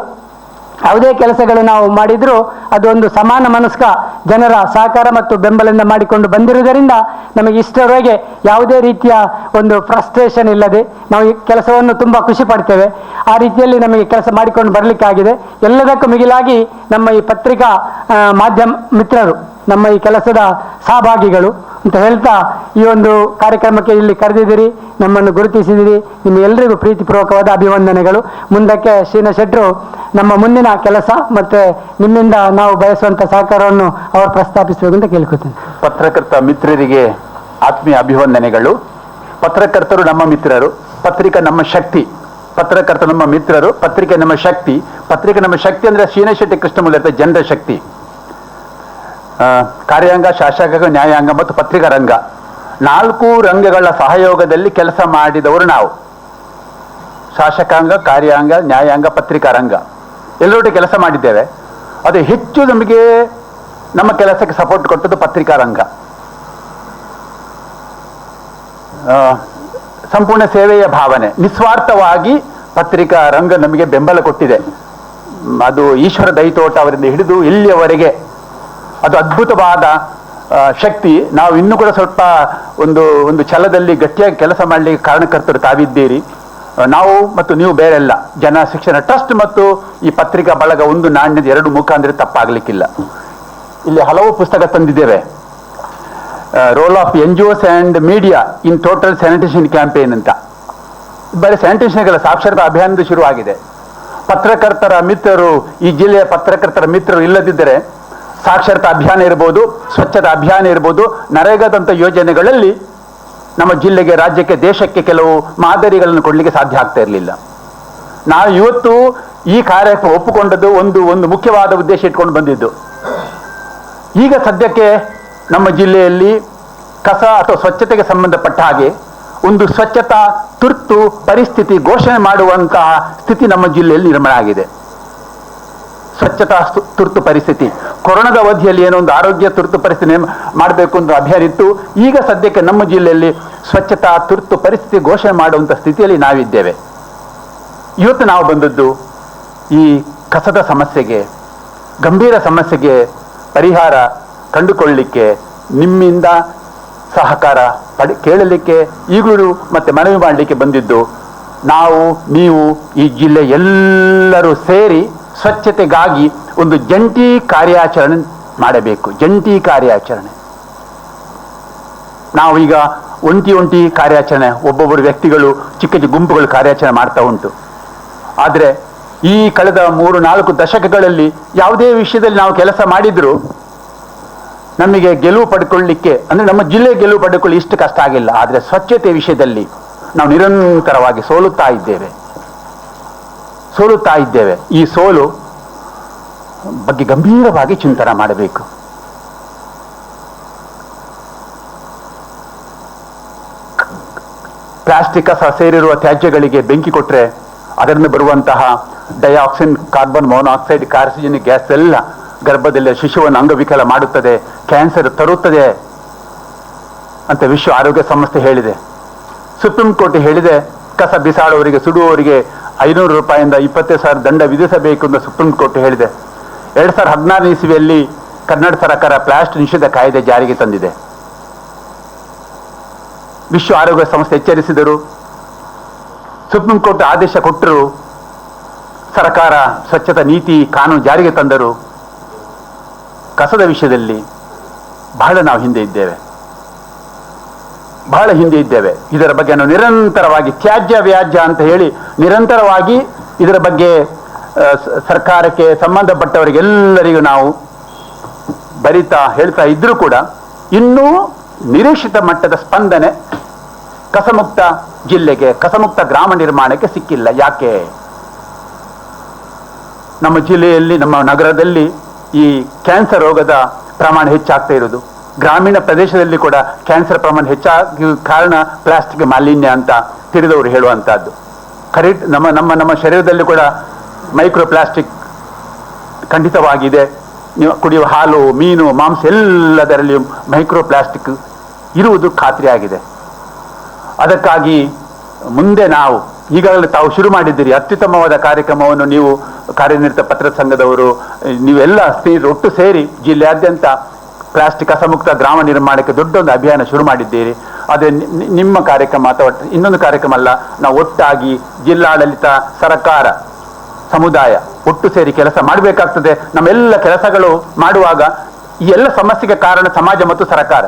ಯಾವುದೇ ಕೆಲಸಗಳು ನಾವು ಮಾಡಿದರೂ ಅದು ಒಂದು ಸಮಾನ ಮನಸ್ಕ ಜನರ ಸಹಕಾರ ಮತ್ತು ಬೆಂಬಲದಿಂದ ಮಾಡಿಕೊಂಡು ಬಂದಿರುವುದರಿಂದ ನಮಗೆ ಇಷ್ಟರವರೆಗೆ ಯಾವುದೇ ರೀತಿಯ ಒಂದು ಫ್ರಸ್ಟ್ರೇಷನ್ ಇಲ್ಲದೆ ನಾವು ಈ ಕೆಲಸವನ್ನು ತುಂಬ ಖುಷಿ ಪಡ್ತೇವೆ. ಆ ರೀತಿಯಲ್ಲಿ ನಮಗೆ ಕೆಲಸ ಮಾಡಿಕೊಂಡು ಬರಲಿಕ್ಕಾಗಿದೆ. ಎಲ್ಲದಕ್ಕೂ ಮಿಗಿಲಾಗಿ ನಮ್ಮ ಈ ಪತ್ರಿಕಾ ಮಾಧ್ಯಮ ಮಿತ್ರರು, ನಮ್ಮ ಈ ಕೆಲಸದ ಸಹಭಾಗಿಗಳು ಅಂತ ಹೇಳ್ತಾ ಈ ಒಂದು ಕಾರ್ಯಕ್ರಮಕ್ಕೆ ಇಲ್ಲಿ ಕರೆದಿದ್ದೀರಿ, ನಮ್ಮನ್ನು ಗುರುತಿಸಿದಿರಿ. ನಿಮ್ಮ ಎಲ್ಲರಿಗೂ ಪ್ರೀತಿಪೂರ್ವಕವಾದ ಅಭಿವಂದನೆಗಳು. ಮುಂದಕ್ಕೆ ಶ್ರೀನಾ ಶೆಟ್ಟರು ನಮ್ಮ ಮುಂದಿನ ಕೆಲಸ ಮತ್ತು ನಿಮ್ಮಿಂದ ನಾವು ಬಯಸುವಂಥ ಸಹಕಾರವನ್ನು ಅವರು ಪ್ರಸ್ತಾಪಿಸಬೇಕು ಅಂತ ಕೇಳ್ಕೊತೀನಿ. ಪತ್ರಕರ್ತ ಮಿತ್ರರಿಗೆ ಆತ್ಮೀಯ ಅಭಿವಂದನೆಗಳು. ಪತ್ರಕರ್ತರು ನಮ್ಮ ಮಿತ್ರರು, ಪತ್ರಿಕೆ ನಮ್ಮ ಶಕ್ತಿ. ಪತ್ರಕರ್ತರು ನಮ್ಮ ಮಿತ್ರರು, ಪತ್ರಿಕೆ ನಮ್ಮ ಶಕ್ತಿ. ಪತ್ರಿಕೆ ನಮ್ಮ ಶಕ್ತಿ ಅಂದರೆ ಶ್ರೀನಾ ಶೆಟ್ಟಿ ಕೃಷ್ಣಮೂಲ್ಯ ಜನರ ಶಕ್ತಿ. ಕಾರ್ಯಾಂಗ, ಶಾಸಕಾಂಗ, ನ್ಯಾಯಾಂಗ ಮತ್ತು ಪತ್ರಿಕಾ ರಂಗ, 4 ರಂಗಗಳ ಸಹಯೋಗದಲ್ಲಿ ಕೆಲಸ ಮಾಡಿದವರು ನಾವು. ಶಾಸಕಾಂಗ, ಕಾರ್ಯಾಂಗ, ನ್ಯಾಯಾಂಗ, ಪತ್ರಿಕಾ ರಂಗ ಎಲ್ಲರೊಟ್ಟಿಗೆ ಕೆಲಸ ಮಾಡಿದ್ದೇವೆ. ಅದು ಹೆಚ್ಚು ನಮಗೆ ನಮ್ಮ ಕೆಲಸಕ್ಕೆ ಸಪೋರ್ಟ್ ಕೊಟ್ಟದ್ದು ಪತ್ರಿಕಾ ರಂಗ. ಸಂಪೂರ್ಣ ಸೇವೆಯ ಭಾವನೆ, ನಿಸ್ವಾರ್ಥವಾಗಿ ಪತ್ರಿಕಾ ರಂಗ ನಮಗೆ ಬೆಂಬಲ ಕೊಟ್ಟಿದೆ. ಅದು ಈಶ್ವರ ದೈತೋಟ ಅವರಿಂದ ಹಿಡಿದು ಇಲ್ಲಿಯವರೆಗೆ ಅದು ಅದ್ಭುತವಾದ ಶಕ್ತಿ. ನಾವು ಇನ್ನೂ ಕೂಡ ಸ್ವಲ್ಪ ಒಂದು ಛಲದಲ್ಲಿ ಗಟ್ಟಿಯಾಗಿ ಕೆಲಸ ಮಾಡಲಿಕ್ಕೆ ಕಾರಣಕರ್ತರು ತಾವಿದ್ದೀರಿ. ನಾವು ಮತ್ತು ನೀವು ಬೇರೆಲ್ಲ ಜನ ಶಿಕ್ಷಣ ಟ್ರಸ್ಟ್ ಮತ್ತು ಈ ಪತ್ರಿಕಾ ಬಳಗ ಒಂದು ನಾಣ್ಯದ ಎರಡು ಮುಖ ಅಂದರೆ ತಪ್ಪಾಗಲಿಕ್ಕಿಲ್ಲ. ಇಲ್ಲಿ ಹಲವು ಪುಸ್ತಕ ತಂದಿದ್ದೇವೆ. Role of NGOs and media in total sanitation campaign ಅಂತ. ಬರೀ ಸ್ಯಾನಿಟೇಷನ್ಗಳ ಸಾಕ್ಷರತಾ ಅಭಿಯಾನದ ಶುರುವಾಗಿದೆ. ಪತ್ರಕರ್ತರ ಮಿತ್ರರು, ಈ ಜಿಲ್ಲೆಯ ಪತ್ರಕರ್ತರ ಮಿತ್ರರು ಇಲ್ಲದಿದ್ದರೆ ಸಾಕ್ಷರತಾ ಅಭಿಯಾನ ಇರ್ಬೋದು, ಸ್ವಚ್ಛತಾ ಅಭಿಯಾನ ಇರ್ಬೋದು, ನರೇಗಾದಂಥ ಯೋಜನೆಗಳಲ್ಲಿ ನಮ್ಮ ಜಿಲ್ಲೆಗೆ, ರಾಜ್ಯಕ್ಕೆ, ದೇಶಕ್ಕೆ ಕೆಲವು ಮಾದರಿಗಳನ್ನು ಕೊಡಲಿಕ್ಕೆ ಸಾಧ್ಯ ಆಗ್ತಾ ಇರಲಿಲ್ಲ. ನಾವು ಇವತ್ತು ಈ ಕಾರ್ಯಕ್ರಮ ಒಪ್ಪಿಕೊಂಡದ್ದು ಒಂದು ಮುಖ್ಯವಾದ ಉದ್ದೇಶ ಇಟ್ಕೊಂಡು ಬಂದಿದ್ದು. ಈಗ ಸದ್ಯಕ್ಕೆ ನಮ್ಮ ಜಿಲ್ಲೆಯಲ್ಲಿ ಕಸ ಅಥವಾ ಸ್ವಚ್ಛತೆಗೆ ಸಂಬಂಧಪಟ್ಟ ಹಾಗೆ ಒಂದು ಸ್ವಚ್ಛತಾ ತುರ್ತು ಪರಿಸ್ಥಿತಿ ಘೋಷಣೆ ಮಾಡುವಂತಹ ಸ್ಥಿತಿ ನಮ್ಮ ಜಿಲ್ಲೆಯಲ್ಲಿ ನಿರ್ಮಾಣ ಆಗಿದೆ. ಸ್ವಚ್ಛತಾ ತುರ್ತು ಪರಿಸ್ಥಿತಿ, ಕೊರೋನಾದ ಅವಧಿಯಲ್ಲಿ ಏನೋ ಒಂದು ಆರೋಗ್ಯ ತುರ್ತು ಪರಿಸ್ಥಿತಿ ಮಾಡಬೇಕು ಅಂತ ಅಭಿಯಾನ ಇತ್ತು. ಈಗ ಸದ್ಯಕ್ಕೆ ನಮ್ಮ ಜಿಲ್ಲೆಯಲ್ಲಿ ಸ್ವಚ್ಛತಾ ತುರ್ತು ಪರಿಸ್ಥಿತಿ ಘೋಷಣೆ ಮಾಡುವಂಥ ಸ್ಥಿತಿಯಲ್ಲಿ ನಾವಿದ್ದೇವೆ. ಇವತ್ತು ನಾವು ಬಂದದ್ದು ಈ ಕಸದ ಸಮಸ್ಯೆಗೆ, ಗಂಭೀರ ಸಮಸ್ಯೆಗೆ ಪರಿಹಾರ ಕಂಡುಕೊಳ್ಳಲಿಕ್ಕೆ, ನಿಮ್ಮಿಂದ ಸಹಕಾರ ಕೇಳಲಿಕ್ಕೆ, ಈಗಲೂ ಮತ್ತೆ ಮನವಿ ಮಾಡಲಿಕ್ಕೆ ಬಂದಿದ್ದು. ನಾವು ನೀವು ಈ ಜಿಲ್ಲೆ ಎಲ್ಲರೂ ಸೇರಿ ಸ್ವಚ್ಛತೆಗಾಗಿ ಒಂದು ಜಂಟಿ ಕಾರ್ಯಾಚರಣೆ ಮಾಡಬೇಕು. ಜಂಟಿ ಕಾರ್ಯಾಚರಣೆ. ನಾವೀಗ ಒಂಟಿ ಕಾರ್ಯಾಚರಣೆ, ಒಬ್ಬೊಬ್ಬರು ವ್ಯಕ್ತಿಗಳು ಚಿಕ್ಕ ಚಿಕ್ಕ ಗುಂಪುಗಳು ಕಾರ್ಯಾಚರಣೆ ಮಾಡ್ತಾ ಉಂಟು. ಆದರೆ ಈ ಕಳೆದ 3-4 ದಶಕಗಳಲ್ಲಿ ಯಾವುದೇ ವಿಷಯದಲ್ಲಿ ನಾವು ಕೆಲಸ ಮಾಡಿದ್ರು ನಮಗೆ ಗೆಲುವು ಪಡ್ಕೊಳ್ಳಿಕ್ಕೆ, ಅಂದರೆ ನಮ್ಮ ಜಿಲ್ಲೆ ಗೆಲುವು ಪಡ್ಕೊಳ್ಳಿ ಇಷ್ಟು ಕಷ್ಟ ಆಗಿಲ್ಲ. ಆದರೆ ಸ್ವಚ್ಛತೆ ವಿಷಯದಲ್ಲಿ ನಾವು ನಿರಂತರವಾಗಿ ಸೋಲುತ್ತಾ ಇದ್ದೇವೆ. ಈ ಸೋಲು ಬಗ್ಗೆ ಗಂಭೀರವಾಗಿ ಚಿಂತನೆ ಮಾಡಬೇಕು. ಪ್ಲಾಸ್ಟಿಕ್ ಕಸ ಸೇರಿರುವ ತ್ಯಾಜ್ಯಗಳಿಗೆ ಬೆಂಕಿ ಕೊಟ್ಟರೆ ಅದರಿಂದ ಬರುವಂತಹ ಡೈಆಕ್ಸಿನ್, ಕಾರ್ಬನ್ ಮೊನಾಕ್ಸೈಡ್, ಕಾರ್ಸಿಜನಿಕ್ ಗ್ಯಾಸ್ ಎಲ್ಲ ಗರ್ಭದಲ್ಲಿ ಶಿಶುವನ್ನು ಅಂಗವಿಕಲ ಮಾಡುತ್ತದೆ, ಕ್ಯಾನ್ಸರ್ ತರುತ್ತದೆ ಅಂತ ವಿಶ್ವ ಆರೋಗ್ಯ ಸಂಸ್ಥೆ ಹೇಳಿದೆ. ಸುಪ್ರೀಂ ಕೋರ್ಟ್ ಹೇಳಿದೆ, ಕಸ ಬಿಸಾಡುವವರಿಗೆ, ಸುಡುವವರಿಗೆ 500 ರೂಪಾಯಿಂದ 20,000 ದಂಡ ವಿಧಿಸಬೇಕು ಅಂತ ಸುಪ್ರೀಂ ಕೋರ್ಟ್ ಹೇಳಿದೆ. 2016 ಇಸವಿಯಲ್ಲಿ ಕರ್ನಾಟಕ ಸರ್ಕಾರ ಪ್ಲಾಸ್ಟಿಕ್ ನಿಷೇಧ ಕಾಯ್ದೆ ಜಾರಿಗೆ ತಂದಿದೆ. ವಿಶ್ವ ಆರೋಗ್ಯ ಸಂಸ್ಥೆ ಎಚ್ಚರಿಸಿದರು, ಸುಪ್ರೀಂ ಕೋರ್ಟ್ ಆದೇಶ ಕೊಟ್ಟರು, ಸರ್ಕಾರ ಸ್ವಚ್ಛತಾ ನೀತಿ ಕಾನೂನು ಜಾರಿಗೆ ತಂದರು. ಕಸದ ವಿಷಯದಲ್ಲಿ ಬಹಳ ನಾವು ಹಿಂದೆ ಇದ್ದೇವೆ. ಇದರ ಬಗ್ಗೆ ನಾವು ನಿರಂತರವಾಗಿ ತ್ಯಾಜ್ಯ ವ್ಯಾಜ್ಯ ಅಂತ ಹೇಳಿ ನಿರಂತರವಾಗಿ ಇದರ ಬಗ್ಗೆ ಸರ್ಕಾರಕ್ಕೆ ಸಂಬಂಧಪಟ್ಟವರಿಗೆಲ್ಲರಿಗೂ ನಾವು ಹೇಳ್ತಾ ಇದ್ರೂ ಕೂಡ ಇನ್ನೂ ನಿರೀಕ್ಷಿತ ಮಟ್ಟದ ಸ್ಪಂದನೆ ಕಸಮುಕ್ತ ಜಿಲ್ಲೆಗೆ, ಕಸಮುಕ್ತ ಗ್ರಾಮ ನಿರ್ಮಾಣಕ್ಕೆ ಸಿಕ್ಕಿಲ್ಲ. ಯಾಕೆ? ನಮ್ಮ ಜಿಲ್ಲೆಯಲ್ಲಿ, ನಮ್ಮ ನಗರದಲ್ಲಿ ಈ ಕ್ಯಾನ್ಸರ್ ರೋಗದ ಪ್ರಮಾಣ ಹೆಚ್ಚಾಗ್ತಾ ಇರೋದು, ಗ್ರಾಮೀಣ ಪ್ರದೇಶದಲ್ಲಿ ಕೂಡ ಕ್ಯಾನ್ಸರ್ ಪ್ರಮಾಣ ಹೆಚ್ಚಾಗಿ ಕಾರಣ ಪ್ಲಾಸ್ಟಿಕ್ ಮಾಲಿನ್ಯ ಅಂತ ತಿಳಿದವರು ಹೇಳುವಂತಹದ್ದು. ನಮ್ಮ ಶರೀರದಲ್ಲಿ ಕೂಡ ಮೈಕ್ರೋ ಪ್ಲಾಸ್ಟಿಕ್ ಖಂಡಿತವಾಗಿದೆ. ನೀವು ಕುಡಿಯುವ ಹಾಲು, ಮೀನು, ಮಾಂಸ ಎಲ್ಲದರಲ್ಲಿಯೂ ಮೈಕ್ರೋ ಪ್ಲಾಸ್ಟಿಕ್ ಇರುವುದು ಖಾತ್ರಿಯಾಗಿದೆ. ಅದಕ್ಕಾಗಿ ಮುಂದೆ ನಾವು ಈಗಾಗಲೇ ತಾವು ಶುರು ಮಾಡಿದ್ದೀರಿ ಅತ್ಯುತ್ತಮವಾದ ಕಾರ್ಯಕ್ರಮವನ್ನು. ನೀವು ಕಾರ್ಯನಿರತ ಪತ್ರ ಸಂಘದವರು, ನೀವೆಲ್ಲ ಒಟ್ಟು ಸೇರಿ ಜಿಲ್ಲೆಯಾದ್ಯಂತ ಪ್ಲಾಸ್ಟಿಕ್ ಕಸಮುಕ್ತ ಗ್ರಾಮ ನಿರ್ಮಾಣಕ್ಕೆ ದೊಡ್ಡೊಂದು ಅಭಿಯಾನ ಶುರು ಮಾಡಿದ್ದೀರಿ. ಅದೇ ನಿಮ್ಮ ಕಾರ್ಯಕ್ರಮ ಅಥವಾ ಇನ್ನೊಂದು ಕಾರ್ಯಕ್ರಮ ಅಲ್ಲ, ನಾವು ಒಟ್ಟಾಗಿ ಜಿಲ್ಲಾಡಳಿತ, ಸರ್ಕಾರ, ಸಮುದಾಯ ಒಟ್ಟು ಸೇರಿ ಕೆಲಸ ಮಾಡಬೇಕಾಗ್ತದೆ. ನಮ್ಮೆಲ್ಲ ಕೆಲಸಗಳು ಮಾಡುವಾಗ ಈ ಎಲ್ಲ ಸಮಸ್ಯೆಗೆ ಕಾರಣ ಸಮಾಜ ಮತ್ತು ಸರ್ಕಾರ.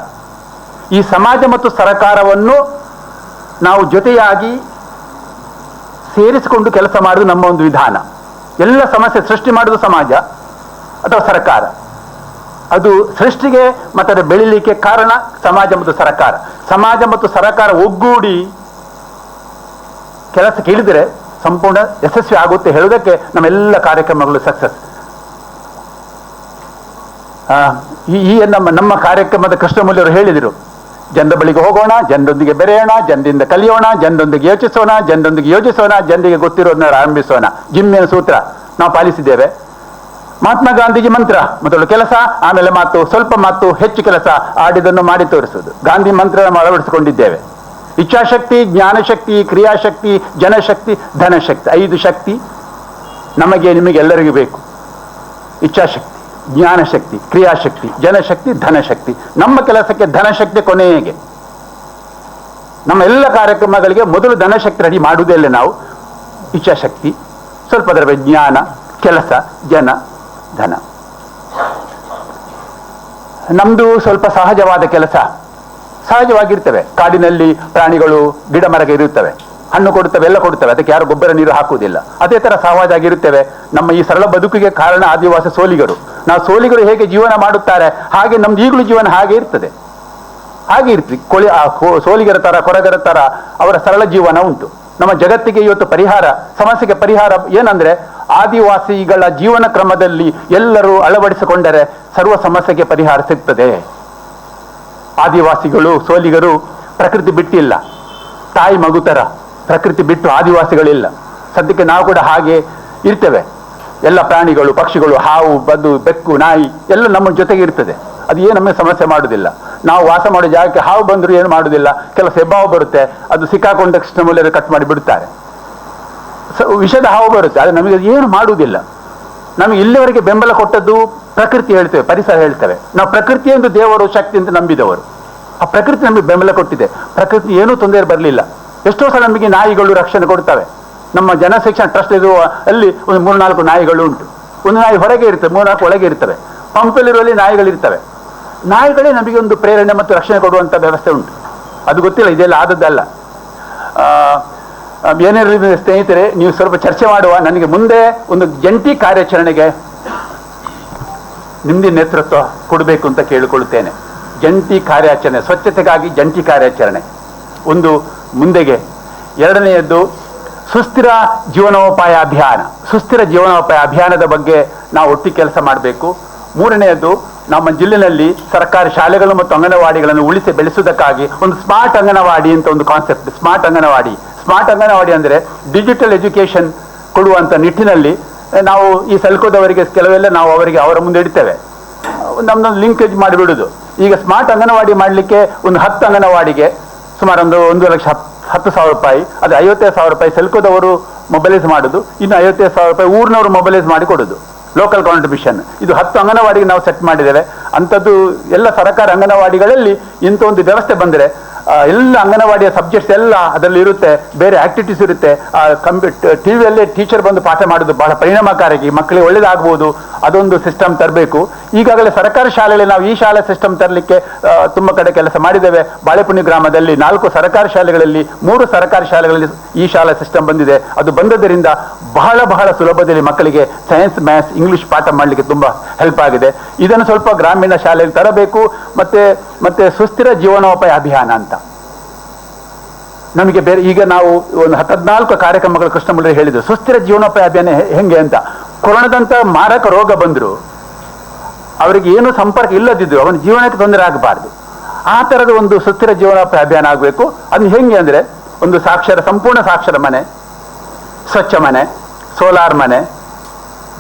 ಈ ಸಮಾಜ ಮತ್ತು ಸರ್ಕಾರವನ್ನು ನಾವು ಜೊತೆಯಾಗಿ ಸೇರಿಸಿಕೊಂಡು ಕೆಲಸ ಮಾಡುವುದು ನಮ್ಮ ಒಂದು ವಿಧಾನ. ಎಲ್ಲ ಸಮಸ್ಯೆ ಸೃಷ್ಟಿ ಮಾಡುವುದು ಸಮಾಜ ಅಥವಾ ಸರ್ಕಾರ. ಅದು ಸೃಷ್ಟಿಗೆ ಮತ್ತು ಅದರ ಬೆಳಿಲಿಕ್ಕೆ ಕಾರಣ ಸಮಾಜ ಮತ್ತು ಸರ್ಕಾರ. ಸಮಾಜ ಮತ್ತು ಸರ್ಕಾರ ಒಗ್ಗೂಡಿ ಕೆಲಸಕ್ಕೆ ಇಳಿದರೆ ಸಂಪೂರ್ಣ ಯಶಸ್ವಿ ಆಗುತ್ತೆ ಹೇಳುವುದಕ್ಕೆ ನಮ್ಮೆಲ್ಲ ಕಾರ್ಯಕ್ರಮಗಳು ಸಕ್ಸಸ್. ಈ ನಮ್ಮ ಕಾರ್ಯಕ್ರಮದ ಕೃಷ್ಣಮೂಲ್ಯರು ಹೇಳಿದರು, ಜನರ ಬಳಿಗೆ ಹೋಗೋಣ, ಜನರೊಂದಿಗೆ ಬೆರೆಯೋಣ, ಜನರಿಂದ ಕಲಿಯೋಣ, ಜನರೊಂದಿಗೆ ಯೋಚಿಸೋಣ, ಜನರಿಗೆ ಗೊತ್ತಿರೋದನ್ನ ಆರಂಭಿಸೋಣ. ಜಿಮ್ಮಿನ ಸೂತ್ರ ನಾವು ಪಾಲಿಸಿದ್ದೇವೆ. ಮಹಾತ್ಮ ಗಾಂಧೀಜಿ ಮಂತ್ರ, ಮೊದಲು ಕೆಲಸ, ಆಮೇಲೆ ಮಾತು, ಸ್ವಲ್ಪ ಮಾತು, ಹೆಚ್ಚು ಕೆಲಸ, ಆಡಿದನ್ನು ಮಾಡಿ ತೋರಿಸುವುದು. ಗಾಂಧಿ ಮಂತ್ರ ಅಳವಡಿಸಿಕೊಂಡಿದ್ದೇವೆ. ಇಚ್ಛಾಶಕ್ತಿ, ಜ್ಞಾನಶಕ್ತಿ, ಕ್ರಿಯಾಶಕ್ತಿ, ಜನಶಕ್ತಿ, ಧನಶಕ್ತಿ, 5 ಶಕ್ತಿ ನಮಗೆ ನಿಮಗೆ ಎಲ್ಲರಿಗೂ ಬೇಕು. ಇಚ್ಛಾಶಕ್ತಿ ಜ್ಞಾನಶಕ್ತಿ, ಕ್ರಿಯಾಶಕ್ತಿ, ಜನಶಕ್ತಿ, ಧನಶಕ್ತಿ. ನಮ್ಮ ಕೆಲಸಕ್ಕೆ ಧನಶಕ್ತಿ ಕೊನೆಗೆ. ನಮ್ಮ ಎಲ್ಲ ಕಾರ್ಯಕ್ರಮಗಳಿಗೆ ಮೊದಲು ಧನಶಕ್ತಿ ರೆಡಿ ಮಾಡುವುದೇ ಇಲ್ಲ ನಾವು. ಇಚ್ಛಾಶಕ್ತಿ, ಸ್ವಲ್ಪ ಅದರ ಜ್ಞಾನ, ಕೆಲಸ, ಜನ, ಧನ. ನಮ್ದು ಸ್ವಲ್ಪ ಸಹಜವಾದ ಕೆಲಸ, ಸಹಜವಾಗಿರ್ತವೆ. ಕಾಡಿನಲ್ಲಿ ಪ್ರಾಣಿಗಳು ಗಿಡ ಮರಗೆ ಇರುತ್ತವೆ, ಹಣ್ಣು ಕೊಡುತ್ತವೆ, ಎಲ್ಲ ಕೊಡುತ್ತವೆ, ಅದಕ್ಕೆ ಯಾರು ಗೊಬ್ಬರ ನೀರು ಹಾಕುವುದಿಲ್ಲ. ಅದೇ ತರ ಸಹಜವಾಗಿರುತ್ತೇವೆ. ನಮ್ಮ ಈ ಸರಳ ಬದುಕಿಗೆ ಕಾರಣ ಆದಿವಾಸಿ ಸೋಲಿಗರು. ನಾವು ಸೋಲಿಗರು ಹೇಗೆ ಜೀವನ ಮಾಡುತ್ತಾರೆ ಹಾಗೆ ನಮ್ದು ಈಗಲೂ ಜೀವನ ಹಾಗೆ ಇರ್ತದೆ, ಹಾಗೆ ಇರ್ತೀವಿ. ಸೋಲಿಗರ ತರ, ಕೊರಗರ ತರ ಅವರ ಸರಳ ಜೀವನ ಉಂಟು. ನಮ್ಮ ಜಗತ್ತಿಗೆ ಇವತ್ತು ಪರಿಹಾರ, ಸಮಸ್ಯೆಗೆ ಪರಿಹಾರ ಏನಂದ್ರೆ ಆದಿವಾಸಿಗಳ ಜೀವನ ಕ್ರಮದಲ್ಲಿ ಎಲ್ಲರೂ ಅಳವಡಿಸಿಕೊಂಡರೆ ಸರ್ವ ಸಮಸ್ಯೆಗೆ ಪರಿಹಾರ ಸಿಗ್ತದೆ. ಆದಿವಾಸಿಗಳು, ಸೋಲಿಗರು ಪ್ರಕೃತಿ ಬಿಟ್ಟಿಲ್ಲ, ತಾಯಿ ಮಗುತರ ಪ್ರಕೃತಿ ಬಿಟ್ಟು ಆದಿವಾಸಿಗಳಿಲ್ಲ. ಸದ್ಯಕ್ಕೆ ನಾವು ಕೂಡ ಹಾಗೆ ಇರ್ತೇವೆ. ಎಲ್ಲ ಪ್ರಾಣಿಗಳು, ಪಕ್ಷಿಗಳು, ಹಾವು, ಬದು, ಬೆಕ್ಕು, ನಾಯಿ ಎಲ್ಲ ನಮ್ಮ ಜೊತೆಗೆ ಇರ್ತದೆ. ಅದು ಏನು ನಮಗೆ ಸಮಸ್ಯೆ ಮಾಡುವುದಿಲ್ಲ. ನಾವು ವಾಸ ಮಾಡೋ ಜಾಗಕ್ಕೆ ಹಾವು ಬಂದರೂ ಏನು ಮಾಡುವುದಿಲ್ಲ. ಕೆಲವು ಹೆಬ್ಬಾವು ಬರುತ್ತೆ, ಅದು ಸಿಕ್ಕಾಕೊಂಡ ತಕ್ಷಣ ಮೂಲೆಯಲ್ಲಿ ಕಟ್ ಮಾಡಿ ಬಿಡುತ್ತಾರೆ. ವಿಷದ ಹಾವು ಬರುತ್ತೆ, ಅದು ನಮಗೆ ಏನು ಮಾಡುವುದಿಲ್ಲ. ನಮಗೆ ಇಲ್ಲಿವರೆಗೆ ಬೆಂಬಲ ಕೊಟ್ಟದ್ದು ಪ್ರಕೃತಿ ಹೇಳ್ತೇವೆ, ಪರಿಸರ ಹೇಳ್ತೇವೆ. ನಾವು ಪ್ರಕೃತಿಯೊಂದು ದೇವರು, ಶಕ್ತಿ ಅಂತ ನಂಬಿದವರು. ಆ ಪ್ರಕೃತಿ ನಮಗೆ ಬೆಂಬಲ ಕೊಟ್ಟಿದೆ. ಪ್ರಕೃತಿ ಏನೂ ತೊಂದರೆ ಬರಲಿಲ್ಲ. ಎಷ್ಟೋ ಸಲ ನಮಗೆ ನಾಯಿಗಳು ರಕ್ಷಣೆ ಕೊಡ್ತವೆ. ನಮ್ಮ ಜನಶಿಕ್ಷಣ ಟ್ರಸ್ಟ್ ಇರುವ ಅಲ್ಲಿ ಒಂದು 3-4 ನಾಯಿಗಳು ಉಂಟು. ಒಂದು ನಾಯಿ ಹೊರಗೆ ಇರ್ತವೆ, 3-4 ಒಳಗೆ ಇರ್ತವೆ. ಪಂಪಲ್ಲಿರುವಲ್ಲಿ ನಾಯಿಗಳಿರ್ತವೆ. ನಾಯಿಗಳೇ ನಮಗೆ ಒಂದು ಪ್ರೇರಣೆ ಮತ್ತು ರಕ್ಷಣೆ ಕೊಡುವಂಥ ವ್ಯವಸ್ಥೆ ಉಂಟು. ಅದು ಗೊತ್ತಿಲ್ಲ, ಇದೆಲ್ಲ ಆದದ್ದಲ್ಲ. ಏನಿರಲಿ ಸ್ನೇಹಿತರೆ, ನೀವು ಸ್ವಲ್ಪ ಚರ್ಚೆ ಮಾಡುವ. ನನಗೆ ಮುಂದೆ ಒಂದು ಜಂಟಿ ಕಾರ್ಯಾಚರಣೆಗೆ ನಿಮ್ಮದೇ ನೇತೃತ್ವ ಕೊಡಬೇಕು ಅಂತ ಕೇಳಿಕೊಳ್ಳುತ್ತೇನೆ. ಜಂಟಿ ಕಾರ್ಯಾಚರಣೆ, ಸ್ವಚ್ಛತೆಗಾಗಿ ಜಂಟಿ ಕಾರ್ಯಾಚರಣೆ ಒಂದು ಮುಂದೆಗೆ. ಎರಡನೆಯದ್ದು ಸುಸ್ಥಿರ ಜೀವನೋಪಾಯ ಅಭಿಯಾನ. ಸುಸ್ಥಿರ ಜೀವನೋಪಾಯ ಅಭಿಯಾನದ ಬಗ್ಗೆ ನಾವು ಒಟ್ಟಿಗೆ ಕೆಲಸ ಮಾಡಬೇಕು. ಮೂರನೆಯದ್ದು, ನಮ್ಮ ಜಿಲ್ಲೆಯಲ್ಲಿ ಸರ್ಕಾರಿ ಶಾಲೆಗಳು ಮತ್ತು ಅಂಗನವಾಡಿಗಳನ್ನು ಉಳಿಸಿ ಬೆಳೆಸುವುದಕ್ಕಾಗಿ ಒಂದು ಸ್ಮಾರ್ಟ್ ಅಂಗನವಾಡಿ ಅಂತ ಒಂದು ಕಾನ್ಸೆಪ್ಟ್. ಸ್ಮಾರ್ಟ್ ಅಂಗನವಾಡಿ ಅಂದರೆ ಡಿಜಿಟಲ್ ಎಜುಕೇಶನ್ ಕೊಡುವಂಥ ನಿಟ್ಟಿನಲ್ಲಿ ನಾವು ಈ ಸಲ್ಕೋದವರಿಗೆ ಕೆಲವೆಲ್ಲ ನಾವು ಅವರ ಮುಂದೆ ಇಡ್ತೇವೆ. ನಮ್ಮದೊಂದು ಲಿಂಕೇಜ್ ಮಾಡಿಬಿಡುದು. ಈಗ ಸ್ಮಾರ್ಟ್ ಅಂಗನವಾಡಿ ಮಾಡಲಿಕ್ಕೆ ಒಂದು 10 ಅಂಗನವಾಡಿಗೆ ಸುಮಾರು ಒಂದು 1,10,000 ರೂಪಾಯಿ, ಅದು 55,000 ರೂಪಾಯಿ ಸೆಲ್ಕೋದವರು ಮೊಬೈಲೈಸ್ ಮಾಡೋದು, ಇನ್ನು 55,000 ರೂಪಾಯಿ ಊರಿನವರು ಮೊಬೈಲೈಸ್ ಮಾಡಿ ಕೊಡೋದು, ಲೋಕಲ್ ಕಾಂಟ್ರಿಬ್ಯೂಷನ್. ಇದು 10 ಅಂಗನವಾಡಿಗೆ ನಾವು ಸೆಟ್ ಮಾಡಿದ್ದೇವೆ. ಅಂಥದ್ದು ಎಲ್ಲ ಸರ್ಕಾರ ಅಂಗನವಾಡಿಗಳಲ್ಲಿ ಇಂಥ ಒಂದು ವ್ಯವಸ್ಥೆ ಬಂದರೆ ಎಲ್ಲ ಅಂಗನವಾಡಿಯ ಸಬ್ಜೆಕ್ಟ್ಸ್ ಎಲ್ಲ ಅದರಲ್ಲಿ ಇರುತ್ತೆ, ಬೇರೆ ಆಕ್ಟಿವಿಟೀಸ್ ಇರುತ್ತೆ. ಟಿವಿಯಲ್ಲೇ ಟೀಚರ್ ಬಂದು ಪಾಠ ಮಾಡೋದು ಬಹಳ ಪರಿಣಾಮಕಾರಿ, ಮಕ್ಕಳಿಗೆ ಒಳ್ಳೇದಾಗ್ಬೋದು. ಅದೊಂದು ಸಿಸ್ಟಮ್ ತರಬೇಕು. ಈಗಾಗಲೇ ಸರ್ಕಾರಿ ಶಾಲೆಗಳಲ್ಲಿ ನಾವು ಈ ಶಾಲಾ ಸಿಸ್ಟಮ್ ತರಲಿಕ್ಕೆ ತುಂಬ ಕಡೆ ಕೆಲಸ ಮಾಡಿದ್ದೇವೆ. ಬಾಳೆಪುಣಿ ಗ್ರಾಮದಲ್ಲಿ 4 ಸರ್ಕಾರಿ ಶಾಲೆಗಳಲ್ಲಿ 3 ಸರ್ಕಾರಿ ಶಾಲೆಗಳಲ್ಲಿ ಈ ಶಾಲಾ ಸಿಸ್ಟಮ್ ಬಂದಿದೆ. ಅದು ಬಂದದ್ದರಿಂದ ಬಹಳ ಸುಲಭದಲ್ಲಿ ಮಕ್ಕಳಿಗೆ ಸೈನ್ಸ್, ಮ್ಯಾಥ್ಸ್, ಇಂಗ್ಲಿಷ್ ಪಾಠ ಮಾಡಲಿಕ್ಕೆ ತುಂಬ ಹೆಲ್ಪ್ ಆಗಿದೆ. ಇದನ್ನು ಸ್ವಲ್ಪ ಗ್ರಾಮೀಣ ಶಾಲೆಯಲ್ಲಿ ತರಬೇಕು. ಮತ್ತೆ ಸುಸ್ಥಿರ ಜೀವನೋಪಾಯ ಅಭಿಯಾನ ಅಂತ ನಮಗೆ ಬೇರೆ. ಈಗ ನಾವು ಒಂದು 14 ಕಾರ್ಯಕ್ರಮಗಳು ಕೃಷ್ಣಮೂರ್ತಿ ಹೇಳಿದ್ರು. ಸುಸ್ಥಿರ ಜೀವನೋಪಾಯ ಅಭಿಯಾನ ಹೆಂಗೆ ಅಂತ, ಕೊರೋನಾದಂತ ಮಾರಕ ರೋಗ ಬಂದ್ರು ಅವರಿಗೆ ಏನು ಸಂಪರ್ಕ ಇಲ್ಲದಿದ್ರು ಅವನ ಜೀವನಕ್ಕೆ ತೊಂದರೆ ಆಗಬಾರ್ದು. ಆ ಥರದ ಒಂದು ಸುಸ್ಥಿರ ಜೀವನೋಪಾಯ ಅಭಿಯಾನ ಆಗಬೇಕು. ಅದು ಹೆಂಗೆ ಅಂದರೆ, ಒಂದು ಸಂಪೂರ್ಣ ಸಾಕ್ಷರ ಮನೆ, ಸ್ವಚ್ಛ ಮನೆ, ಸೋಲಾರ್ ಮನೆ,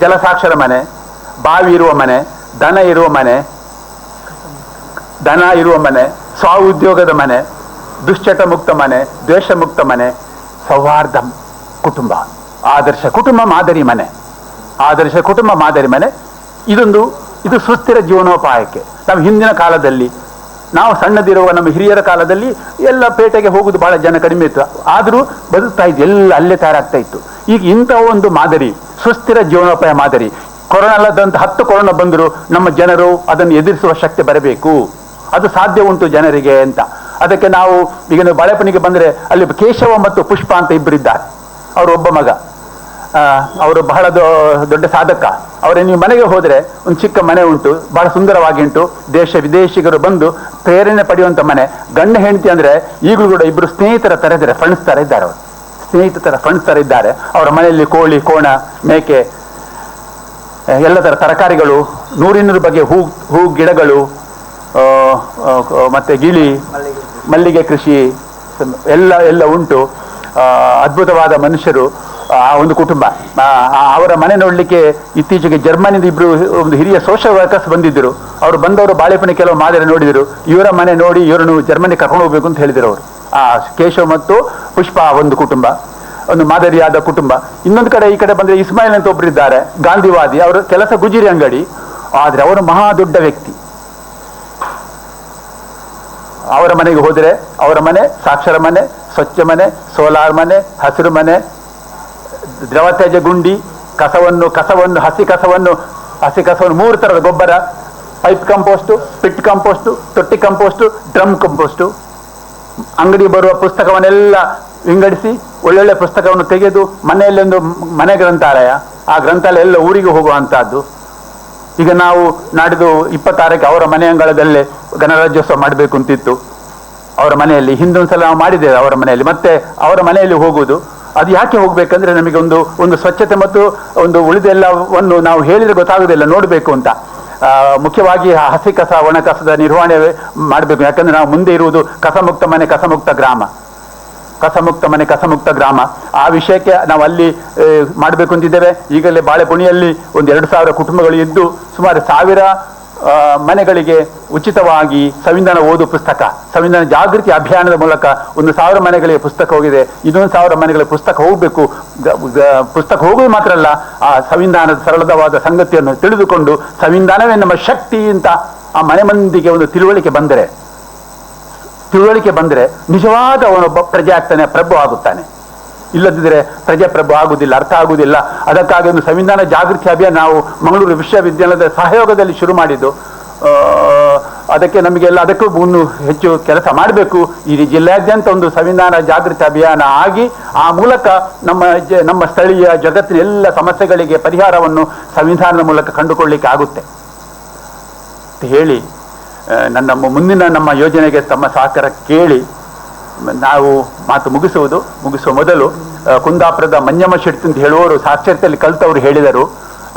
ಜಲಸಾಕ್ಷರ ಮನೆ, ಬಾವಿ ಇರುವ ಮನೆ, ದನ ಇರುವ ಮನೆ, ಸ್ವಉದ್ಯೋಗದ ಮನೆ, ದುಶ್ಚಟ ಮುಕ್ತ ಮನೆ, ದ್ವೇಷ ಮುಕ್ತ ಮನೆ, ಸೌಹಾರ್ದ ಕುಟುಂಬ, ಆದರ್ಶ ಕುಟುಂಬ ಮಾದರಿ ಮನೆ. ಇದು ಸುಸ್ಥಿರ ಜೀವನೋಪಾಯಕ್ಕೆ. ನಾವು ಹಿಂದಿನ ಕಾಲದಲ್ಲಿ, ನಾವು ಸಣ್ಣದಿರುವ ನಮ್ಮ ಹಿರಿಯರ ಕಾಲದಲ್ಲಿ ಎಲ್ಲ ಪೇಟೆಗೆ ಹೋಗುದು ಬಹಳ ಜನ ಕಡಿಮೆ ಇತ್ತು, ಆದರೂ ಬದುಕ್ತಾ ಇತ್ತು, ಎಲ್ಲ ಅಲ್ಲೇ ತಯಾರಾಗ್ತಾ ಇತ್ತು. ಈಗ ಇಂಥ ಒಂದು ಮಾದರಿ, ಸುಸ್ಥಿರ ಜೀವನೋಪಾಯ ಮಾದರಿ, ಕೊರೋನಾದಂತ 10 ಕೊರೋನಾ ಬಂದರೂ ನಮ್ಮ ಜನರು ಅದನ್ನು ಎದುರಿಸುವ ಶಕ್ತಿ ಬರಬೇಕು. ಅದು ಸಾಧ್ಯ ಉಂಟು ಜನರಿಗೆ ಅಂತ. ಅದಕ್ಕೆ ನಾವು ಈಗ ನೀವು ಬಾಳೆಪಣಿಗೆ ಬಂದರೆ ಅಲ್ಲಿ ಕೇಶವ ಮತ್ತು ಪುಷ್ಪ ಅಂತ ಇಬ್ಬರಿದ್ದಾರೆ. ಅವರು ಒಬ್ಬ ಮಗ, ಅವರು ಬಹಳ ದೊಡ್ಡ ಸಾಧಕ. ಅವರೇ ನೀವು ಮನೆಗೆ ಹೋದರೆ ಒಂದು ಚಿಕ್ಕ ಮನೆ ಉಂಟು, ಬಹಳ ಸುಂದರವಾಗಿ ಉಂಟು. ದೇಶ ವಿದೇಶಿಗರು ಬಂದು ಪ್ರೇರಣೆ ಪಡೆಯುವಂಥ ಮನೆ. ಗಂಡ ಹೆಂಡತಿ ಅಂದರೆ ಈಗಲೂ ಕೂಡ ಇಬ್ಬರು ಸ್ನೇಹಿತರ ಥರ ಇದ್ದಾರೆ, ಫ್ರೆಂಡ್ಸ್ ಥರ ಇದ್ದಾರೆ. ಅವರು ಫ್ರೆಂಡ್ಸ್ ಥರ ಇದ್ದಾರೆ. ಅವರ ಮನೆಯಲ್ಲಿ ಕೋಳಿ, ಕೋಣ, ಮೇಕೆ, ಎಲ್ಲ ಥರ ತರಕಾರಿಗಳು, 100 ಬಗೆಯ ಹೂ ಗಿಡಗಳು, ಮತ್ತೆ ಗಿಳಿ, ಮಲ್ಲಿಗೆ ಕೃಷಿ ಎಲ್ಲ ಉಂಟು. ಅದ್ಭುತವಾದ ಮನುಷ್ಯರು, ಆ ಒಂದು ಕುಟುಂಬ. ಅವರ ಮನೆ ನೋಡಲಿಕ್ಕೆ ಇತ್ತೀಚೆಗೆ ಜರ್ಮನಿಂದ ಒಂದು ಹಿರಿಯ ಸೋಷಿಯಲ್ ವರ್ಕರ್ಸ್ ಬಂದಿದ್ದರು. ಅವರು ಬಂದವರು ಬಾಳೆಪಣಿ ಕೆಲವು ಮಾದರಿ ನೋಡಿದರು. ಇವರ ಮನೆ ನೋಡಿ ಇವರನ್ನು ಜರ್ಮನಿ ಕರ್ಕೊಂಡು ಹೋಗ್ಬೇಕು ಅಂತ ಹೇಳಿದರು ಅವರು. ಕೇಶವ್ ಮತ್ತು ಪುಷ್ಪ ಒಂದು ಕುಟುಂಬ, ಒಂದು ಮಾದರಿಯಾದ ಕುಟುಂಬ. ಇನ್ನೊಂದು ಕಡೆ, ಈ ಕಡೆ ಬಂದರೆ ಇಸ್ಮಾಯಿಲ್ ಅಂತ ಒಬ್ಬರಿದ್ದಾರೆ, ಗಾಂಧಿವಾದಿ. ಅವರ ಕೆಲಸ ಗುಜಿರಿ ಅಂಗಡಿ. ಆದರೆ ಅವರು ಮಹಾ ದೊಡ್ಡ ವ್ಯಕ್ತಿ. ಅವರ ಮನೆಗೆ ಹೋದರೆ ಅವರ ಮನೆ ಸಾಕ್ಷರ ಮನೆ, ಸ್ವಚ್ಛ ಮನೆ, ಸೋಲಾರ್ ಮನೆ, ಹಸಿರು ಮನೆ, ದ್ರವ ತ್ಯಾಜ್ಯ ಗುಂಡಿ, ಕಸವನ್ನು ಹಸಿ ಕಸವನ್ನು 3 ಥರದ ಗೊಬ್ಬರ, ಪೈಪ್ ಕಂಪೋಸ್ಟು, ಪಿಟ್ ಕಂಪೋಸ್ಟು, ತೊಟ್ಟಿ ಕಂಪೋಸ್ಟು, ಡ್ರಮ್ ಕಂಪೋಸ್ಟು, ಅಂಗಡಿ ಬರುವ ಪುಸ್ತಕವನ್ನೆಲ್ಲ ವಿಂಗಡಿಸಿ ಒಳ್ಳೊಳ್ಳೆ ಪುಸ್ತಕವನ್ನು ತೆಗೆದು ಮನೆಯಲ್ಲೊಂದು ಮನೆ ಗ್ರಂಥಾಲಯ, ಆ ಗ್ರಂಥಾಲಯ ಎಲ್ಲ ಊರಿಗೆ ಹೋಗುವಂತಹದ್ದು. ಈಗ ನಾವು ನಾಡಿದ್ದು 26ಕ್ಕೆ ಅವರ ಮನೆ ಅಂಗಳದಲ್ಲೇ ಗಣರಾಜ್ಯೋತ್ಸವ ಮಾಡಬೇಕು ಅಂತಿತ್ತು. ಅವರ ಮನೆಯಲ್ಲಿ ಹಿಂದೊಂದ್ಸಲ ನಾವು ಮಾಡಿದ್ದೇವೆ ಅವರ ಮನೆಯಲ್ಲಿ, ಮತ್ತೆ ಅವರ ಮನೆಯಲ್ಲಿ ಹೋಗುವುದು. ಅದು ಯಾಕೆ ಹೋಗ್ಬೇಕಂದ್ರೆ ನಮಗೆ ಒಂದು ಸ್ವಚ್ಛತೆ ಮತ್ತು ಒಂದು ಉಳಿದೆಲ್ಲವನ್ನು ನಾವು ಹೇಳಿದ್ರೆ ಗೊತ್ತಾಗುದಿಲ್ಲ, ನೋಡಬೇಕು ಅಂತ. ಮುಖ್ಯವಾಗಿ ಹಸಿ ಕಸ ಒಣ ಕಸದ ನಿರ್ವಹಣೆ ಮಾಡಬೇಕು. ಯಾಕಂದ್ರೆ ನಾವು ಮುಂದೆ ಇರುವುದು ಕಸಮುಕ್ತ ಮನೆ ಕಸಮುಕ್ತ ಗ್ರಾಮ. ಆ ವಿಷಯಕ್ಕೆ ನಾವು ಅಲ್ಲಿ ಮಾಡಬೇಕು ಅಂತಿದ್ದೇವೆ. ಈಗಲೇ ಬಾಳೆಪುಣಿಯಲ್ಲಿ 2,000 ಕುಟುಂಬಗಳು ಇದ್ದು ಸುಮಾರು 1,000 ಮನೆಗಳಿಗೆ ಉಚಿತವಾಗಿ ಸಂವಿಧಾನ ಓದು ಪುಸ್ತಕ, ಸಂವಿಧಾನ ಜಾಗೃತಿ ಅಭಿಯಾನದ ಮೂಲಕ 1,000 ಮನೆಗಳಿಗೆ ಪುಸ್ತಕ ಹೋಗಿದೆ. 1,000 ಮನೆಗಳಿಗೆ ಪುಸ್ತಕ ಹೋಗಬೇಕು. ಪುಸ್ತಕ ಹೋಗುವುದು ಮಾತ್ರ ಅಲ್ಲ, ಆ ಸಂವಿಧಾನದ ಸರಳವಾದ ಸಂಗತಿಯನ್ನು ತಿಳಿದುಕೊಂಡು ಸಂವಿಧಾನವೇ ನಮ್ಮ ಶಕ್ತಿ ಅಂತ ಆ ಮನೆ ಮಂದಿಗೆ ಒಂದು ತಿಳುವಳಿಕೆ ಬಂದರೆ ನಿಜವಾದ ಅವನೊಬ್ಬ ಪ್ರಜೆ ಆಗ್ತಾನೆ, ಪ್ರಭು ಆಗುತ್ತಾನೆ. ಇಲ್ಲದಿದ್ದರೆ ಪ್ರಜಾಪ್ರಭು ಆಗುವುದಿಲ್ಲ, ಅರ್ಥ ಆಗುವುದಿಲ್ಲ. ಅದಕ್ಕಾಗಿ ಒಂದು ಸಂವಿಧಾನ ಜಾಗೃತಿ ಅಭಿಯಾನ ನಾವು ಮಂಗಳೂರು ವಿಶ್ವವಿದ್ಯಾಲಯದ ಸಹಯೋಗದಲ್ಲಿ ಶುರು ಮಾಡಿದ್ದು. ಅದಕ್ಕೆ ನಮಗೆಲ್ಲ ಅದಕ್ಕೂ ಇನ್ನೂ ಹೆಚ್ಚು ಕೆಲಸ ಮಾಡಬೇಕು. ಈ ಜಿಲ್ಲೆಯಾದ್ಯಂತ ಒಂದು ಸಂವಿಧಾನ ಜಾಗೃತಿ ಅಭಿಯಾನ ಆಗಿ ಆ ಮೂಲಕ ನಮ್ಮ ಸ್ಥಳೀಯ ಜಗತ್ತಿನ ಎಲ್ಲ ಸಮಸ್ಯೆಗಳಿಗೆ ಪರಿಹಾರವನ್ನು ಸಂವಿಧಾನದ ಮೂಲಕ ಕಂಡುಕೊಳ್ಳಲಿಕ್ಕೆ ಆಗುತ್ತೆ ಅಂತ ಹೇಳಿ ಮುಂದಿನ ನಮ್ಮ ಯೋಜನೆಗೆ ತಮ್ಮ ಸಹಕಾರ ಕೇಳಿ ನಾವು ಮಾತು ಮುಗಿಸುವ ಮೊದಲು ಕುಂದಾಪುರದ ಮಂಜಮ್ಮ ಶೆಟ್ಟಿ ಅಂತ ಹೇಳುವವರು ಸಾಕ್ಷರತೆಯಲ್ಲಿ ಕಲಿತವರು ಹೇಳಿದರು,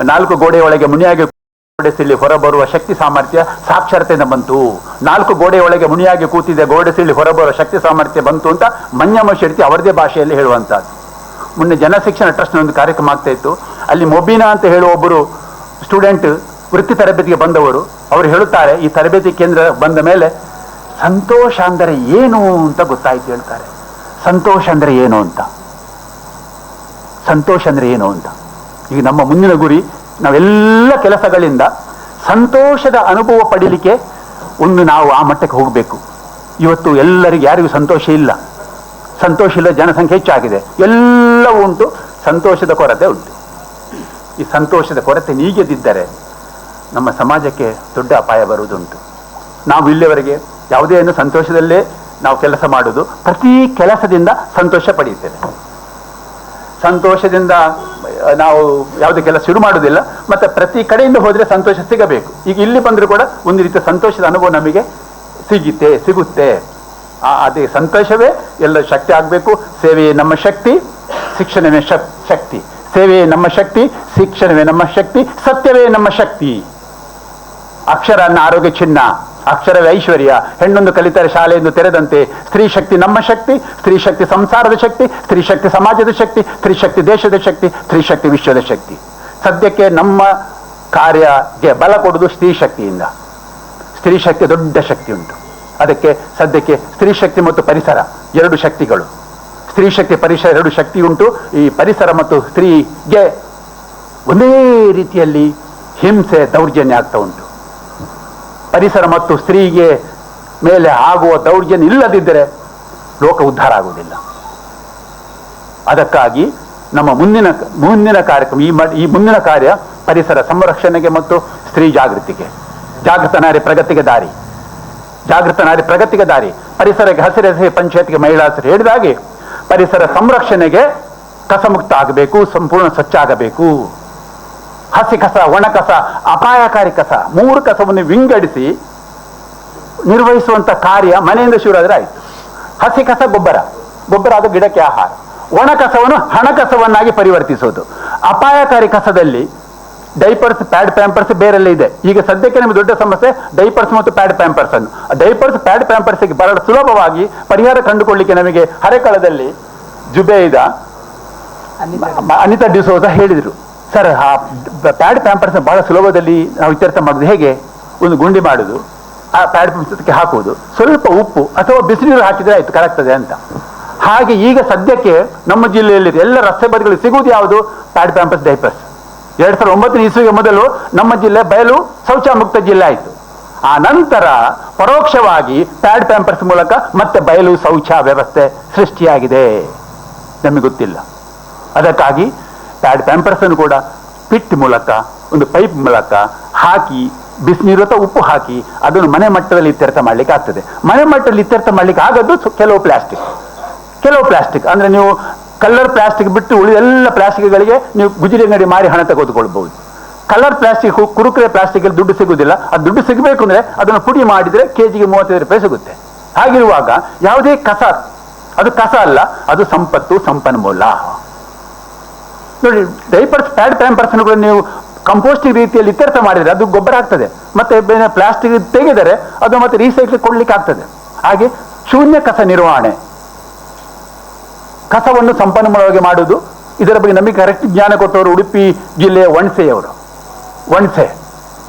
4 ಗೋಡೆಯೊಳಗೆ ಮುನಿಯಾಗಿ ಗೋಡೆಸಿಲ್ಲಿ ಹೊರಬರುವ ಶಕ್ತಿ ಸಾಮರ್ಥ್ಯ ಸಾಕ್ಷರತೆಯಿಂದ ಬಂತು. 4 ಗೋಡೆಯೊಳಗೆ ಮುನಿಯಾಗಿ ಕೂತಿದೆ ಗೋಡೆಸಿಲ್ಲಿ ಹೊರಬರುವ ಶಕ್ತಿ ಸಾಮರ್ಥ್ಯ ಬಂತು ಅಂತ ಮಂಜಮ್ಮ ಶೆಟ್ಟಿ ಅವರದೇ ಭಾಷೆಯಲ್ಲಿ ಹೇಳುವಂತಹದ್ದು. ಮೊನ್ನೆ ಜನಶಿಕ್ಷಣ ಟ್ರಸ್ಟ್ನ ಒಂದು ಕಾರ್ಯಕ್ರಮ ಆಗ್ತಾ ಇತ್ತು. ಅಲ್ಲಿ ಮೊಬೀನಾ ಅಂತ ಹೇಳುವ ಒಬ್ಬರು ಸ್ಟೂಡೆಂಟ್ ವೃತ್ತಿ ತರಬೇತಿಗೆ ಬಂದವರು. ಅವರು ಹೇಳುತ್ತಾರೆ, ಈ ತರಬೇತಿ ಕೇಂದ್ರ ಬಂದ ಮೇಲೆ ಸಂತೋಷ ಅಂದರೆ ಏನು ಅಂತ ಗೊತ್ತಾಯ್ತು ಹೇಳ್ತಾರೆ. ಸಂತೋಷ ಅಂದರೆ ಏನು ಅಂತ ಈಗ ನಮ್ಮ ಮುಂದಿನ ಗುರಿ, ನಾವೆಲ್ಲ ಕೆಲಸಗಳಿಂದ ಸಂತೋಷದ ಅನುಭವ ಪಡೀಲಿಕ್ಕೆ ನಾವು ಆ ಮಟ್ಟಕ್ಕೆ ಹೋಗಬೇಕು. ಇವತ್ತು ಯಾರಿಗೂ ಸಂತೋಷ ಇಲ್ಲ, ಜನಸಂಖ್ಯೆ ಹೆಚ್ಚಾಗಿದೆ, ಎಲ್ಲವೂ ಉಂಟು, ಸಂತೋಷದ ಕೊರತೆ ಉಂಟು. ಈ ಸಂತೋಷದ ಕೊರತೆ ನೀಗದಿದ್ದರೆ ನಮ್ಮ ಸಮಾಜಕ್ಕೆ ದೊಡ್ಡ ಅಪಾಯ ಬರುವುದುಂಟು. ನಾವು ಇಲ್ಲಿವರೆಗೆ ಯಾವುದೇ ಸಂತೋಷದಲ್ಲೇ ನಾವು ಕೆಲಸ ಮಾಡುವುದು, ಪ್ರತಿ ಕೆಲಸದಿಂದ ಸಂತೋಷ ಪಡೆಯುತ್ತೇವೆ. ಸಂತೋಷದಿಂದ ನಾವು ಯಾವುದೇ ಕೆಲಸ ಶುರು ಮಾಡುವುದಿಲ್ಲ, ಮತ್ತೆ ಪ್ರತಿ ಕಡೆಯಿಂದ ಹೋದರೆ ಸಂತೋಷ ಸಿಗಬೇಕು. ಈಗ ಇಲ್ಲಿ ಬಂದರೂ ಕೂಡ ಒಂದು ರೀತಿಯ ಸಂತೋಷದ ಅನುಭವ ನಮಗೆ ಸಿಗುತ್ತೆ. ಅದೇ ಸಂತೋಷವೇ ಎಲ್ಲ ಶಕ್ತಿ ಆಗಬೇಕು. ಸೇವೆಯೇ ನಮ್ಮ ಶಕ್ತಿ, ಶಿಕ್ಷಣವೇ ಶಕ್ತಿ. ಸೇವೆಯೇ ನಮ್ಮ ಶಕ್ತಿ, ಶಿಕ್ಷಣವೇ ನಮ್ಮ ಶಕ್ತಿ, ಸತ್ಯವೇ ನಮ್ಮ ಶಕ್ತಿ. ಅಕ್ಷರ ಅನ್ನ ಆರೋಗ್ಯ ಚಿಹ್ನ, ಅಕ್ಷರವೇ ಐಶ್ವರ್ಯ. ಹೆಣ್ಣೊಂದು ಕಲಿತರೆ ಶಾಲೆಯನ್ನು ತೆರೆದಂತೆ. ಸ್ತ್ರೀ ಶಕ್ತಿ ನಮ್ಮ ಶಕ್ತಿ, ಸ್ತ್ರೀ ಶಕ್ತಿ ಸಂಸಾರದ ಶಕ್ತಿ, ಸ್ತ್ರೀ ಶಕ್ತಿ ಸಮಾಜದ ಶಕ್ತಿ, ಸ್ತ್ರೀ ಶಕ್ತಿ ದೇಶದ ಶಕ್ತಿ, ಸ್ತ್ರೀ ಶಕ್ತಿ ವಿಶ್ವದ ಶಕ್ತಿ. ಸದ್ಯಕ್ಕೆ ನಮ್ಮ ಕಾರ್ಯಕ್ಕೆ ಬಲ ಕೊಡುವುದು ಸ್ತ್ರೀ ಶಕ್ತಿಯಿಂದ. ಸ್ತ್ರೀ ಶಕ್ತಿ ದೊಡ್ಡ ಶಕ್ತಿ ಉಂಟು. ಅದಕ್ಕೆ ಸದ್ಯಕ್ಕೆ ಸ್ತ್ರೀ ಶಕ್ತಿ ಮತ್ತು ಪರಿಸರ 2 ಶಕ್ತಿಗಳು. ಸ್ತ್ರೀ ಶಕ್ತಿ ಪರಿಸರ 2 ಶಕ್ತಿ ಉಂಟು. ಈ ಪರಿಸರ ಮತ್ತು ಸ್ತ್ರೀಗೆ ಒಂದೇ ರೀತಿಯಲ್ಲಿ ಹಿಂಸೆ ದೌರ್ಜನ್ಯ ಆಗ್ತಾ ಉಂಟು. ಪರಿಸರ ಮತ್ತು ಸ್ತ್ರೀಗೆ ಮೇಲೆ ಆಗುವ ದೌರ್ಜನ್ಯ ಇಲ್ಲದಿದ್ದರೆ ಲೋಕ ಉದ್ಧಾರ ಆಗುವುದಿಲ್ಲ. ಅದಕ್ಕಾಗಿ ನಮ್ಮ ಮುಂದಿನ ಕಾರ್ಯಕ್ರಮ, ಈ ಮುಂದಿನ ಕಾರ್ಯ ಪರಿಸರ ಸಂರಕ್ಷಣೆಗೆ ಮತ್ತು ಸ್ತ್ರೀ ಜಾಗೃತಿಗೆ. ಜಾಗೃತ ನಾರಿ ಪ್ರಗತಿಗೆ ದಾರಿ. ಪರಿಸರಕ್ಕೆ ಹಸಿರೆಸೆ ಪಂಚಾಯತ್ಗೆ ಮಹಿಳಾ ಹೆಸರು ಹೇಳಿದಾಗೆ ಪರಿಸರ ಸಂರಕ್ಷಣೆಗೆ ಕಸಮುಕ್ತ ಆಗಬೇಕು, ಸಂಪೂರ್ಣ ಸ್ವಚ್ಛ ಆಗಬೇಕು. ಹಸಿ ಕಸ, ಒಣ ಕಸ, ಅಪಾಯಕಾರಿ ಕಸ 3 ಕಸವನ್ನು ವಿಂಗಡಿಸಿ ನಿರ್ವಹಿಸುವಂತ ಕಾರ್ಯ ಮನೆಯಿಂದ ಶುರು ಆದರೆ ಆಯಿತು. ಹಸಿ ಕಸ ಗೊಬ್ಬರ ಅದು ಗಿಡಕ್ಕೆ ಆಹಾರ. ಒಣ ಕಸವನ್ನು ಹಣಕಸವನ್ನಾಗಿ ಪರಿವರ್ತಿಸೋದು. ಅಪಾಯಕಾರಿ ಕಸದಲ್ಲಿ ಡೈಪರ್ಸ್, ಪ್ಯಾಡ್, ಪ್ಯಾಂಪರ್ಸ್ ಬೇರೆಲ್ಲ ಇದೆ. ಈಗ ಸದ್ಯಕ್ಕೆ ನಮಗೆ ದೊಡ್ಡ ಸಮಸ್ಯೆ ಡೈಪರ್ಸ್ ಮತ್ತು ಪ್ಯಾಡ್ ಪ್ಯಾಂಪರ್ಸ್ ಅನ್ನು. ಡೈಪರ್ಸ್, ಪ್ಯಾಡ್ ಪ್ಯಾಂಪರ್ಸ್ಗೆ ಬಹಳ ಸುಲಭವಾಗಿ ಪರಿಹಾರ ಕಂಡುಕೊಳ್ಳಿಕ್ಕೆ ನಮಗೆ ಹರೆಕಳದಲ್ಲಿ ಜುಬೇದ ಅನಿತಾ ಡಿಸೋಜಾ ಹೇಳಿದರು, ಸರ್ ಆ ಪ್ಯಾಡ್ ಪ್ಯಾಂಪರ್ಸ್ ಬಹಳ ಸುಲಭದಲ್ಲಿ ನಾವು ಇತ್ಯರ್ಥ ಮಾಡೋದು ಹೇಗೆ? ಒಂದು ಗುಂಡಿ ಮಾಡೋದು, ಆ ಪ್ಯಾಡ್ ಪ್ಯಾಂಪರ್ಸ್ಗೆ ಹಾಕುವುದು, ಸ್ವಲ್ಪ ಉಪ್ಪು ಅಥವಾ ಬಿಸಿನೀರು ಹಾಕಿದ್ರೆ ಆಯ್ತು, ಕರಗ್ತದೆ ಅಂತ. ಹಾಗೆ ಈಗ ಸದ್ಯಕ್ಕೆ ನಮ್ಮ ಜಿಲ್ಲೆಯಲ್ಲಿ ಎಲ್ಲ ರಸ್ತೆ ಬದಿಗಳು ಸಿಗುವುದು ಯಾವುದು? Pad Pampers, diapers. 2009 ಇಸ್ವಿಗೆ ಮೊದಲು ನಮ್ಮ ಜಿಲ್ಲೆ ಬಯಲು ಶೌಚ ಮುಕ್ತ ಜಿಲ್ಲೆ ಆಯಿತು. ಆ ನಂತರ ಪರೋಕ್ಷವಾಗಿ ಪ್ಯಾಡ್ ಪ್ಯಾಂಪರ್ಸ್ ಮೂಲಕ ಮತ್ತೆ ಬಯಲು ಶೌಚ ವ್ಯವಸ್ಥೆ ಸೃಷ್ಟಿಯಾಗಿದೆ, ನಮಗೆ ಗೊತ್ತಿಲ್ಲ. ಅದಕ್ಕಾಗಿ ಪ್ಯಾಡ್ ಪ್ಯಾಂಪರ್ಸ್ ಅನ್ನು ಕೂಡ ಪಿಟ್ ಮೂಲಕ ಒಂದು ಪೈಪ್ ಮೂಲಕ ಹಾಕಿ ಬಿಸಿನೀರು ಅಥವಾ ಉಪ್ಪು ಹಾಕಿ ಅದನ್ನು ಮನೆ ಮಟ್ಟದಲ್ಲಿ ಇತ್ಯರ್ಥ ಮಾಡ್ಲಿಕ್ಕೆ ಆಗ್ತದೆ. ಮನೆ ಮಟ್ಟದಲ್ಲಿ ಇತ್ಯರ್ಥ ಮಾಡ್ಲಿಕ್ಕೆ ಆಗೋದು ಕೆಲವು ಪ್ಲಾಸ್ಟಿಕ್ ಅಂದ್ರೆ ನೀವು ಕಲರ್ ಪ್ಲಾಸ್ಟಿಕ್ ಬಿಟ್ಟು ಉಳಿದ ಎಲ್ಲ ಪ್ಲಾಸ್ಟಿಕ್ಗಳಿಗೆ ನೀವು ಗುಜರಿ ಅಂಗಡಿ ಮಾರಿ ಹಣ ತೆಗೆದುಕೊಳ್ಬಹುದು. ಕಲರ್ ಪ್ಲಾಸ್ಟಿಕ್, ಕುರುಕುರೆ ಪ್ಲಾಸ್ಟಿಕ್ ದುಡ್ಡು ಸಿಗುವುದಿಲ್ಲ. ಅದು ದುಡ್ಡು ಸಿಗಬೇಕು ಅಂದ್ರೆ ಅದನ್ನು ಪುಡಿ ಮಾಡಿದ್ರೆ ಕೆಜಿಗೆ 35 ರೂಪಾಯಿ ಸಿಗುತ್ತೆ. ಹಾಗಿರುವಾಗ ಯಾವುದೇ ಕಸ, ಅದು ಕಸ ಅಲ್ಲ, ಅದು ಸಂಪತ್ತು, ಸಂಪನ್ಮೂಲ. ನೋಡಿ, ಡೈಪರ್ಸ್, ಪ್ಯಾಡ್ ಪ್ಯಾಂಪರ್ಸ್ ಕೂಡ ನೀವು ಕಂಪೋಸ್ಟಿಂಗ್ ರೀತಿಯಲ್ಲಿ ಇತ್ಯರ್ಥ ಮಾಡಿದರೆ ಅದು ಗೊಬ್ಬರ ಆಗ್ತದೆ. ಮತ್ತೆ ಪ್ಲಾಸ್ಟಿಕ್ ತೆಗೆದರೆ ಅದು ಮತ್ತೆ ರೀಸೈಕ್ಲಿಂಗ್ ಕೊಡ್ಲಿಕ್ಕೆ ಆಗ್ತದೆ. ಹಾಗೆ ಶೂನ್ಯ ಕಸ ನಿರ್ವಹಣೆ, ಕಸವನ್ನು ಸಂಪನ್ಮೂಲವಾಗಿ ಮಾಡುವುದು, ಇದರ ಬಗ್ಗೆ ನಮಗೆ ಕರೆಕ್ಟ್ ಜ್ಞಾನ ಕೊಟ್ಟವರು ಉಡುಪಿ ಜಿಲ್ಲೆಯ ವಣ್ಸೆ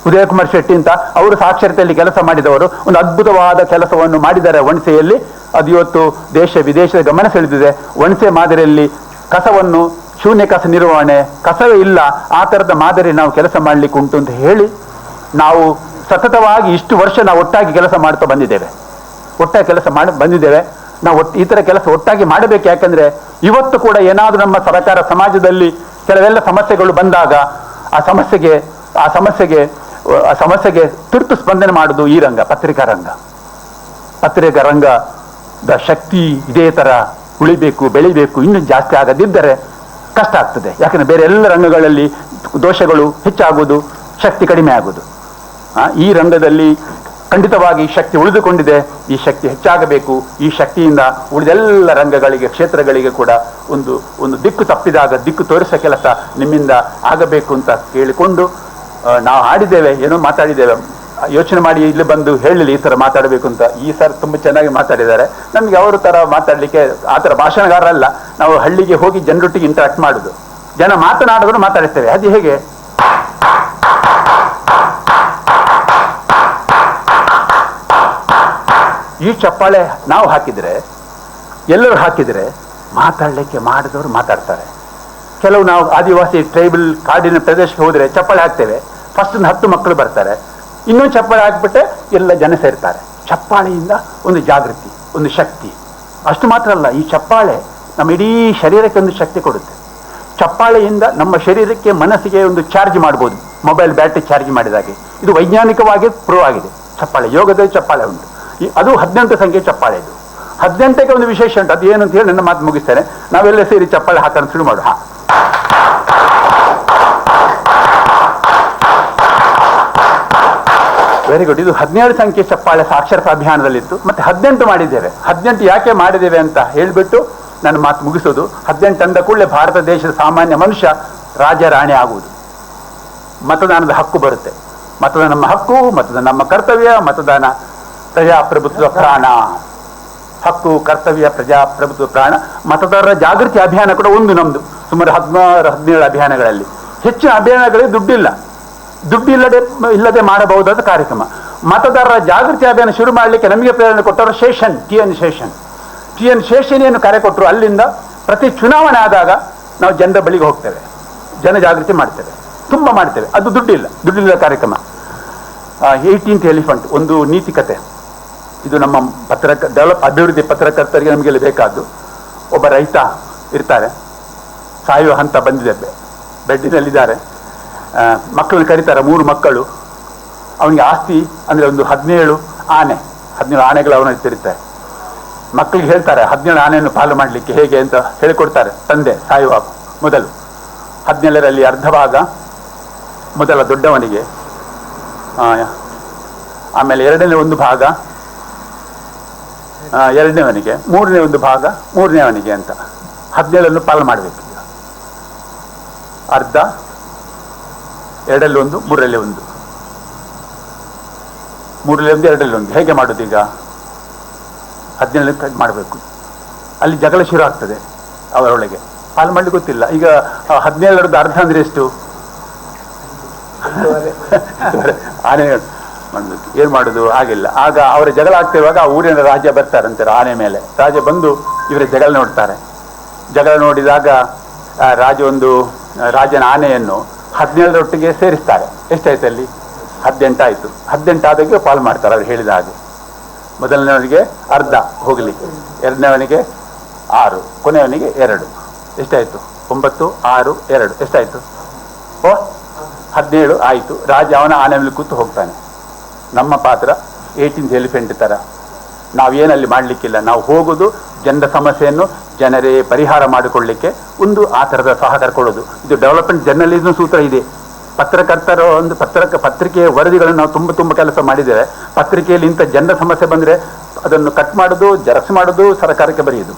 ಉದಯಕುಮಾರ್ ಶೆಟ್ಟಿ ಅಂತ, ಅವರು ಸಾಕ್ಷರತೆಯಲ್ಲಿ ಕೆಲಸ ಮಾಡಿದವರು. ಒಂದು ಅದ್ಭುತವಾದ ಕೆಲಸವನ್ನು ಮಾಡಿದ್ದಾರೆ ವಣ್ಸೆಯಲ್ಲಿ. ಅದು ಇವತ್ತು ದೇಶ ವಿದೇಶದ ಗಮನ ಸೆಳೆದಿದೆ. ವಣ್ಸೆ ಮಾದರಿಯಲ್ಲಿ ಕಸವನ್ನು, ಶೂನ್ಯ ಕಸ ನಿರ್ವಹಣೆ, ಕಸವೇ ಇಲ್ಲ, ಆ ಥರದ ಮಾದರಿ ನಾವು ಕೆಲಸ ಮಾಡಲಿಕ್ಕೆ ಉಂಟು ಅಂತ ಹೇಳಿ ನಾವು ಸತತವಾಗಿ ಇಷ್ಟು ವರ್ಷ ನಾವು ಒಟ್ಟಾಗಿ ಕೆಲಸ ಮಾಡ್ತಾ ಬಂದಿದ್ದೇವೆ. ನಾವು ಈ ಥರ ಕೆಲಸ ಒಟ್ಟಾಗಿ ಮಾಡಬೇಕು. ಯಾಕಂದ್ರೆ ಇವತ್ತು ಕೂಡ ಏನಾದರೂ ನಮ್ಮ ಸರ್ಕಾರ ಸಮಾಜದಲ್ಲಿ ಕೆಲವೆಲ್ಲ ಸಮಸ್ಯೆಗಳು ಬಂದಾಗ ಆ ಸಮಸ್ಯೆಗೆ ತುರ್ತು ಸ್ಪಂದನೆ ಮಾಡುವುದು ಈ ರಂಗ, ಪತ್ರಿಕಾ ರಂಗದ ಶಕ್ತಿ ಇದೇ ಥರ ಉಳಿಬೇಕು, ಬೆಳಿಬೇಕು. ಇನ್ನೂ ಜಾಸ್ತಿ ಆಗದಿದ್ದರೆ ಕಷ್ಟ ಆಗ್ತದೆ. ಯಾಕಂದ್ರೆ ಬೇರೆ ಎಲ್ಲ ರಂಗಗಳಲ್ಲಿ ದೋಷಗಳು ಹೆಚ್ಚಾಗುವುದು, ಶಕ್ತಿ ಕಡಿಮೆ ಆಗುವುದು. ಈ ರಂಗದಲ್ಲಿ ಖಂಡಿತವಾಗಿ ಶಕ್ತಿ ಉಳಿದುಕೊಂಡಿದೆ. ಈ ಶಕ್ತಿ ಹೆಚ್ಚಾಗಬೇಕು. ಈ ಶಕ್ತಿಯಿಂದ ಉಳಿದೆಲ್ಲ ರಂಗಗಳಿಗೆ, ಕ್ಷೇತ್ರಗಳಿಗೆ ಕೂಡ ಒಂದು ದಿಕ್ಕು ತಪ್ಪಿದಾಗ ದಿಕ್ಕು ತೋರಿಸೋ ಕೆಲಸ ನಿಮ್ಮಿಂದ ಆಗಬೇಕು ಅಂತ ಕೇಳಿಕೊಂಡು ನಾವು ಆಡಿದ್ದೇವೆ, ಏನೋ ಮಾತಾಡಿದ್ದೇವೆ. ಯೋಚನೆ ಮಾಡಿ ಇಲ್ಲಿ ಬಂದು ಹೇಳಲಿಲ್ಲ ಈ ಥರ ಮಾತಾಡಬೇಕು ಅಂತ. ಈ ಸರ್ ತುಂಬ ಚೆನ್ನಾಗಿ ಮಾತಾಡಿದ್ದಾರೆ. ನಮಗೆ ಅವ್ರ ಥರ ಮಾತಾಡಲಿಕ್ಕೆ ಆ ಥರ ಭಾಷಣಗಾರರಲ್ಲ. ನಾವು ಹಳ್ಳಿಗೆ ಹೋಗಿ ಜನರೊಟ್ಟಿಗೆ ಇಂಟರಾಕ್ಟ್ ಮಾಡೋದು, ಜನ ಮಾತನಾಡಿದ್ರು ಮಾತಾಡ್ತೇವೆ. ಅದು ಹೇಗೆ? ಈ ಚಪ್ಪಾಳೆ ನಾವು ಹಾಕಿದರೆ, ಎಲ್ಲರೂ ಹಾಕಿದರೆ ಮಾತಾಡಲಿಕ್ಕೆ ಮಾಡಿದವರು ಮಾತಾಡ್ತಾರೆ. ಕೆಲವು ನಾವು ಆದಿವಾಸಿ ಟ್ರೈಬಲ್ ಕಾಡಿನ ಪ್ರದೇಶಕ್ಕೆ ಹೋದರೆ ಚಪ್ಪಾಳೆ ಹಾಕ್ತೇವೆ, ಫಸ್ಟ್ 10 ಮಕ್ಕಳು ಬರ್ತಾರೆ, ಇನ್ನೊಂದು ಚಪ್ಪಾಳೆ ಹಾಕಿಬಿಟ್ಟೆ ಎಲ್ಲ ಜನ ಸೇರ್ತಾರೆ. ಚಪ್ಪಾಳೆಯಿಂದ ಒಂದು ಜಾಗೃತಿ, ಒಂದು ಶಕ್ತಿ. ಅಷ್ಟು ಮಾತ್ರ ಅಲ್ಲ, ಈ ಚಪ್ಪಾಳೆ ನಮ್ಮ ಇಡೀ ಶರೀರಕ್ಕೆ ಒಂದು ಶಕ್ತಿ ಕೊಡುತ್ತೆ. ಚಪ್ಪಾಳೆಯಿಂದ ನಮ್ಮ ಶರೀರಕ್ಕೆ, ಮನಸ್ಸಿಗೆ ಒಂದು ಚಾರ್ಜ್ ಮಾಡ್ಬೋದು, ಮೊಬೈಲ್ ಬ್ಯಾಟ್ರಿ ಚಾರ್ಜ್ ಮಾಡಿದಾಗೆ. ಇದು ವೈಜ್ಞಾನಿಕವಾಗಿ ಪ್ರೂವ್ ಆಗಿದೆ. ಚಪ್ಪಾಳೆ, ಯೋಗದಲ್ಲಿ ಚಪ್ಪಾಳೆ ಉಂಟು. ಅದು 18 ಸಂಖ್ಯೆ ಚಪ್ಪಾಳೆ. ಇದು 18ಕ್ಕೆ ಒಂದು ವಿಶೇಷ ಉಂಟು. ಅದು ಏನು ಅಂತ ಹೇಳಿ ನನ್ನ ಮಾತು ಮುಗಿಸ್ತೇನೆ. ನಾವೆಲ್ಲ ಸೇರಿ ಚಪ್ಪಾಳೆ ಹಾಕೋಣ ಶುರು ಮಾಡು. Very good. ಇದು 17 ಸಂಖ್ಯೆ ಚಪ್ಪಾಳೆ ಸಾಕ್ಷರತಾ ಅಭಿಯಾನದಲ್ಲಿತ್ತು. ಮತ್ತೆ 18 ಮಾಡಿದ್ದೇವೆ. 18 ಯಾಕೆ ಮಾಡಿದ್ದೇವೆ ಅಂತ ಹೇಳಿಬಿಟ್ಟು ನನ್ನ ಮಾತು ಮುಗಿಸೋದು. 18 ಅಂದ ಕೂಡಲೇ ಭಾರತ ದೇಶದ ಸಾಮಾನ್ಯ ಮನುಷ್ಯ ರಾಜ ರಾಣಿ ಆಗುವುದು. ಮತದಾನದ ಹಕ್ಕು ಬರುತ್ತೆ. ಮತದಾನ ನಮ್ಮ ಹಕ್ಕು, ಮತದಾನ ನಮ್ಮ ಕರ್ತವ್ಯ. ಮತದಾನ ಪ್ರಜಾಪ್ರಭುತ್ವ ಪ್ರಾಣ. ಹಕ್ಕು, ಕರ್ತವ್ಯ, ಪ್ರಜಾಪ್ರಭುತ್ವ ಪ್ರಾಣ. ಮತದಾರರ ಜಾಗೃತಿ ಅಭಿಯಾನ ಕೂಡ ಒಂದು ನಮ್ದು. ಸುಮಾರು 16-17 ಅಭಿಯಾನಗಳಲ್ಲಿ. ಹೆಚ್ಚಿನ ಅಭಿಯಾನಗಳಿಗೆ ದುಡ್ಡಿಲ್ಲದೆ ಮಾಡಬಹುದಾದ ಕಾರ್ಯಕ್ರಮ. ಮತದಾರರ ಜಾಗೃತಿ ಅಭಿಯಾನ ಶುರು ಮಾಡಲಿಕ್ಕೆ ನಮಗೆ ಪ್ರೇರಣೆ ಕೊಟ್ಟವರು ಟಿ ಎನ್ ಶೇಷನ್ ಏನು ಕರೆ ಕೊಟ್ಟರು. ಅಲ್ಲಿಂದ ಪ್ರತಿ ಚುನಾವಣೆ ಆದಾಗ ನಾವು ಜನರ ಬಳಿಗೆ ಹೋಗ್ತೇವೆ, ಜನ ಜಾಗೃತಿ ಮಾಡ್ತೇವೆ, ತುಂಬ ಮಾಡ್ತೇವೆ. ಅದು ದುಡ್ಡಿಲ್ಲದ ಕಾರ್ಯಕ್ರಮ. 18th ಎಲಿಫೆಂಟ್ ಒಂದು ನೀತಿ ಕತೆ. ಇದು ನಮ್ಮ ಅಭಿವೃದ್ಧಿ ಪತ್ರಕರ್ತರಿಗೆ ನಮಗೆಲ್ಲ ಬೇಕಾದ್ದು. ಒಬ್ಬ ರೈತ ಇರ್ತಾರೆ, ಸಾಯುವ ಹಂತ ಬಂದಿದೆ, ಬೆಡ್ಡಿನಲ್ಲಿದ್ದಾರೆ. ಮಕ್ಕಳನ್ನು ಕರೀತಾರೆ, 3 ಮಕ್ಕಳು. ಅವನಿಗೆ ಆಸ್ತಿ ಅಂದರೆ ಒಂದು 17 ಆನೆಗಳು ಅವನಲ್ಲಿ ತಿರುತ್ತಾರೆ. ಮಕ್ಕಳಿಗೆ ಹೇಳ್ತಾರೆ 17 ಆನೆಯನ್ನು ಪಾಲು ಮಾಡಲಿಕ್ಕೆ ಹೇಗೆ ಅಂತ ಹೇಳಿಕೊಡ್ತಾರೆ ತಂದೆ ಸಾಯುವ ಮೊದಲು. 17ರಲ್ಲಿ ಅರ್ಧ ಭಾಗ ಮೊದಲ ದೊಡ್ಡವನಿಗೆ, ಆಮೇಲೆ 2ನೇ ಒಂದು ಭಾಗ 2ನೇವನಿಗೆ, 3ನೇ ಒಂದು ಭಾಗ 3ನೇವನಿಗೆ ಅಂತ 17 ಪಾಲು ಮಾಡಬೇಕು. ಅರ್ಧ, 2ರಲ್ಲಿ 1, 3ರಲ್ಲಿ 1, 3ರಲ್ಲಿ 1, 2ರಲ್ಲಿ 1. ಹೇಗೆ ಮಾಡೋದು ಈಗ? 17 ಮಾಡಬೇಕು. ಅಲ್ಲಿ ಜಗಳ ಶುರು ಆಗ್ತದೆ ಅವರೊಳಗೆ. ಪಾಲು ಮಾಡ್ಲಿಕ್ಕೆ ಗೊತ್ತಿಲ್ಲ. ಈಗ 17ರದ್ದು ಅರ್ಧ ಅಂದ್ರೆ ಎಷ್ಟು? ಆನೆ ಮಾಡಬೇಕು. ಏನು ಮಾಡೋದು? ಆಗಿಲ್ಲ. ಆಗ ಅವರ ಜಗಳ ಆಗ್ತಿರುವಾಗ ಆ ಊರಿನ ರಾಜ ಬರ್ತಾರಂತಾರೆ ಆನೆ ಮೇಲೆ. ರಾಜ ಬಂದು ಇವರ ಜಗಳ ನೋಡ್ತಾರೆ. ಜಗಳ ನೋಡಿದಾಗ ರಾಜನ ಆನೆಯನ್ನು 17ರೊಟ್ಟಿಗೆ ಸೇರಿಸ್ತಾರೆ. ಎಷ್ಟಾಯ್ತು ಅಲ್ಲಿ? 18 ಆಯಿತು. 18 ಆದಾಗೆ ಪಾಲು ಮಾಡ್ತಾರೆ ಅವ್ರು ಹೇಳಿದ ಹಾಗೆ. ಮೊದಲನೇವನಿಗೆ ಅರ್ಧ ಹೋಗಲಿ, ಎರಡನೇವನಿಗೆ 6, ಕೊನೆಯವನಿಗೆ 2. ಎಷ್ಟಾಯಿತು? 9, 6, 2 ಎಷ್ಟಾಯಿತು? 17 ಆಯಿತು. ರಾಜ ಅವನ ಆನೆ ಮೇಲೆ ಕೂತು ಹೋಗ್ತಾನೆ. ನಮ್ಮ ಪಾತ್ರ 18th ಎಲಿಫೆಂಟ್ ಥರ. ನಾವೇನಲ್ಲಿ ಮಾಡಲಿಕ್ಕಿಲ್ಲ. ನಾವು ಹೋಗೋದು ಜನರ ಸಮಸ್ಯೆಯನ್ನು ಜನರೇ ಪರಿಹಾರ ಮಾಡಿಕೊಳ್ಳಲಿಕ್ಕೆ ಒಂದು ಆ ಥರದ ಸಹಕಾರ ಕೊಡೋದು. ಇದು ಡೆವಲಪ್ಮೆಂಟ್ ಜರ್ನಲಿಸಮ್ ಸೂತ್ರ ಇದೆ. ಪತ್ರಕರ್ತರ ಒಂದು ಪತ್ರಿಕೆಯ ವರದಿಗಳನ್ನು ನಾವು ತುಂಬ ಕೆಲಸ ಮಾಡಿದ್ದೇವೆ. ಪತ್ರಿಕೆಯಲ್ಲಿ ಇಂಥ ಜನರ ಸಮಸ್ಯೆ ಬಂದರೆ ಅದನ್ನು ಕಟ್ ಮಾಡೋದು, ಜೆರಾಕ್ಸ್ ಮಾಡೋದು, ಸರ್ಕಾರಕ್ಕೆ ಬರೆಯೋದು.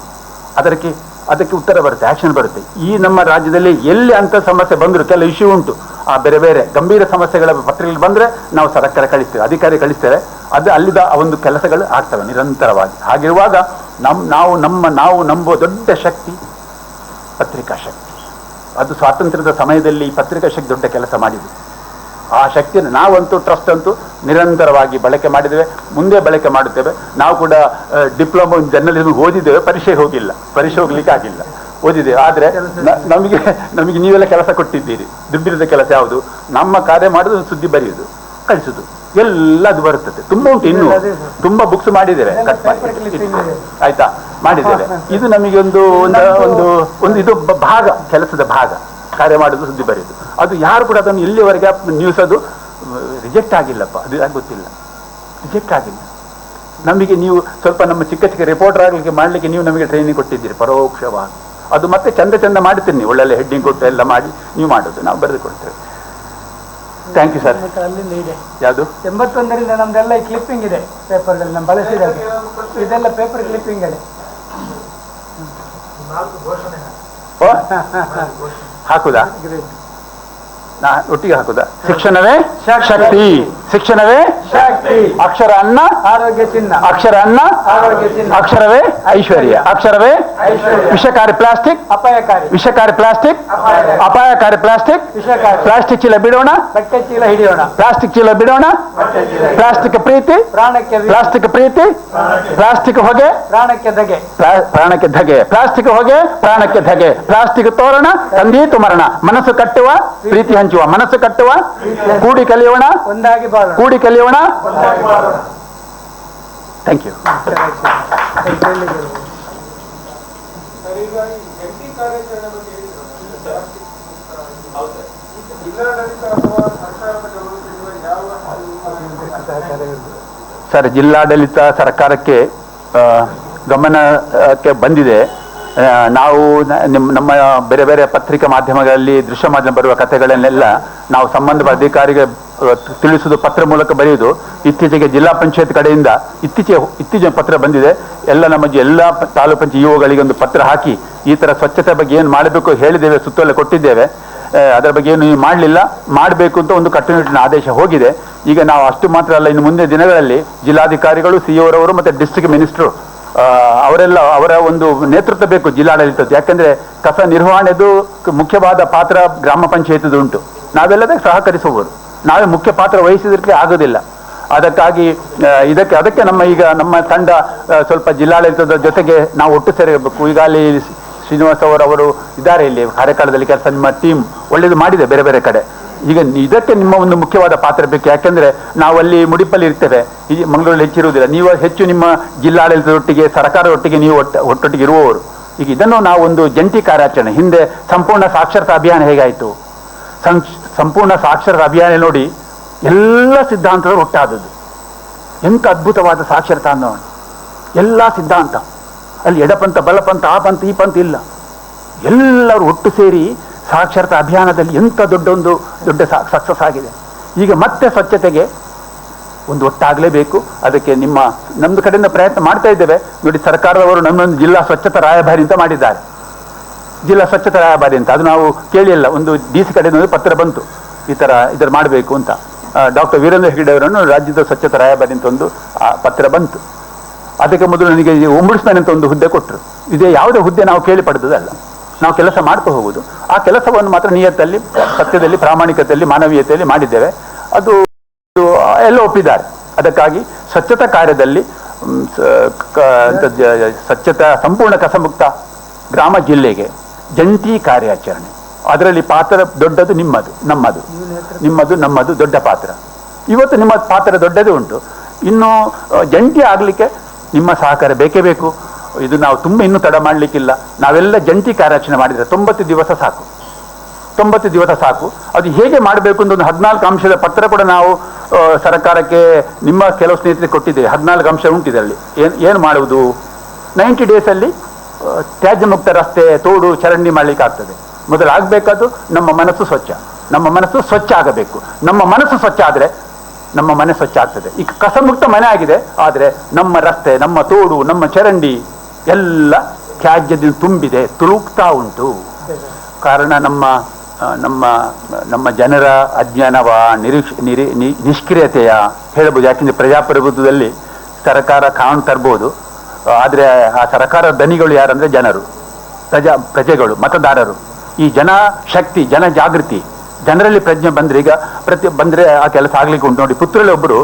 ಅದಕ್ಕೆ ಉತ್ತರ ಬರುತ್ತೆ, ಆಕ್ಷನ್ ಬರುತ್ತೆ. ಈ ನಮ್ಮ ರಾಜ್ಯದಲ್ಲಿ ಎಲ್ಲಿ ಅಂಥ ಸಮಸ್ಯೆ ಬಂದರೂ ಕೆಲವು ಇಶ್ಯೂ ಉಂಟು. ಆ ಬೇರೆ ಬೇರೆ ಗಂಭೀರ ಸಮಸ್ಯೆಗಳ ಪತ್ರಿಕೆಗಳು ಬಂದರೆ ನಾವು ಸರ್ಕಾರ ಕಳಿಸ್ತೇವೆ, ಅಧಿಕಾರಿ ಕಳಿಸ್ತೇವೆ. ಅದು ಅಲ್ಲಿದ ಒಂದು ಕೆಲಸಗಳು ಆಗ್ತವೆ ನಿರಂತರವಾಗಿ. ಹಾಗಿರುವಾಗ ನಾವು ನಂಬುವ ದೊಡ್ಡ ಶಕ್ತಿ ಪತ್ರಿಕಾ ಶಕ್ತಿ. ಅದು ಸ್ವಾತಂತ್ರ್ಯದ ಸಮಯದಲ್ಲಿ ಪತ್ರಿಕಾ ಶಕ್ತಿ ದೊಡ್ಡ ಕೆಲಸ ಮಾಡಿದೆ. ಆ ಶಕ್ತಿಯನ್ನು ನಾವಂತೂ ಟ್ರಸ್ಟ್ ಅಂತೂ ನಿರಂತರವಾಗಿ ಬಳಕೆ ಮಾಡಿದ್ದೇವೆ, ಮುಂದೆ ಬಳಕೆ ಮಾಡುತ್ತೇವೆ. ನಾವು ಕೂಡ ಡಿಪ್ಲೊಮಾ ಜರ್ನಲಿಸಮ್ ಓದಿದ್ದೇವೆ, ಪರೀಕ್ಷೆ ಹೋಗ್ಲಿಕ್ಕೆ ಆಗಿಲ್ಲ, ಓದಿದ್ದೇವೆ. ಆದರೆ ನಮಗೆ ನೀವೆಲ್ಲ ಕೆಲಸ ಕೊಟ್ಟಿದ್ದೀರಿ. ದುಡ್ಡಿರದ ಕೆಲಸ ಯಾವುದು? ನಮ್ಮ ಕಾರ್ಯ ಮಾಡೋದು, ಸುದ್ದಿ ಬರೆಯುವುದು, ಕಳಿಸುದು, ಎಲ್ಲ ಅದು ಬರುತ್ತದೆ. ತುಂಬ ಉಂಟು, ಇನ್ನೂ ತುಂಬ ಬುಕ್ಸ್ ಮಾಡಿದ್ದೇವೆ, ಕಟ್ ಮಾಡಿ ಆಯ್ತಾ, ಮಾಡಿದ್ದೇವೆ. ಇದು ನಮಗೆ ಒಂದು ಇದು ಭಾಗ, ಕೆಲಸದ ಭಾಗ, ಕಾರ್ಯ ಮಾಡೋದು, ಸುದ್ದಿ ಬರೆಯುವುದು. ಅದು ಯಾರು ಕೂಡ ಅದನ್ನು ಇಲ್ಲಿವರೆಗೆ ನ್ಯೂಸ್ ಅದು ರಿಜೆಕ್ಟ್ ಆಗಿಲ್ಲಪ್ಪ, ಅದು ಯಾಕೆ ಗೊತ್ತಿಲ್ಲ, ರಿಜೆಕ್ಟ್ ಆಗಿಲ್ಲ. ನಮಗೆ ನೀವು ಸ್ವಲ್ಪ ನಮ್ಮ ಚಿಕ್ಕ ರಿಪೋರ್ಟರ್ ಮಾಡಲಿಕ್ಕೆ ನೀವು ನಮಗೆ ಟ್ರೈನಿಂಗ್ ಕೊಟ್ಟಿದ್ದೀರಿ ಪರೋಕ್ಷವಾಗಿ. ಅದು ಮತ್ತೆ ಚಂದ ಮಾಡ್ತೀರಿ ನೀವು, ಒಳ್ಳೆ ಹೆಡ್ಡಿಂಗ್ ಕೊಟ್ಟು ಎಲ್ಲ ಮಾಡಿ ನೀವು ಮಾಡೋದು, ನಾವು ಬರೆದು ಕೊಡ್ತೇವೆ. Thank you sir. ಯಾವುದು? 81ರಿಂದ ನಮ್ದೆಲ್ಲ ಕ್ಲಿಪ್ಪಿಂಗ್ ಇದೆ ಪೇಪರ್ಗಳು, ನಮ್ಮ ಬಳಸಿದಾಗ ಇದೆಲ್ಲ ಪೇಪರ್ ಕ್ಲಿಪ್ಪಿಂಗ್ ಇದೆ. ಹಾಕುದಾ? ಒಟ್ಟಿಗೆ ಹಾಕುದಾ? ಶಿಕ್ಷಣವೇ ಶಕ್ತಿ, ಶಿಕ್ಷಣವೇ ಶಕ್ತಿ. ಅಕ್ಷರ ಅನ್ನ ಆರೋಗ್ಯ ಚಿನ್ನ, ಅಕ್ಷರ ಅನ್ನ ಆರೋಗ್ಯ ಚಿನ್ನ. ಅಕ್ಷರವೇ ಐಶ್ವರ್ಯ, ಅಕ್ಷರವೇ ವಿಷಕಾರಿ ಪ್ಲಾಸ್ಟಿಕ್, ಅಪಾಯಕಾರಿ, ವಿಷಕಾರಿ ಪ್ಲಾಸ್ಟಿಕ್, ಅಪಾಯಕಾರಿ ಪ್ಲಾಸ್ಟಿಕ್, ವಿಷಕಾರಿ. ಪ್ಲಾಸ್ಟಿಕ್ ಚೀಲ ಬಿಡೋಣ, ಬಟ್ಟೆ ಚೀಲ ಹಿಡಿಯೋಣ, ಪ್ಲಾಸ್ಟಿಕ್ ಚೀಲ ಬಿಡೋಣ. ಪ್ಲಾಸ್ಟಿಕ್ ಪ್ರೀತಿ, ಪ್ರಾಣಕ್ಕೆ ಪ್ಲಾಸ್ಟಿಕ್ ಪ್ರೀತಿ, ಪ್ಲಾಸ್ಟಿಕ್ ಹೊಗೆ, ಪ್ರಾಣಕ್ಕೆ ಧಗೆ, ಪ್ರಾಣಕ್ಕೆ ಧಗೆ, ಪ್ಲಾಸ್ಟಿಕ್ ಹೊಗೆ, ಪ್ರಾಣಕ್ಕೆ ಧಗೆ, ಪ್ಲಾಸ್ಟಿಕ್ ತೋರಣ, ತಂದೀತು ಮರಣ. ಮನಸ್ಸು ಕಟ್ಟುವ, ಪ್ರೀತಿ ಹಂಚುವ, ಮನಸ್ಸು ಕಟ್ಟುವ, ಕೂಡಿ ಕಲಿಯೋಣ, ಒಂದಾಗಿ ಬಾಳೋಣ, ಕೂಡಿ ಕಲಿಯೋಣ. Thank you. ಸರ್, ಜಿಲ್ಲಾಡಳಿತ ಸರ್ಕಾರಕ್ಕೆ ಗಮನಕ್ಕೆ ಬಂದಿದೆ. ನಾವು ನಮ್ಮ ಬೇರೆ ಬೇರೆ ಪತ್ರಿಕಾ ಮಾಧ್ಯಮಗಳಲ್ಲಿ ದೃಶ್ಯ ಮಾಧ್ಯಮ ಬರುವ ಕಥೆಗಳನ್ನೆಲ್ಲ ನಾವು ಸಂಬಂಧಪಟ್ಟ ಅಧಿಕಾರಿಗೆ ತಿಳಿಸುವುದು, ಪತ್ರ ಮೂಲಕ ಬರೆಯುವುದು. ಇತ್ತೀಚೆಗೆ ಜಿಲ್ಲಾ ಪಂಚಾಯತ್ ಕಡೆಯಿಂದ ಇತ್ತೀಚಿನ ಪತ್ರ ಬಂದಿದೆ. ಎಲ್ಲ ಎಲ್ಲ ತಾಲೂಕು ಪಂಚಾಯತ್ ಇಒಗಳಿಗೆ ಒಂದು ಪತ್ರ ಹಾಕಿ ಈ ಥರ ಸ್ವಚ್ಛತೆ ಬಗ್ಗೆ ಏನು ಮಾಡಬೇಕು ಹೇಳಿದ್ದೇವೆ, ಸುತ್ತೋಲೆ ಕೊಟ್ಟಿದ್ದೇವೆ. ಅದರ ಬಗ್ಗೆ ಏನು ಮಾಡಲಿಲ್ಲ, ಮಾಡಬೇಕು ಅಂತ ಒಂದು ಕಟ್ಟುನಿಟ್ಟಿನ ಆದೇಶ ಹೋಗಿದೆ. ಈಗ ನಾವು ಅಷ್ಟು ಮಾತ್ರ ಅಲ್ಲ, ಇನ್ನು ಮುಂದಿನ ದಿನಗಳಲ್ಲಿ ಜಿಲ್ಲಾಧಿಕಾರಿಗಳು, ಸಿಒರವರು ಮತ್ತು ಡಿಸ್ಟ್ರಿಕ್ಟ್ ಮಿನಿಸ್ಟ್ರು ಅವರೆಲ್ಲ ಅವರ ಒಂದು ನೇತೃತ್ವ ಬೇಕು ಜಿಲ್ಲಾಡಳಿತದ್ದು. ಯಾಕಂದ್ರೆ ಕಸ ನಿರ್ವಹಣೆದು ಮುಖ್ಯವಾದ ಪಾತ್ರ ಗ್ರಾಮ ಪಂಚಾಯತ್ದು ಉಂಟು. ನಾವೆಲ್ಲದಕ್ಕೆ ಸಹಕರಿಸುವವರು, ನಾವೇ ಮುಖ್ಯ ಪಾತ್ರ ವಹಿಸಿದಕ್ಕೆ ಆಗೋದಿಲ್ಲ. ಅದಕ್ಕಾಗಿ ಅದಕ್ಕೆ ನಮ್ಮ ತಂಡ ಸ್ವಲ್ಪ ಜಿಲ್ಲಾಡಳಿತದ ಜೊತೆಗೆ ನಾವು ಒಟ್ಟು ಸೇರಬೇಕು. ಈಗ ಅಲ್ಲಿ ಶ್ರೀನಿವಾಸ್ ಅವರು ಇದ್ದಾರೆ, ಇಲ್ಲಿ ಕಾರ್ಯಕಾಲದಲ್ಲಿ ಕೆಲಸ, ನಿಮ್ಮ ಟೀಮ್ ಒಳ್ಳೇದು ಮಾಡಿದೆ ಬೇರೆ ಬೇರೆ ಕಡೆ. ಈಗ ಇದಕ್ಕೆ ನಿಮ್ಮ ಒಂದು ಮುಖ್ಯವಾದ ಪಾತ್ರ ಬೇಕು. ಯಾಕೆಂದ್ರೆ ನಾವು ಅಲ್ಲಿ ಮುಡಿಪಲ್ಲಿ ಇರ್ತೇವೆ, ಈ ಮಂಗಳೂರಲ್ಲಿ ಹೆಚ್ಚಿರುವುದಿಲ್ಲ. ನೀವು ಹೆಚ್ಚು ನಿಮ್ಮ ಜಿಲ್ಲಾಡಳಿತದೊಟ್ಟಿಗೆ, ಸರ್ಕಾರದೊಟ್ಟಿಗೆ ನೀವು ಒಟ್ಟೊಟ್ಟಿಗೆ ಇರುವವರು. ಈಗ ಇದನ್ನು ನಾವು ಒಂದು ಜಂಟಿ ಕಾರ್ಯಾಚರಣೆ, ಹಿಂದೆ ಸಂಪೂರ್ಣ ಸಾಕ್ಷರತಾ ಅಭಿಯಾನ ಹೇಗಾಯಿತು, ಸಂಪೂರ್ಣ ಸಾಕ್ಷರತಾ ಅಭಿಯಾನ ನೋಡಿ ಎಲ್ಲ ಸಿದ್ಧಾಂತಗಳು ಒಟ್ಟಾದದ್ದು. ಎಂಥ ಅದ್ಭುತವಾದ ಸಾಕ್ಷರತಾ ಅನ್ನೋಣ, ಎಲ್ಲ ಸಿದ್ಧಾಂತ ಅಲ್ಲಿ ಎಡಪಂಥ, ಬಲಪಂಥ, ಆ ಪಂಥ, ಈ ಪಂಥ ಇಲ್ಲ, ಎಲ್ಲರೂ ಒಟ್ಟು ಸೇರಿ ಸಾಕ್ಷರತಾ ಅಭಿಯಾನದಲ್ಲಿ ಎಂಥ ದೊಡ್ಡ ಸಕ್ಸಸ್ ಆಗಿದೆ. ಈಗ ಮತ್ತೆ ಸ್ವಚ್ಛತೆಗೆ ಒಂದು ಒಟ್ಟಾಗಲೇಬೇಕು. ಅದಕ್ಕೆ ನಮ್ಮದು ಕಡೆಯಿಂದ ಪ್ರಯತ್ನ ಮಾಡ್ತಾ ಇದ್ದೇವೆ. ನೋಡಿ, ಸರ್ಕಾರದವರು ನಮ್ಮೊಂದು ಜಿಲ್ಲಾ ಸ್ವಚ್ಛತಾ ರಾಯಭಾರಿ ಅಂತ ಮಾಡಿದ್ದಾರೆ. ಜಿಲ್ಲಾ ಸ್ವಚ್ಛತಾ ರಾಯಭಾರಿ ಅಂತ ಅದು ನಾವು ಕೇಳಿಲ್ಲ. ಒಂದು DC ಕಡೆಯಿಂದ ಪತ್ರ ಬಂತು, ಈ ಥರ ಮಾಡಬೇಕು ಅಂತ. ಡಾಕ್ಟರ್ ವೀರೇಂದ್ರ ಹೆಗ್ಗಡೆ ಅವರನ್ನು ರಾಜ್ಯದ ಸ್ವಚ್ಛತಾ ರಾಯಭಾರಿ ಅಂತ ಒಂದು ಪತ್ರ ಬಂತು. ಅದಕ್ಕೆ ಮೊದಲು ನನಗೆ ಒಂಬುಡ್ಸ್ಮನ್ ಅಂತ ಒಂದು ಹುದ್ದೆ ಕೊಟ್ಟರು. ಇದೇ ಯಾವುದೇ ಹುದ್ದೆ ನಾವು ಕೇಳಿ ಪಡೆದದಲ್ಲ, ನಾವು ಕೆಲಸ ಮಾಡ್ತಾ ಹೋಗುವುದು. ಆ ಕೆಲಸವನ್ನು ಮಾತ್ರ ನಿಯತ್ತಲ್ಲಿ, ಸತ್ಯದಲ್ಲಿ, ಪ್ರಾಮಾಣಿಕತೆಯಲ್ಲಿ, ಮಾನವೀಯತೆಯಲ್ಲಿ ಮಾಡಿದ್ದೇವೆ. ಅದು ಎಲ್ಲ ಒಪ್ಪಿದ್ದಾರೆ. ಅದಕ್ಕಾಗಿ ಸ್ವಚ್ಛತಾ ಕಾರ್ಯದಲ್ಲಿ ಸ್ವಚ್ಛತಾ ಸಂಪೂರ್ಣ ಕಸಮುಕ್ತ ಗ್ರಾಮ ಜಿಲ್ಲೆಗೆ ಜಂಟಿ ಕಾರ್ಯಾಚರಣೆ ಅದರಲ್ಲಿ ಪಾತ್ರ ದೊಡ್ಡದು ನಿಮ್ಮದು, ನಮ್ಮದು ದೊಡ್ಡ ಪಾತ್ರ. ಇವತ್ತು ನಿಮ್ಮ ಪಾತ್ರ ದೊಡ್ಡದೇ ಉಂಟು. ಇನ್ನು ಜಂಟಿ ಆಗಲಿಕ್ಕೆ ನಿಮ್ಮ ಸಹಕಾರ ಬೇಕೇ ಬೇಕು. ಇದು ನಾವು ತುಂಬ ಇನ್ನೂ ತಡ ಮಾಡಲಿಕ್ಕಿಲ್ಲ. ನಾವೆಲ್ಲ ಜಂಟಿ ಕಾರ್ಯಾಚರಣೆ ಮಾಡಿದರೆ 90 ದಿವಸ ಸಾಕು. 90 ದಿವಸ ಸಾಕು. ಅದು ಹೇಗೆ ಮಾಡಬೇಕು ಅಂತ ಒಂದು 14 ಅಂಶದ ಪತ್ರ ಕೂಡ ನಾವು ಸರ್ಕಾರಕ್ಕೆ ನಿಮ್ಮ ಕೆಲವು ಸ್ನೇಹಿತರಿಗೆ ಕೊಟ್ಟಿದ್ದೇವೆ. 14 ಅಂಶ ಉಂಟಿದೆ. ಏನು ಮಾಡುವುದು? 90 ಡೇಸಲ್ಲಿ ತ್ಯಾಜ್ಯ ಮುಕ್ತ ರಸ್ತೆ, ತೋಡು, ಚರಂಡಿ ಮಾಡಲಿಕ್ಕೆ ಆಗ್ತದೆ. ಮೊದಲು ಆಗಬೇಕಾದ್ದು ನಮ್ಮ ಮನಸ್ಸು ಸ್ವಚ್ಛ. ನಮ್ಮ ಮನಸ್ಸು ಸ್ವಚ್ಛ ಆಗಬೇಕು. ನಮ್ಮ ಮನಸ್ಸು ಸ್ವಚ್ಛ ಆದರೆ ನಮ್ಮ ಮನೆ ಸ್ವಚ್ಛ ಆಗ್ತದೆ. ಈಗ ಕಸಮುಕ್ತ ಮನೆ ಆಗಿದೆ, ಆದರೆ ನಮ್ಮ ರಸ್ತೆ, ನಮ್ಮ ತೋಡು, ನಮ್ಮ ಚರಂಡಿ ಎಲ್ಲ ತ್ಯಾಜ್ಯದಿಂದ ತುಂಬಿದೆ, ತುಳುಕ್ತಾ ಉಂಟು. ಕಾರಣ ನಮ್ಮ ಜನರ ಅಜ್ಞಾನವ, ನಿಷ್ಕ್ರಿಯತೆಯ ಹೇಳಬಹುದು. ಯಾಕೆಂದರೆ ಪ್ರಜಾಪ್ರಭುತ್ವದಲ್ಲಿ ಸರ್ಕಾರ ಕಾನೂನು ತರ್ಬೋದು, ಆದರೆ ಆ ಸರ್ಕಾರದ ದನಿಗಳು ಯಾರಂದ್ರೆ ಜನರು, ಪ್ರಜೆಗಳು, ಮತದಾರರು. ಈ ಜನಶಕ್ತಿ, ಜನಜಾಗೃತಿ, ಜನರಲ್ಲಿ ಪ್ರಜ್ಞೆ ಬಂದ್ರೆ ಈಗ ಬಂದ್ರೆ ಆ ಕೆಲಸ ಆಗ್ಲಿಕ್ಕೆ ಉಂಟು. ನೋಡಿ, ಪುತ್ತೂರಲ್ಲಿ ಒಬ್ಬರು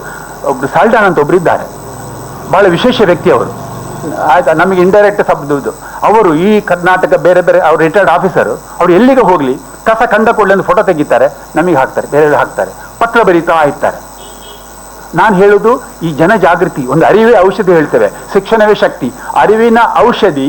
ಸಾಲ್ಡಾನ್ ಅಂತ ಒಬ್ರು ಇದ್ದಾರೆ, ಬಹಳ ವಿಶೇಷ ವ್ಯಕ್ತಿ ಅವರು. ಆಯ್ತಾ, ನಮಗೆ ಇಂಡೈರೆಕ್ಟ್ ಶಬ್ದದ್ದು. ಅವರು ಈ ಕರ್ನಾಟಕ ಬೇರೆ ಬೇರೆ ಅವ್ರು ರಿಟೈರ್ಡ್ ಆಫೀಸರು. ಅವ್ರು ಎಲ್ಲಿಗೆ ಹೋಗ್ಲಿ ಕಸ ಕಂಡ ಕೂಡಲೇ ಒಂದು ಫೋಟೋ ತೆಗಿತಾರೆ, ನಮಗೆ ಹಾಕ್ತಾರೆ, ಬೇರೆ ಹಾಕ್ತಾರೆ, ಪತ್ರ ಬರೀತಾ ಇರ್ತಾರೆ. ನಾನು ಹೇಳುದು ಈ ಜನಜಾಗೃತಿ, ಒಂದು ಅರಿವೇ ಔಷಧಿ ಹೇಳ್ತೇವೆ, ಶಿಕ್ಷಣವೇ ಶಕ್ತಿ. ಅರಿವಿನ ಔಷಧಿ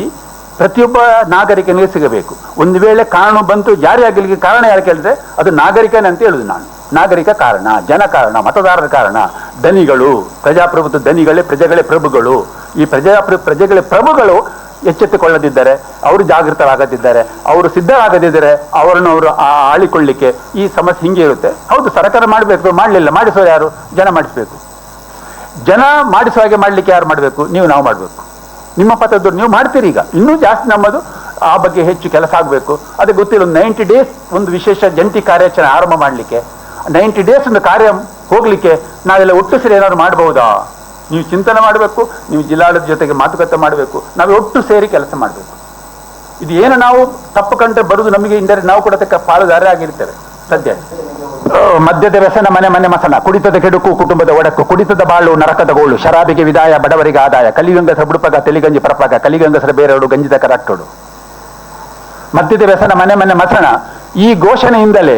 ಪ್ರತಿಯೊಬ್ಬ ನಾಗರಿಕನಿಗೆ ಸಿಗಬೇಕು. ಒಂದು ವೇಳೆ ಕಾನೂನು ಬಂತು, ಜಾರಿಯಾಗಲಿಕ್ಕೆ ಕಾರಣ ಯಾರು ಕೇಳಿದ್ರೆ ಅದು ನಾಗರಿಕನೇ ಅಂತ ಹೇಳುದು ನಾನು. ನಾಗರಿಕ ಕಾರಣ, ಜನ ಕಾರಣ, ಮತದಾರರ ಕಾರಣ. ದನಿಗಳು, ಪ್ರಜಾಪ್ರಭುತ್ವ ದನಿಗಳೇ ಪ್ರಜೆಗಳೇ ಪ್ರಭುಗಳು. ಈ ಪ್ರಜೆಗಳೇ ಪ್ರಭುಗಳು ಎಚ್ಚೆತ್ತುಕೊಳ್ಳದಿದ್ದರೆ, ಅವರು ಜಾಗೃತರಾಗದಿದ್ದರೆ, ಅವರು ಸಿದ್ಧರಾಗದಿದ್ದರೆ ಅವರನ್ನು ಅವರು ಆಳಿಕೊಳ್ಳಿಕ್ಕೆ ಈ ಸಮಸ್ಯೆ ಹಿಂಗೆ ಇರುತ್ತೆ. ಹೌದು, ಸರ್ಕಾರ ಮಾಡಬೇಕು, ಮಾಡಲಿಲ್ಲ, ಮಾಡಿಸೋ ಯಾರು? ಜನ ಮಾಡಿಸ್ಬೇಕು. ಜನ ಮಾಡಿಸುವ ಹಾಗೆ ಮಾಡಲಿಕ್ಕೆ ಯಾರು ಮಾಡಬೇಕು? ನಾವು ಮಾಡಬೇಕು. ನಿಮ್ಮ ಪತ್ರದೊಡ್ಡು ನೀವು ಮಾಡ್ತೀರಿ. ಈಗ ಇನ್ನೂ ಜಾಸ್ತಿ ನಮ್ಮದು ಆ ಬಗ್ಗೆ ಹೆಚ್ಚು ಕೆಲಸ ಆಗಬೇಕು. ಅದೇ ಗೊತ್ತಿಲ್ಲ, ಒಂದು 90 ಡೇಸ್ ಒಂದು ವಿಶೇಷ ಜಂಟಿ ಕಾರ್ಯಾಚರಣೆ ಆರಂಭ ಮಾಡಲಿಕ್ಕೆ, 90 ಡೇಸ್ ಒಂದು ಕಾರ್ಯ ಹೋಗ್ಲಿಕ್ಕೆ ನಾವೆಲ್ಲ ಒಟ್ಟು ಸೇರಿ ಏನಾದ್ರು ಮಾಡಬಹುದಾ? ನೀವು ಚಿಂತನೆ ಮಾಡಬೇಕು, ನೀವು ಜಿಲ್ಲಾಡಳಿತ ಜೊತೆಗೆ ಮಾತುಕತೆ ಮಾಡಬೇಕು, ನಾವು ಒಟ್ಟು ಸೇರಿ ಕೆಲಸ ಮಾಡಬೇಕು. ಇದು ಏನು ನಾವು ತಪ್ಪು ಕಂಡ್ರೆ ಬರುವುದು ನಮಗೆ ಇಂಡೈರೆಕ್ಟ್, ನಾವು ಕೂಡ ಪಾಲುದಾರ ಆಗಿರ್ತೇವೆ. ಸದ್ಯ ಮದ್ಯದ ವ್ಯಸನ, ಮನೆ ಮನೆ ಮಸನ, ಕುಡಿತದ ಕೆಡುಕು, ಕುಟುಂಬದ ಒಡಕು, ಕುಡಿತದ ಬಾಳು, ನರಕದ ಗೋಳು, ಶರಾಬಿಗೆ ವಿದಾಯ, ಬಡವರಿಗೆ ಆದಾಯ, ಕಲಿಗಂಗಸರ ಬುಡುಪಗ, ತೆಲಿಗಂಜಿ ಪರಪಗ, ಕಲಿಗಂಗಸರ ಬೇರೆರಡು, ಗಂಜಿದ ಕರಟ್ಟೋಡು. ಮದ್ಯದ ವ್ಯಸನ, ಮನೆ ಮನೆ ಮಸನ, ಈ ಘೋಷಣೆಯಿಂದಲೇ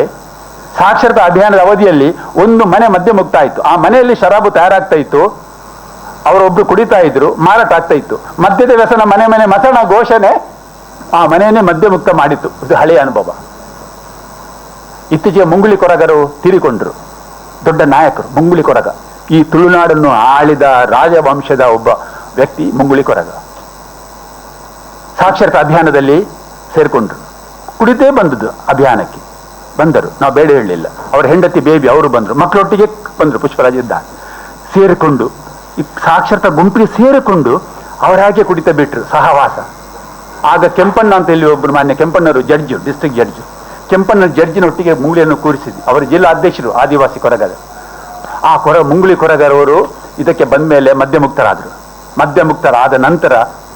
ಸಾಕ್ಷರತಾ ಅಭಿಯಾನದ ಅವಧಿಯಲ್ಲಿ ಒಂದು ಮನೆ ಮದ್ಯ ಮುಕ್ತ ಆಯಿತು. ಆ ಮನೆಯಲ್ಲಿ ಶರಾಬು ತಯಾರಾಗ್ತಾ ಇತ್ತು, ಅವರೊಬ್ರು ಕುಡಿತಾ ಇದ್ರು, ಮಾರಾಟ ಆಗ್ತಾ ಇತ್ತು. ಮದ್ಯದ ವ್ಯಸನ, ಮನೆ ಮನೆ ಮಸಣ ಘೋಷಣೆ ಆ ಮನೆಯನ್ನೇ ಮದ್ಯ ಮುಕ್ತ ಮಾಡಿತ್ತು. ಇದು ಹಳೆಯ ಅನುಭವ. ಇತ್ತೀಚೆಗೆ ಮುಂಗುಳಿ ಕೊರಗರು ತೀರಿಕೊಂಡ್ರು, ದೊಡ್ಡ ನಾಯಕರು. ಮುಂಗುಳಿ ಕೊರಗ ಈ ತುಳುನಾಡನ್ನು ಆಳಿದ ರಾಜವಂಶದ ಒಬ್ಬ ವ್ಯಕ್ತಿ ಮುಂಗುಳಿ ಕೊರಗ. ಸಾಕ್ಷರತಾ ಅಭಿಯಾನದಲ್ಲಿ ಸೇರಿಕೊಂಡ್ರು, ಕುಡಿತೇ ಬಂದದ್ದು ಅಭಿಯಾನಕ್ಕೆ ಬಂದರು. ನಾವು ಬೇಡ ಹೇಳಲಿಲ್ಲ. ಅವರ ಹೆಂಡತಿ ಬೇಬಿ ಅವರು ಬಂದರು, ಮಕ್ಕಳೊಟ್ಟಿಗೆ ಬಂದರು, ಪುಷ್ಪರಾಜ್ ಇದ್ದ. ಸೇರಿಕೊಂಡು ಈ ಸಾಕ್ಷರತಾ ಗುಂಪಿಗೆ ಸೇರಿಕೊಂಡು ಅವರಾಗೆ ಕುಡಿತ ಬಿಟ್ರು, ಸಹವಾಸ. ಆಗ ಕೆಂಪಣ್ಣ ಅಂತ ಇಲ್ಲಿ ಒಬ್ಬರು, ಮಾನ್ಯ ಕೆಂಪಣ್ಣವರು ಜಡ್ಜು, ಡಿಸ್ಟ್ರಿಕ್ಟ್ ಜಡ್ಜು. ಕೆಂಪಣ್ಣ ಜಡ್ಜಿನೊಟ್ಟಿಗೆ ಮುಂಗುಳಿಯನ್ನು ಕೂರಿಸಿದ್ವಿ. ಅವರು ಜಿಲ್ಲಾ ಅಧ್ಯಕ್ಷರು, ಆದಿವಾಸಿ ಕೊರಗರ. ಆ ಮುಂಗುಳಿ ಕೊರಗರವರು ಇದಕ್ಕೆ ಬಂದ ಮೇಲೆ ಮದ್ಯಮುಕ್ತರಾದರು. ಮದ್ಯಮುಕ್ತರಾದ ನಂತರ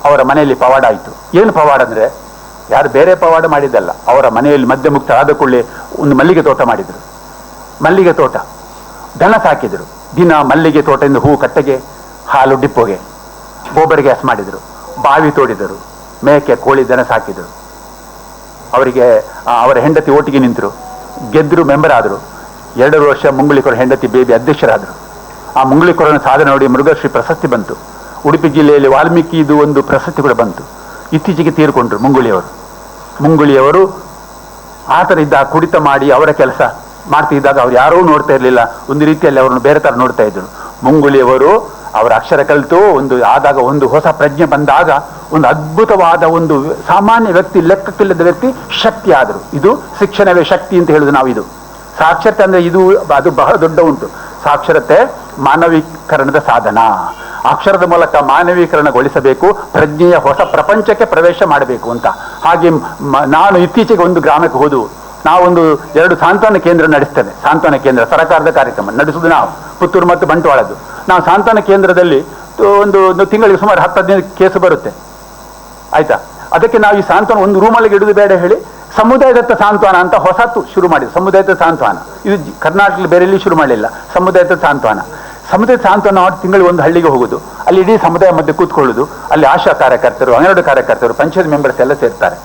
ಅವರ ಮನೆಯಲ್ಲಿ ಪವಾಡ ಆಯಿತು. ಏನು ಪವಾಡ ಅಂದರೆ, ಯಾರು ಬೇರೆ ಪವಾಡ ಮಾಡಿದ್ದಲ್ಲ, ಅವರ ಮನೆಯಲ್ಲಿ ಮದ್ಯಮುಕ್ತರಾದ ಕೂಡಲೇ ಒಂದು ಮಲ್ಲಿಗೆ ತೋಟ ಮಾಡಿದರು. ಮಲ್ಲಿಗೆ ತೋಟ, ದನ ಸಾಕಿದರು. ದಿನ ಮಲ್ಲಿಗೆ ತೋಟದಿಂದ ಹೂ ಕಟ್ಟೆಗೆ, ಹಾಲು ಡಿಪ್ಪೋಗೆ, ಗೋಬರ್ ಗ್ಯಾಸ್ ಮಾಡಿದರು, ಬಾವಿ ತೋಡಿದರು, ಮೇಕೆ ಕೋಳಿ ದನ ಸಾಕಿದರು. ಅವರಿಗೆ ಅವರ ಹೆಂಡತಿ ಓಟಿಗೆ ನಿಂತರು, ಗೆದ್ದರು, ಮೆಂಬರ್ ಆದರು. 2 ವರ್ಷ ಮುಂಗುಳಿಕೊರ ಹೆಂಡತಿ ಬೇಬಿ ಅಧ್ಯಕ್ಷರಾದರು. ಆ ಮುಂಗುಳಿಕೊರನ ಸಾಧನೆ ನೋಡಿ ಮೃಗಶ್ರೀ ಪ್ರಶಸ್ತಿ ಬಂತು. ಉಡುಪಿ ಜಿಲ್ಲೆಯಲ್ಲಿ ವಾಲ್ಮೀಕಿದು ಒಂದು ಪ್ರಶಸ್ತಿ ಕೂಡ ಬಂತು. ಇತ್ತೀಚೆಗೆ ತೀರ್ಕೊಂಡ್ರು ಮುಂಗುಳಿಯವರು. ಆ ಥರ ಇದ್ದ ಕುಡಿತ ಮಾಡಿ ಅವರ ಕೆಲಸ ಮಾಡ್ತಿದ್ದಾಗ ಅವ್ರು ಯಾರೂ ನೋಡ್ತಾ ಇರಲಿಲ್ಲ. ಒಂದು ರೀತಿಯಲ್ಲಿ ಅವರನ್ನು ಬೇರೆ ಥರ ನೋಡ್ತಾ ಇದ್ರು. ಮುಂಗುಳಿಯವರು ಅವರ ಅಕ್ಷರ ಕಲಿತು ಆದಾಗ ಒಂದು ಹೊಸ ಪ್ರಜ್ಞೆ ಬಂದಾಗ ಒಂದು ಅದ್ಭುತವಾದ ಒಂದು ಸಾಮಾನ್ಯ ವ್ಯಕ್ತಿ, ಲೆಕ್ಕಕ್ಕಿಲ್ಲದ ವ್ಯಕ್ತಿ ಶಕ್ತಿ ಆದರು. ಇದು ಶಿಕ್ಷಣವೇ ಶಕ್ತಿ ಅಂತ ಹೇಳುದು ನಾವು. ಇದು ಸಾಕ್ಷರತೆ ಅಂದರೆ ಅದು ಬಹಳ ದೊಡ್ಡ ಉಂಟು. ಸಾಕ್ಷರತೆ ಮಾನವೀಕರಣದ ಸಾಧನ. ಅಕ್ಷರದ ಮೂಲಕ ಮಾನವೀಕರಣಗೊಳಿಸಬೇಕು, ಪ್ರಜ್ಞೆಯ ಹೊಸ ಪ್ರಪಂಚಕ್ಕೆ ಪ್ರವೇಶ ಮಾಡಬೇಕು ಅಂತ. ಹಾಗೆ ನಾನು ಇತ್ತೀಚೆಗೆ ಒಂದು ಗ್ರಾಮಕ್ಕೆ ಹೋದು, ನಾವೊಂದು 2 ಸಾಂತ್ವನ ಕೇಂದ್ರ ನಡೆಸ್ತೇವೆ. ಸಾಂತ್ವನ ಕೇಂದ್ರ ಸರ್ಕಾರದ ಕಾರ್ಯಕ್ರಮ ನಡೆಸುವುದು ನಾವು, ಪುತ್ತೂರು ಮತ್ತು ಬಂಟ್ವಾಳದ್ದು. ನಾವು ಸಾಂತ್ವನ ಕೇಂದ್ರದಲ್ಲಿ ಒಂದು ತಿಂಗಳಿಗೆ ಸುಮಾರು 10-15 ಕೇಸು ಬರುತ್ತೆ, ಆಯ್ತಾ. ಅದಕ್ಕೆ ನಾವು ಈ ಸಾಂತ್ವನ ಒಂದು ರೂಮಲ್ಲಿ ಇಡುವುದು ಬೇಡ ಹೇಳಿ ಸಮುದಾಯದತ್ತ ಸಾಂತ್ವನ ಅಂತ ಹೊಸತು ಶುರು ಮಾಡಿದ್ದು. ಸಮುದಾಯದ ಸಾಂತ್ವನ ಇದು ಕರ್ನಾಟಕದಲ್ಲಿ ಬೇರೆ ಎಲ್ಲಿ ಶುರು ಮಾಡಲಿಲ್ಲ. ಸಮುದಾಯದ ಸಾಂತ್ವನ ಮಾಡಿ ತಿಂಗಳಿಗೆ ಒಂದು ಹಳ್ಳಿಗೆ ಹೋಗುದು, ಅಲ್ಲಿ ಇಡೀ ಸಮುದಾಯ ಮಧ್ಯೆ ಕೂತ್ಕೊಳ್ಳೋದು. ಅಲ್ಲಿ ಆಶಾ ಕಾರ್ಯಕರ್ತರು, ಅಂಗನವಾಡಿ ಕಾರ್ಯಕರ್ತರು, ಪಂಚಾಯತ್ ಮೆಂಬರ್ಸ್ ಎಲ್ಲ ಸೇರ್ತಾರೆ.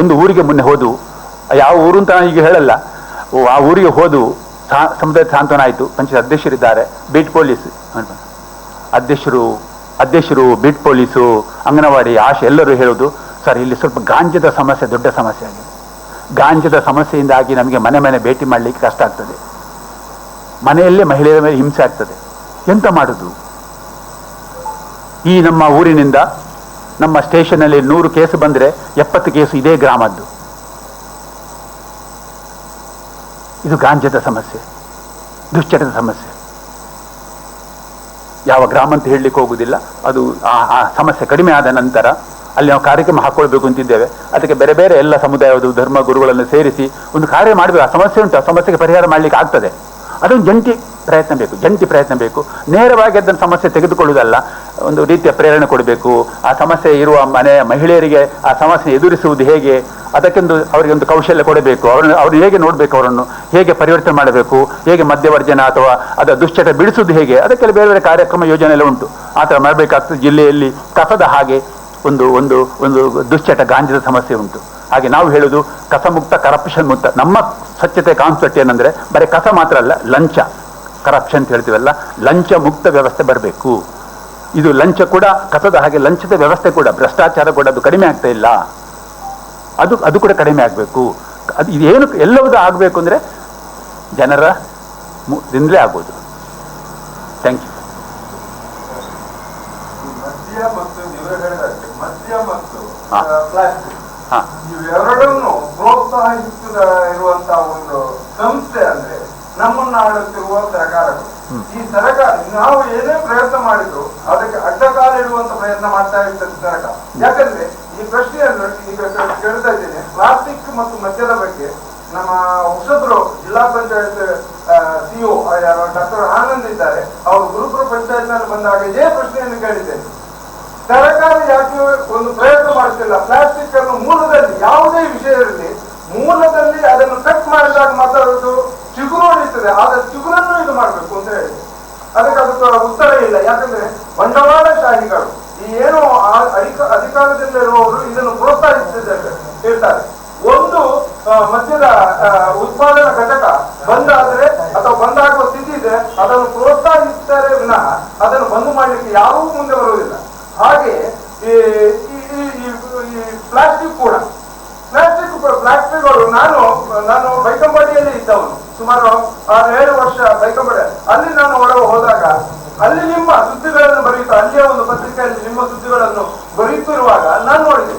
ಒಂದು ಊರಿಗೆ ಮುನ್ನೆ ಹೋದು ಯಾವ ಊರು ಅಂತ ನಾನು ಈಗ ಹೇಳಲ್ಲ. ಆ ಊರಿಗೆ ಹೋದು ಸಮುದಾಯದ ಸಾಂತ್ವನ ಆಯಿತು. ಪಂಚಾಯತ್ ಅಧ್ಯಕ್ಷರಿದ್ದಾರೆ, ಬೀಟ್ ಪೊಲೀಸ್ ಅಧ್ಯಕ್ಷರು ಬೀಟ್ ಪೊಲೀಸು, ಅಂಗನವಾಡಿ, ಆಶೆ ಎಲ್ಲರೂ ಹೇಳೋದು, ಸರ್ ಇಲ್ಲಿ ಸ್ವಲ್ಪ ಗಾಂಜದ ಸಮಸ್ಯೆ ದೊಡ್ಡ ಸಮಸ್ಯೆ ಆಗಿದೆ. ಗಾಂಜದ ಸಮಸ್ಯೆಯಿಂದಾಗಿ ನಮಗೆ ಮನೆ ಮನೆ ಭೇಟಿ ಮಾಡಲಿಕ್ಕೆ ಕಷ್ಟ ಆಗ್ತದೆ. ಮನೆಯಲ್ಲೇ ಮಹಿಳೆಯರ ಮೇಲೆ ಹಿಂಸೆ ಆಗ್ತದೆ. ಎಂತ ಮಾಡೋದು? ಈ ನಮ್ಮ ಊರಿನಿಂದ ನಮ್ಮ ಸ್ಟೇಷನಲ್ಲಿ 100 ಕೇಸ್ ಬಂದರೆ 70 ಕೇಸು ಇದೇ ಗ್ರಾಮದ್ದು. ಇದು ಗಾಂಜದ ಸಮಸ್ಯೆ, ದುಶ್ಚಟದ ಸಮಸ್ಯೆ. ಯಾವ ಗ್ರಾಮ ಅಂತ ಹೇಳಲಿಕ್ಕೆ ಹೋಗುವುದಿಲ್ಲ. ಅದು ಆ ಸಮಸ್ಯೆ ಕಡಿಮೆ ಆದ ನಂತರ ಅಲ್ಲಿ ನಾವು ಕಾರ್ಯಕ್ರಮ ಹಾಕೊಳ್ಬೇಕು ಅಂತಿದ್ದೇವೆ. ಅದಕ್ಕೆ ಬೇರೆ ಬೇರೆ ಎಲ್ಲ ಸಮುದಾಯದ ಧರ್ಮ ಗುರುಗಳನ್ನು ಸೇರಿಸಿ ಒಂದು ಕಾರ್ಯ ಮಾಡಬೇಕು. ಆ ಸಮಸ್ಯೆ ಉಂಟು, ಆ ಸಮಸ್ಯೆಗೆ ಪರಿಹಾರ ಮಾಡಲಿಕ್ಕೆ ಆಗ್ತದೆ. ಅದೊಂದು ಜಂಟಿ ಪ್ರಯತ್ನ ಬೇಕು. ನೇರವಾಗಿ ಅದನ್ನು ಸಮಸ್ಯೆ ತೆಗೆದುಕೊಳ್ಳುವುದಲ್ಲ, ಒಂದು ರೀತಿಯ ಪ್ರೇರಣೆ ಕೊಡಬೇಕು. ಆ ಸಮಸ್ಯೆ ಇರುವ ಮಹಿಳೆಯರಿಗೆ ಆ ಸಮಸ್ಯೆ ಎದುರಿಸುವುದು ಹೇಗೆ, ಅದಕ್ಕೊಂದು ಅವರಿಗೆ ಒಂದು ಕೌಶಲ್ಯ ಕೊಡಬೇಕು. ಅವ್ರನ್ನ ಹೇಗೆ ನೋಡಬೇಕು, ಅವರನ್ನು ಹೇಗೆ ಪರಿವರ್ತನೆ ಮಾಡಬೇಕು, ಹೇಗೆ ಮಧ್ಯವರ್ಜನ ಅಥವಾ ಅದರ ದುಶ್ಚಟ ಬಿಡಿಸುವುದು ಹೇಗೆ, ಅದಕ್ಕೆಲ್ಲ ಬೇರೆ ಬೇರೆ ಕಾರ್ಯಕ್ರಮ ಯೋಜನೆ ಎಲ್ಲ ಉಂಟು. ಆ ಥರ ಮಾಡಬೇಕಾಗ್ತದೆ. ಜಿಲ್ಲೆಯಲ್ಲಿ ಕಸದ ಹಾಗೆ ಒಂದು ಒಂದು ಒಂದು ದುಶ್ಚಟ ಗಾಂಜದ ಸಮಸ್ಯೆ ಉಂಟು. ಹಾಗೆ ನಾವು ಹೇಳುವುದು ಕಸಮುಕ್ತ, ಕರಪ್ಷನ್ ಮುಕ್ತ. ನಮ್ಮ ಸ್ವಚ್ಛತೆ ಕಾನ್ಸೆಪ್ಟ್ ಏನಂದ್ರೆ ಬರೀ ಕಸ ಮಾತ್ರ ಅಲ್ಲ, ಲಂಚ, ಕರಪ್ಷನ್ ಅಂತ ಹೇಳ್ತೀವಲ್ಲ, ಲಂಚ ಮುಕ್ತ ವ್ಯವಸ್ಥೆ ಬರಬೇಕು. ಇದು ಲಂಚ ಕೂಡ ಕಸದ ಹಾಗೆ ಲಂಚದ ವ್ಯವಸ್ಥೆ ಕೂಡ, ಭ್ರಷ್ಟಾಚಾರ ಕೂಡ ಅದು ಕಡಿಮೆ ಆಗ್ತಾ ಇಲ್ಲ. ಅದು ಕೂಡ ಕಡಿಮೆ ಆಗಬೇಕು. ಅದು ಇದೇನು ಎಲ್ಲವೂ ಆಗಬೇಕು ಅಂದರೆ ಜನರ ದಿಂದಲೇ ಆಗ್ಬೋದು. Thank you. ಮದ್ಯ ಮತ್ತು ಪ್ಲಾಸ್ಟಿಕ್ ಇವೆರಡನ್ನು ಇರುವಂತಹ ಒಂದು ಸಂಸ್ಥೆ ಅಂದ್ರೆ ನಮ್ಮನ್ನ ಆಡುತ್ತಿರುವ ಸರ್ಕಾರಗಳು. ಈ ಸರ್ಕಾರ ನಾವು ಏನೇ ಪ್ರಯತ್ನ ಮಾಡಿದ್ರು ಅದಕ್ಕೆ ಅಡ್ಡಕಾಲ ಇಡುವಂತ ಪ್ರಯತ್ನ ಮಾಡ್ತಾ ಇರ್ತದೆ ಸರ್ಕಾರ. ಯಾಕಂದ್ರೆ ಈ ಪ್ರಶ್ನೆಯನ್ನು ಈಗ ಕೇಳ್ತಾ ಇದ್ದೇನೆ. ಪ್ಲಾಸ್ಟಿಕ್ ಮತ್ತು ಮದ್ಯದ ಬಗ್ಗೆ ನಮ್ಮ ಹೊಸಬ್ರು ಜಿಲ್ಲಾ ಪಂಚಾಯತ್ ಸಿಒ ಡಾಕ್ಟರ್ ಆನಂದ್ ಇದ್ದಾರೆ. ಅವರು ಗುರುಪುರ ಪಂಚಾಯತ್ ನಲ್ಲಿ ಬಂದಾಗ ಇದೇ ಪ್ರಶ್ನೆಯನ್ನು ಕೇಳಿದ್ದೇನೆ. ಸರ್ಕಾರ ಯಾಕೆ ಒಂದು ಪ್ರಯತ್ನ ಮಾಡ್ತಿಲ್ಲ? ಪ್ಲಾಸ್ಟಿಕ್ ಅನ್ನು ಮೂಲದಲ್ಲಿ ಯಾವುದೇ ವಿಷಯ ಇರಲಿ, ಮೂಲದಲ್ಲಿ ಅದನ್ನು ಕಟ್ ಮಾಡಿದಾಗ ಮಾತಾಡೋದು ಚಿಗುರು ಹೊಡಿತದೆ, ಆದ್ರೆ ಚಿಗುರನ್ನು ಇದು ಮಾಡಬೇಕು ಅಂತ ಹೇಳಿ ಅದಕ್ಕೆ ಉತ್ತರ ಇಲ್ಲ. ಯಾಕಂದ್ರೆ ಬಂಡವಾಳಶಾಹಿಗಳು ಈ ಏನು ಅಧಿಕಾರದಲ್ಲಿರುವವರು ಇದನ್ನು ಪ್ರೋತ್ಸಾಹಿಸುತ್ತಿದ್ದಾರೆ ಹೇಳ್ತಾರೆ. ಒಂದು ಮದ್ಯದ ಉತ್ಪಾದನಾ ಘಟಕ ಬಂದಾದ್ರೆ ಅಥವಾ ಬಂದಾಗುವ ಸ್ಥಿತಿ ಇದೆ, ಅದನ್ನು ಪ್ರೋತ್ಸಾಹಿಸುತ್ತಾರೆ ವಿನಃ ಅದನ್ನು ಬಂದ್ ಮಾಡಲಿಕ್ಕೆ ಯಾರೂ ಮುಂದೆ ಬರುವುದಿಲ್ಲ. ಹಾಗೆ ಈ ಪ್ಲಾಸ್ಟಿಕ್ ಕೂಡ ಪ್ಲಾಸ್ಟಿಕ್ಗಳು ನಾನು ಬೈಕಂಬಡಿಯಲ್ಲಿ ಇದ್ದವನು, ಸುಮಾರು 6-7 ವರ್ಷ ಬೈಕಂಬಡಿ. ಅಲ್ಲಿ ನಾನು ಹೊರಗೆ ಹೋದಾಗ ಅಲ್ಲಿ ನಿಮ್ಮ ಸುದ್ದಿಗಳನ್ನು ಬರೆಯುತ್ತಾ, ಅಲ್ಲಿಯ ಒಂದು ಪತ್ರಿಕೆಯಲ್ಲಿ ನಿಮ್ಮ ಸುದ್ದಿಗಳನ್ನು ಬರೆಯುತ್ತಿರುವಾಗ ನಾನು ನೋಡಿದೆ,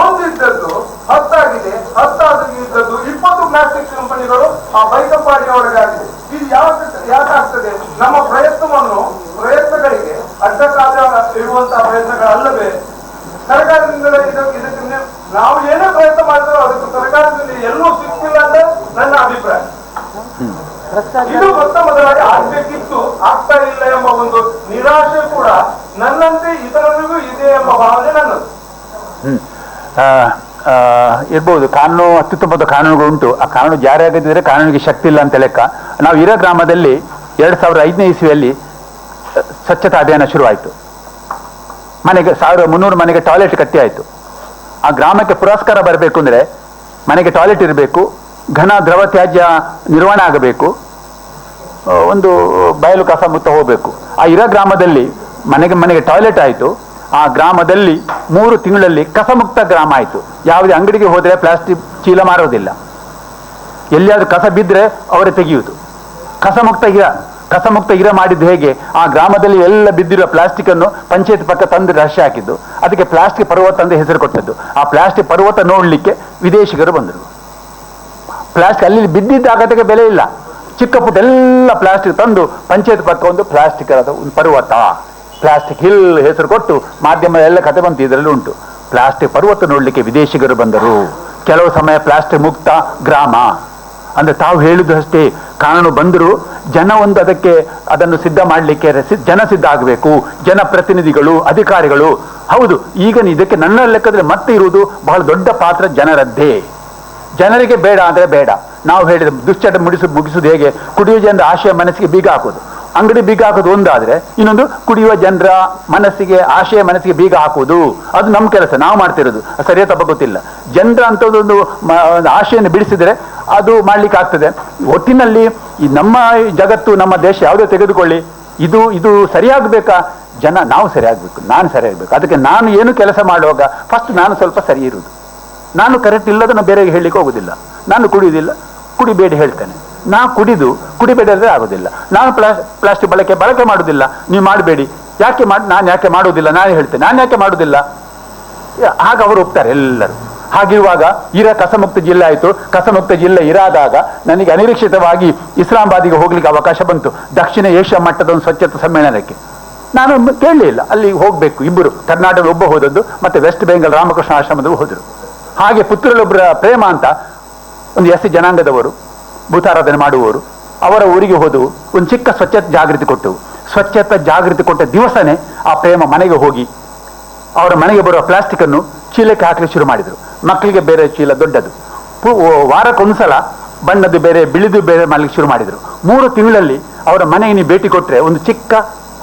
ಒಂದಿದ್ದದ್ದು 10 ಆಗಿದೆ, 10 ಇದ್ದದ್ದು 20 ಪ್ಲಾಸ್ಟಿಕ್ ಕಂಪನಿಗಳು ಆ ಬೈಕಂಬಡಿಯವರೆಗಾಗಿದೆ. ಇದು ಯಾಕಾಗ್ತದೆ? ನಮ್ಮ ಪ್ರಯತ್ನಗಳಿಗೆ ಅಡ್ಡಕಾಲ ಇರುವಂತಹ ಪ್ರಯತ್ನಗಳಲ್ಲವೇ? ಸರ್ಕಾರದಿಂದ ಇದಕ್ಕೆ ನಾವು ಏನೇ ಪ್ರಯತ್ನ ಮಾಡಿದ್ರು ಅದಕ್ಕೆ ಸರ್ಕಾರದಿಂದ ಎಲ್ಲೂ ಸಿಕ್ಕಿಲ್ಲ ಅಂತ ನನ್ನ ಅಭಿಪ್ರಾಯ. ಇದು ಮೊದಲಾಗಿ ಆಗ್ಬೇಕಿತ್ತು, ಆಗ್ತಾ ಇಲ್ಲ ಎಂಬ ಒಂದು ನಿರಾಶೆ ಕೂಡ ನನ್ನಂತೆ ಇತರರಿಗೂ ಇದೆ ಎಂಬ ಭಾವನೆ ನನ್ನದು. ಇರ್ಬೋದು. ಕಾನೂನು, ಅತ್ಯುತ್ತಮವಾದ ಕಾನೂನುಗಳು ಉಂಟು. ಆ ಕಾನೂನು ಜಾರಿ ಆಗದಿದ್ರೆ ಕಾನೂನಿಗೆ ಶಕ್ತಿ ಇಲ್ಲ ಅಂತ ಲೆಕ್ಕ. ನಾವು ಇರೋ ಗ್ರಾಮದಲ್ಲಿ 2005ನೇ ಇಸ್ವಿಯಲ್ಲಿ ಸ್ವಚ್ಛತಾ ಅಭಿಯಾನ ಶುರುವಾಯಿತು. ಮನೆಗೆ 1300 ಮನೆಗೆ ಟಾಯ್ಲೆಟ್ ಕಟ್ಟಿ ಆಯಿತು. ಆ ಗ್ರಾಮಕ್ಕೆ ಪುರಸ್ಕಾರ ಬರಬೇಕು ಅಂದರೆ ಮನೆಗೆ ಟಾಯ್ಲೆಟ್ ಇರಬೇಕು, ಘನ ದ್ರವ ತ್ಯಾಜ್ಯ ನಿರ್ವಹಣೆ ಆಗಬೇಕು, ಒಂದು ಬಯಲು ಕಸ ಮುಕ್ತ ಹೋಗಬೇಕು. ಆ ಇರೋ ಗ್ರಾಮದಲ್ಲಿ ಮನೆಗೆ ಟಾಯ್ಲೆಟ್ ಆಯಿತು. ಆ ಗ್ರಾಮದಲ್ಲಿ 3 ತಿಂಗಳಲ್ಲಿ ಕಸಮುಕ್ತ ಗ್ರಾಮ ಆಯಿತು. ಯಾವುದೇ ಅಂಗಡಿಗೆ ಹೋದರೆ ಪ್ಲಾಸ್ಟಿಕ್ ಚೀಲ ಮಾರೋದಿಲ್ಲ. ಎಲ್ಲಿಯಾದ್ರೂ ಕಸ ಬಿದ್ದರೆ ಅವರೇ ತೆಗೆಯುವುದು. ಕಸಮುಕ್ತ ಇರ ಮಾಡಿದ್ದು ಹೇಗೆ? ಆ ಗ್ರಾಮದಲ್ಲಿ ಎಲ್ಲ ಬಿದ್ದಿರೋ ಪ್ಲಾಸ್ಟಿಕ್ ಅನ್ನು ಪಂಚಾಯತ್ ಪಕ್ಕ ತಂದು ರಶೆ ಹಾಕಿದ್ದು. ಅದಕ್ಕೆ ಪ್ಲಾಸ್ಟಿಕ್ ಪರ್ವತ ಅಂತ ಹೆಸರು ಕೊಟ್ಟದ್ದು. ಆ ಪ್ಲಾಸ್ಟಿಕ್ ಪರ್ವತ ನೋಡಲಿಕ್ಕೆ ವಿದೇಶಿಗರು ಬಂದರು. ಪ್ಲಾಸ್ಟಿಕ್ ಅಲ್ಲಿ ಬಿದ್ದಿದ್ದಾಗತ್ತೆ ಬೆಲೆ ಇಲ್ಲ. ಚಿಕ್ಕ ಪುಟ್ಟ ಎಲ್ಲ ಪ್ಲಾಸ್ಟಿಕ್ ತಂದು ಪಂಚಾಯತ್ ಪಕ್ಕ ಒಂದು ಪ್ಲಾಸ್ಟಿಕ್ ಒಂದು ಪರ್ವತ, ಪ್ಲಾಸ್ಟಿಕ್ ಹಿಲ್ ಹೆಸರು ಕೊಟ್ಟು ಮಾಧ್ಯಮ ಎಲ್ಲ ಕತೆ ಬಂತು. ಇದರಲ್ಲಿ ಉಂಟು. ಪ್ಲಾಸ್ಟಿಕ್ ಪರ್ವತ ನೋಡಲಿಕ್ಕೆ ವಿದೇಶಿಗರು ಬಂದರು. ಕೆಲವು ಸಮಯ ಪ್ಲಾಸ್ಟಿಕ್ ಮುಕ್ತ ಗ್ರಾಮ ಅಂದ್ರೆ ತಾವು ಹೇಳಿದ್ದು ಅಷ್ಟೇ. ಕಾನೂನು ಬಂದರೂ ಜನ ಅದನ್ನು ಸಿದ್ಧ ಮಾಡಲಿಕ್ಕೆ ಜನ ಸಿದ್ಧ ಆಗಬೇಕು. ಜನಪ್ರತಿನಿಧಿಗಳು, ಅಧಿಕಾರಿಗಳು. ಹೌದು, ಈಗ ಇದಕ್ಕೆ ನನ್ನ ಲೆಕ್ಕದಲ್ಲಿ ಮತ್ತೆ ಇರುವುದು ಬಹಳ ದೊಡ್ಡ ಪಾತ್ರ ಜನರದ್ದೇ. ಜನರಿಗೆ ಬೇಡ ಅಂದರೆ ಬೇಡ. ನಾವು ಹೇಳಿದ ದುಶ್ಚಟ ಮುಗಿಸುವುದು ಹೇಗೆ? ಕುಡಿಯುವ ಜನರ ಆಶಯ ಮನಸ್ಸಿಗೆ ಬೀಗ ಹಾಕೋದು. ಅಂಗಡಿ ಬೀಗ ಹಾಕೋದು ಒಂದಾದ್ರೆ, ಇನ್ನೊಂದು ಕುಡಿಯುವ ಜನರ ಆಶಯ ಮನಸ್ಸಿಗೆ ಬೀಗ ಹಾಕುವುದು, ಅದು ನಮ್ಮ ಕೆಲಸ, ನಾವು ಮಾಡ್ತಿರೋದು. ಸರಿಯಾ ತಪ್ಪ ಗೊತ್ತಿಲ್ಲ. ಜನರ ಅಂಥದ್ದೊಂದು ಆಶೆಯನ್ನು ಬಿಡಿಸಿದರೆ ಅದು ಮಾಡ್ಲಿಕ್ಕೆ ಆಗ್ತದೆ. ಒಟ್ಟಿನಲ್ಲಿ ಈ ನಮ್ಮ ಜಗತ್ತು, ನಮ್ಮ ದೇಶ ಯಾವುದೇ ತೆಗೆದುಕೊಳ್ಳಿ, ಇದು ಸರಿಯಾಗಬೇಕಾ? ನಾವು ಸರಿಯಾಗಬೇಕು, ನಾನು ಸರಿಯಾಗಬೇಕು. ಅದಕ್ಕೆ ನಾನು ಏನು ಕೆಲಸ ಮಾಡುವಾಗ ಫಸ್ಟ್ ನಾನು ಸ್ವಲ್ಪ ಸರಿ ಇರುವುದು. ನಾನು ಕರೆಕ್ಟ್ ಇಲ್ಲದನ್ನು ಬೇರೆಗೆ ಹೇಳಲಿಕ್ಕೆ ಹೋಗುದಿಲ್ಲ. ನಾನು ಕುಡಿಯುವುದಿಲ್ಲ, ಕುಡಿಬೇಡಿ ಹೇಳ್ತೇನೆ. ಕುಡಿಬೇಡಿ ಅಂದರೆ ಆಗೋದಿಲ್ಲ. ನಾನು ಪ್ಲಾಸ್ಟಿಕ್ ಬಳಕೆ ಮಾಡುವುದಿಲ್ಲ, ನೀವು ಮಾಡಬೇಡಿ. ನಾನು ಯಾಕೆ ಮಾಡುವುದಿಲ್ಲ? ನಾನು ಹೇಳ್ತೇನೆ, ನಾನು ಯಾಕೆ ಮಾಡುವುದಿಲ್ಲ? ಆಗ ಅವರು ಹೋಗ್ತಾರೆ ಎಲ್ಲರೂ. ಹಾಗಿರುವಾಗ ಕಸಮುಕ್ತ ಜಿಲ್ಲೆ ಆಯಿತು. ಕಸಮುಕ್ತ ಜಿಲ್ಲೆ ಇರಾದಾಗ ನನಗೆ ಅನಿರೀಕ್ಷಿತವಾಗಿ ಇಸ್ಲಾಮಾಬಾದಿಗೆ ಹೋಗ್ಲಿಕ್ಕೆ ಅವಕಾಶ ಬಂತು, ದಕ್ಷಿಣ ಏಷ್ಯಾ ಮಟ್ಟದ ಒಂದು ಸ್ವಚ್ಛತಾ ಸಮ್ಮೇಳನಕ್ಕೆ. ನಾನು ಕೇಳಲಿಲ್ಲ, ಅಲ್ಲಿ ಹೋಗಬೇಕು. ಇಬ್ಬರು, ಕರ್ನಾಟಕದ ಒಬ್ಬ ಹೋದದ್ದು, ಮತ್ತೆ ವೆಸ್ಟ್ ಬೆಂಗಾಲ್ ರಾಮಕೃಷ್ಣ ಆಶ್ರಮದಲ್ಲಿ ಹೋದರು. ಹಾಗೆ ಪುತ್ತೂರಲ್ಲೊಬ್ಬರ ಪ್ರೇಮ ಅಂತ ಒಂದು SC ಜನಾಂಗದವರು, ಭೂತಾರಾಧನೆ ಮಾಡುವವರು, ಅವರ ಊರಿಗೆ ಹೋದವು. ಒಂದು ಚಿಕ್ಕ ಸ್ವಚ್ಛತೆ ಜಾಗೃತಿ ಕೊಟ್ಟವು. ಸ್ವಚ್ಛತಾ ಜಾಗೃತಿ ಕೊಟ್ಟ ದಿವಸನೇ ಆ ಪ್ರೇಮ ಮನೆಗೆ ಹೋಗಿ ಅವರ ಮನೆಗೆ ಬರುವ ಪ್ಲಾಸ್ಟಿಕ್ ಅನ್ನು ಚೀಲಕ್ಕೆ ಹಾಕಲಿಕ್ಕೆ ಶುರು ಮಾಡಿದರು. ಮಕ್ಕಳಿಗೆ ಬೇರೆ ಚೀಲ ದೊಡ್ಡದು, ವಾರಕ್ಕೊಂದ್ಸಲ ಬಣ್ಣದ್ದು ಬೇರೆ ಬಿಳಿದು ಬೇರೆ ಮಾಡಲಿಕ್ಕೆ ಶುರು ಮಾಡಿದರು. 3 ತಿಂಗಳಲ್ಲಿ ಅವರ ಮನೆಗೆ ನೀವು ಭೇಟಿ ಕೊಟ್ಟರೆ ಒಂದು ಚಿಕ್ಕ